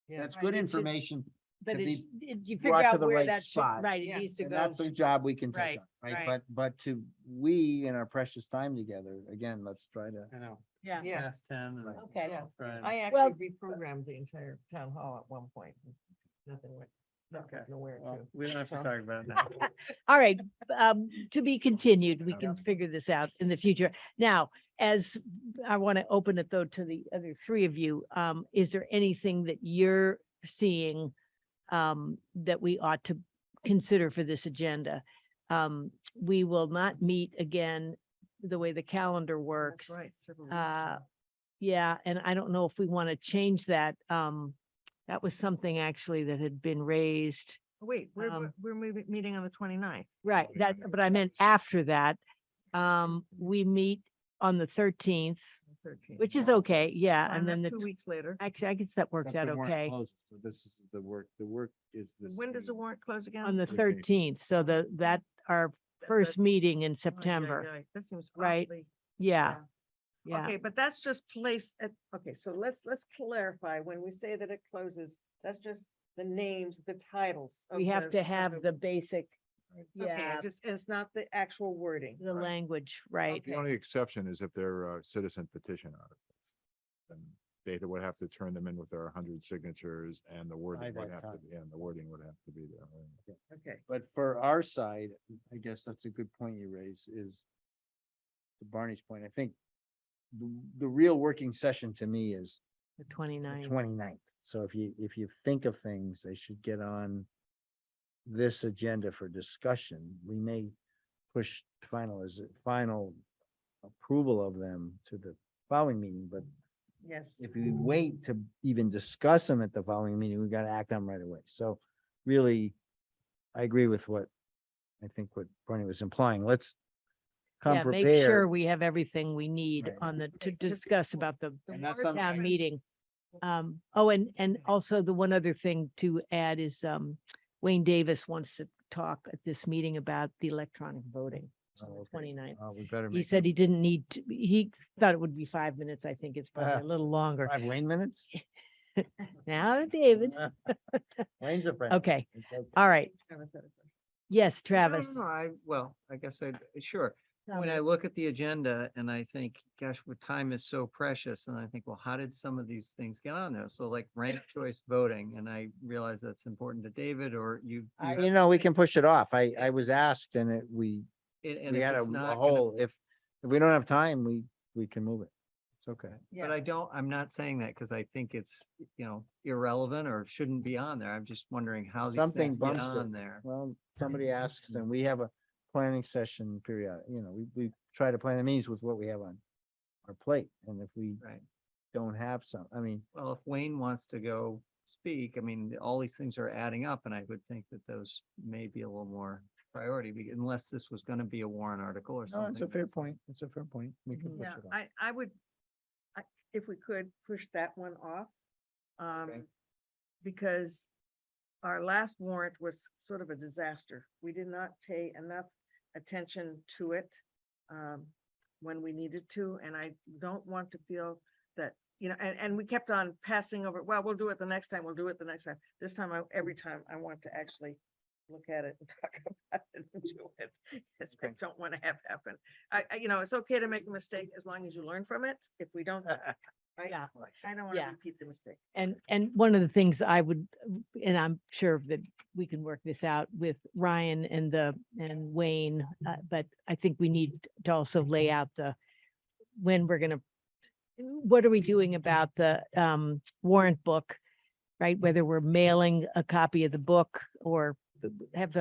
Speaker 1: Yeah.
Speaker 3: That's
Speaker 2: Right,
Speaker 3: good
Speaker 2: it should-
Speaker 3: information.
Speaker 2: But
Speaker 3: to
Speaker 2: it's,
Speaker 3: be
Speaker 2: you figure
Speaker 3: brought to
Speaker 2: out
Speaker 3: the
Speaker 2: where
Speaker 3: right
Speaker 2: that, should-
Speaker 3: spot.
Speaker 2: right, it
Speaker 1: Yeah,
Speaker 2: needs to
Speaker 3: And
Speaker 2: go.
Speaker 3: that's a job we can
Speaker 2: Right,
Speaker 3: take on, right?
Speaker 2: right.
Speaker 3: But we in our precious time together, again, let's try to.
Speaker 4: I know.
Speaker 2: Yeah.
Speaker 1: Yes.
Speaker 4: 10 and
Speaker 2: Okay.
Speaker 1: Yeah.
Speaker 4: Friday.
Speaker 1: I
Speaker 2: Well-
Speaker 1: actually reprogrammed the entire town hall at one point. Nothing went,
Speaker 4: Okay.
Speaker 1: nowhere
Speaker 4: Well,
Speaker 1: to.
Speaker 4: we don't have to
Speaker 1: So-
Speaker 4: talk about it now.
Speaker 2: All right, to be continued. We can figure this out in the future. Now, as I want to open it though to the other three of you, is there anything that you're seeing that we ought to consider for this agenda? We will not meet again the way the calendar works.
Speaker 1: That's right. several weeks
Speaker 2: Uh,
Speaker 1: ago.
Speaker 2: yeah, and I don't know if we want to change that. That was something actually that had been raised.
Speaker 1: Wait, we're meeting on the 29th.
Speaker 2: Right, that, but I meant after that, we meet on the 13th,
Speaker 1: 13th.
Speaker 2: which is okay, yeah,
Speaker 1: Fine,
Speaker 2: and then
Speaker 1: that's
Speaker 2: the,
Speaker 1: 2 weeks later.
Speaker 2: actually, I guess that works out
Speaker 3: Except the warrant
Speaker 2: okay.
Speaker 3: closed, so this is the work is this.
Speaker 1: When does the warrant close again?
Speaker 2: On the
Speaker 3: 13th.
Speaker 2: 13th, so that our first
Speaker 1: that's-
Speaker 2: meeting in
Speaker 1: Ay, ay,
Speaker 2: September,
Speaker 1: ay, That seems
Speaker 2: right?
Speaker 1: awfully-
Speaker 2: yeah, yeah.
Speaker 1: Okay, but that's just place at, okay, so let's clarify, when we say that it closes, that's just the names, the titles.
Speaker 2: We
Speaker 1: of
Speaker 2: have
Speaker 1: the-
Speaker 2: to
Speaker 1: of
Speaker 2: have the basic,
Speaker 1: Okay,
Speaker 2: yeah,
Speaker 1: it's not the actual wording.
Speaker 2: the language, right?
Speaker 5: The only exception is if they're citizen petition articles. Then Data would have to turn them in with their 100 signatures and the wording
Speaker 3: By
Speaker 5: would
Speaker 3: that
Speaker 5: have to
Speaker 3: time.
Speaker 5: be, and the wording would have to be there. right?
Speaker 1: Okay,
Speaker 3: But for our side, I guess that's a good point you raise is to Barney's point, I think the real working session to me is
Speaker 2: The
Speaker 3: the
Speaker 2: 29th.
Speaker 3: 29th. So if you think of things, they should get on this agenda for discussion. We may push final approval of them to the following meeting, but
Speaker 1: yes.
Speaker 3: if we wait to even discuss them at the following meeting, we gotta act on 'em right away. So really, I agree with what Barney was implying. Let's come
Speaker 2: Yeah, make
Speaker 3: prepared.
Speaker 2: sure we have everything we need
Speaker 3: Right.
Speaker 2: on the, to
Speaker 1: Okay, 'cause
Speaker 2: discuss about the
Speaker 3: And that's
Speaker 1: warrant
Speaker 2: town
Speaker 1: articles-
Speaker 2: meeting. Oh, and also the one other thing to add is, Wayne Davis wants to talk at this meeting about the electronic voting. on
Speaker 3: Oh,
Speaker 2: the
Speaker 3: okay.
Speaker 2: 29th.
Speaker 3: We better
Speaker 2: He
Speaker 3: make
Speaker 2: said he didn't need to, he thought it would be 5 minutes. I think it's probably
Speaker 3: Ah.
Speaker 2: a little longer.
Speaker 3: 5 Wayne minutes?
Speaker 2: Now, David.
Speaker 3: Wayne's a friend.
Speaker 2: Okay,
Speaker 3: It's okay.
Speaker 2: all right.
Speaker 1: Travis had a question.
Speaker 2: Yes,
Speaker 4: No, no,
Speaker 2: Travis.
Speaker 4: no, I guess sure. When I
Speaker 2: Comment.
Speaker 4: look at the agenda and I think, gosh, what time is so precious, and I think, well, how did some of these things get on there? So like ranked choice voting, and I realize that's important to David, or you.
Speaker 3: We can push it off. I was asked and we
Speaker 4: And
Speaker 3: had
Speaker 4: if
Speaker 3: a
Speaker 4: it's not gonna-
Speaker 3: whole, if we don't have time, we can move it. It's okay.
Speaker 4: But I'm not saying that because I think it's, irrelevant or shouldn't be on there. I'm just wondering how these
Speaker 3: Something
Speaker 4: things get
Speaker 3: bumps it.
Speaker 4: on there.
Speaker 3: Well, somebody asks and we have a planning session period, we try to plan the meetings with what we have on our plate. And if we
Speaker 4: Right.
Speaker 3: don't have some,
Speaker 4: Well, if Wayne wants to go speak, all these things are adding up, and I would think that those may be a little more priority, unless this was gonna be a warrant article or
Speaker 3: no,
Speaker 4: something.
Speaker 3: it's a fair point. It's a fair point. We can push
Speaker 1: Yeah,
Speaker 3: it off.
Speaker 1: I would, if we could push that one off.
Speaker 3: Okay.
Speaker 1: Because our last warrant was sort of a disaster. We did not pay enough attention to it when we needed to, and I don't want to feel that, and we kept on passing over, well, we'll do it the next time, we'll do it the next time. This time, every time I want to actually look at it and talk about it and do it. Yes, I don't want to have happen. It's okay to make a mistake as long as you learn from it. If we don't,
Speaker 2: Yeah.
Speaker 1: I don't want to
Speaker 2: Yeah.
Speaker 1: repeat the mistake.
Speaker 2: And one of the things I would, and I'm sure that we can work this out with Ryan and Wayne, but I think we need to also lay out when we're gonna, what are we doing about the warrant book, right? Whether we're mailing a copy of the book or have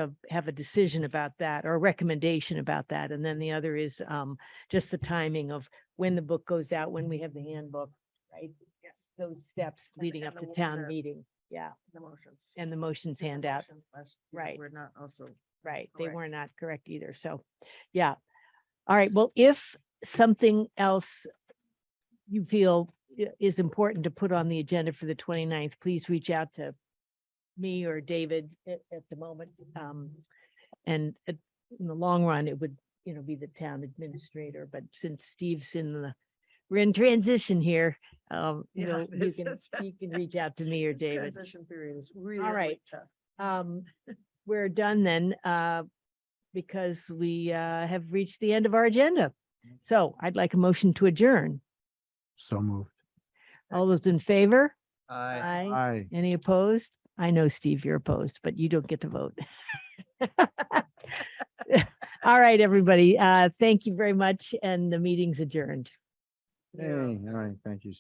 Speaker 2: a decision about that or a recommendation about that. And then the other is just the timing of when the book goes out, when we have the handbook, right?
Speaker 1: Yes.
Speaker 2: Those steps leading
Speaker 1: and
Speaker 2: up
Speaker 1: the
Speaker 2: to town
Speaker 1: warrant-
Speaker 2: meeting. Yeah,
Speaker 1: The motions.
Speaker 2: and the motions
Speaker 1: And the
Speaker 2: handout.
Speaker 1: motions last year
Speaker 2: Right.
Speaker 1: We're not also.
Speaker 2: Right, they
Speaker 1: Correct.
Speaker 2: were not correct either, so, yeah. All right, well, if something else you feel is important to put on the agenda for the 29th, please reach out to me or David at the moment. In the long run, it would, be the town administrator, but since we're in transition here,
Speaker 1: Yeah,
Speaker 2: you
Speaker 1: this
Speaker 2: can,
Speaker 1: is-
Speaker 2: you can reach out to me or
Speaker 1: This
Speaker 2: David.
Speaker 1: Transition period is really,
Speaker 2: All
Speaker 1: really
Speaker 2: right.
Speaker 1: tough.
Speaker 2: We're done then, because we, have reached the end of our agenda. So I'd like a motion to adjourn.
Speaker 3: So moved.
Speaker 2: All those in favor?
Speaker 4: I.
Speaker 3: Aye.
Speaker 2: Any opposed? I know, Steve, you're opposed, but you don't get to vote. All right, everybody. Thank you very much. And the meeting's adjourned.
Speaker 3: Hey, all right, thank you.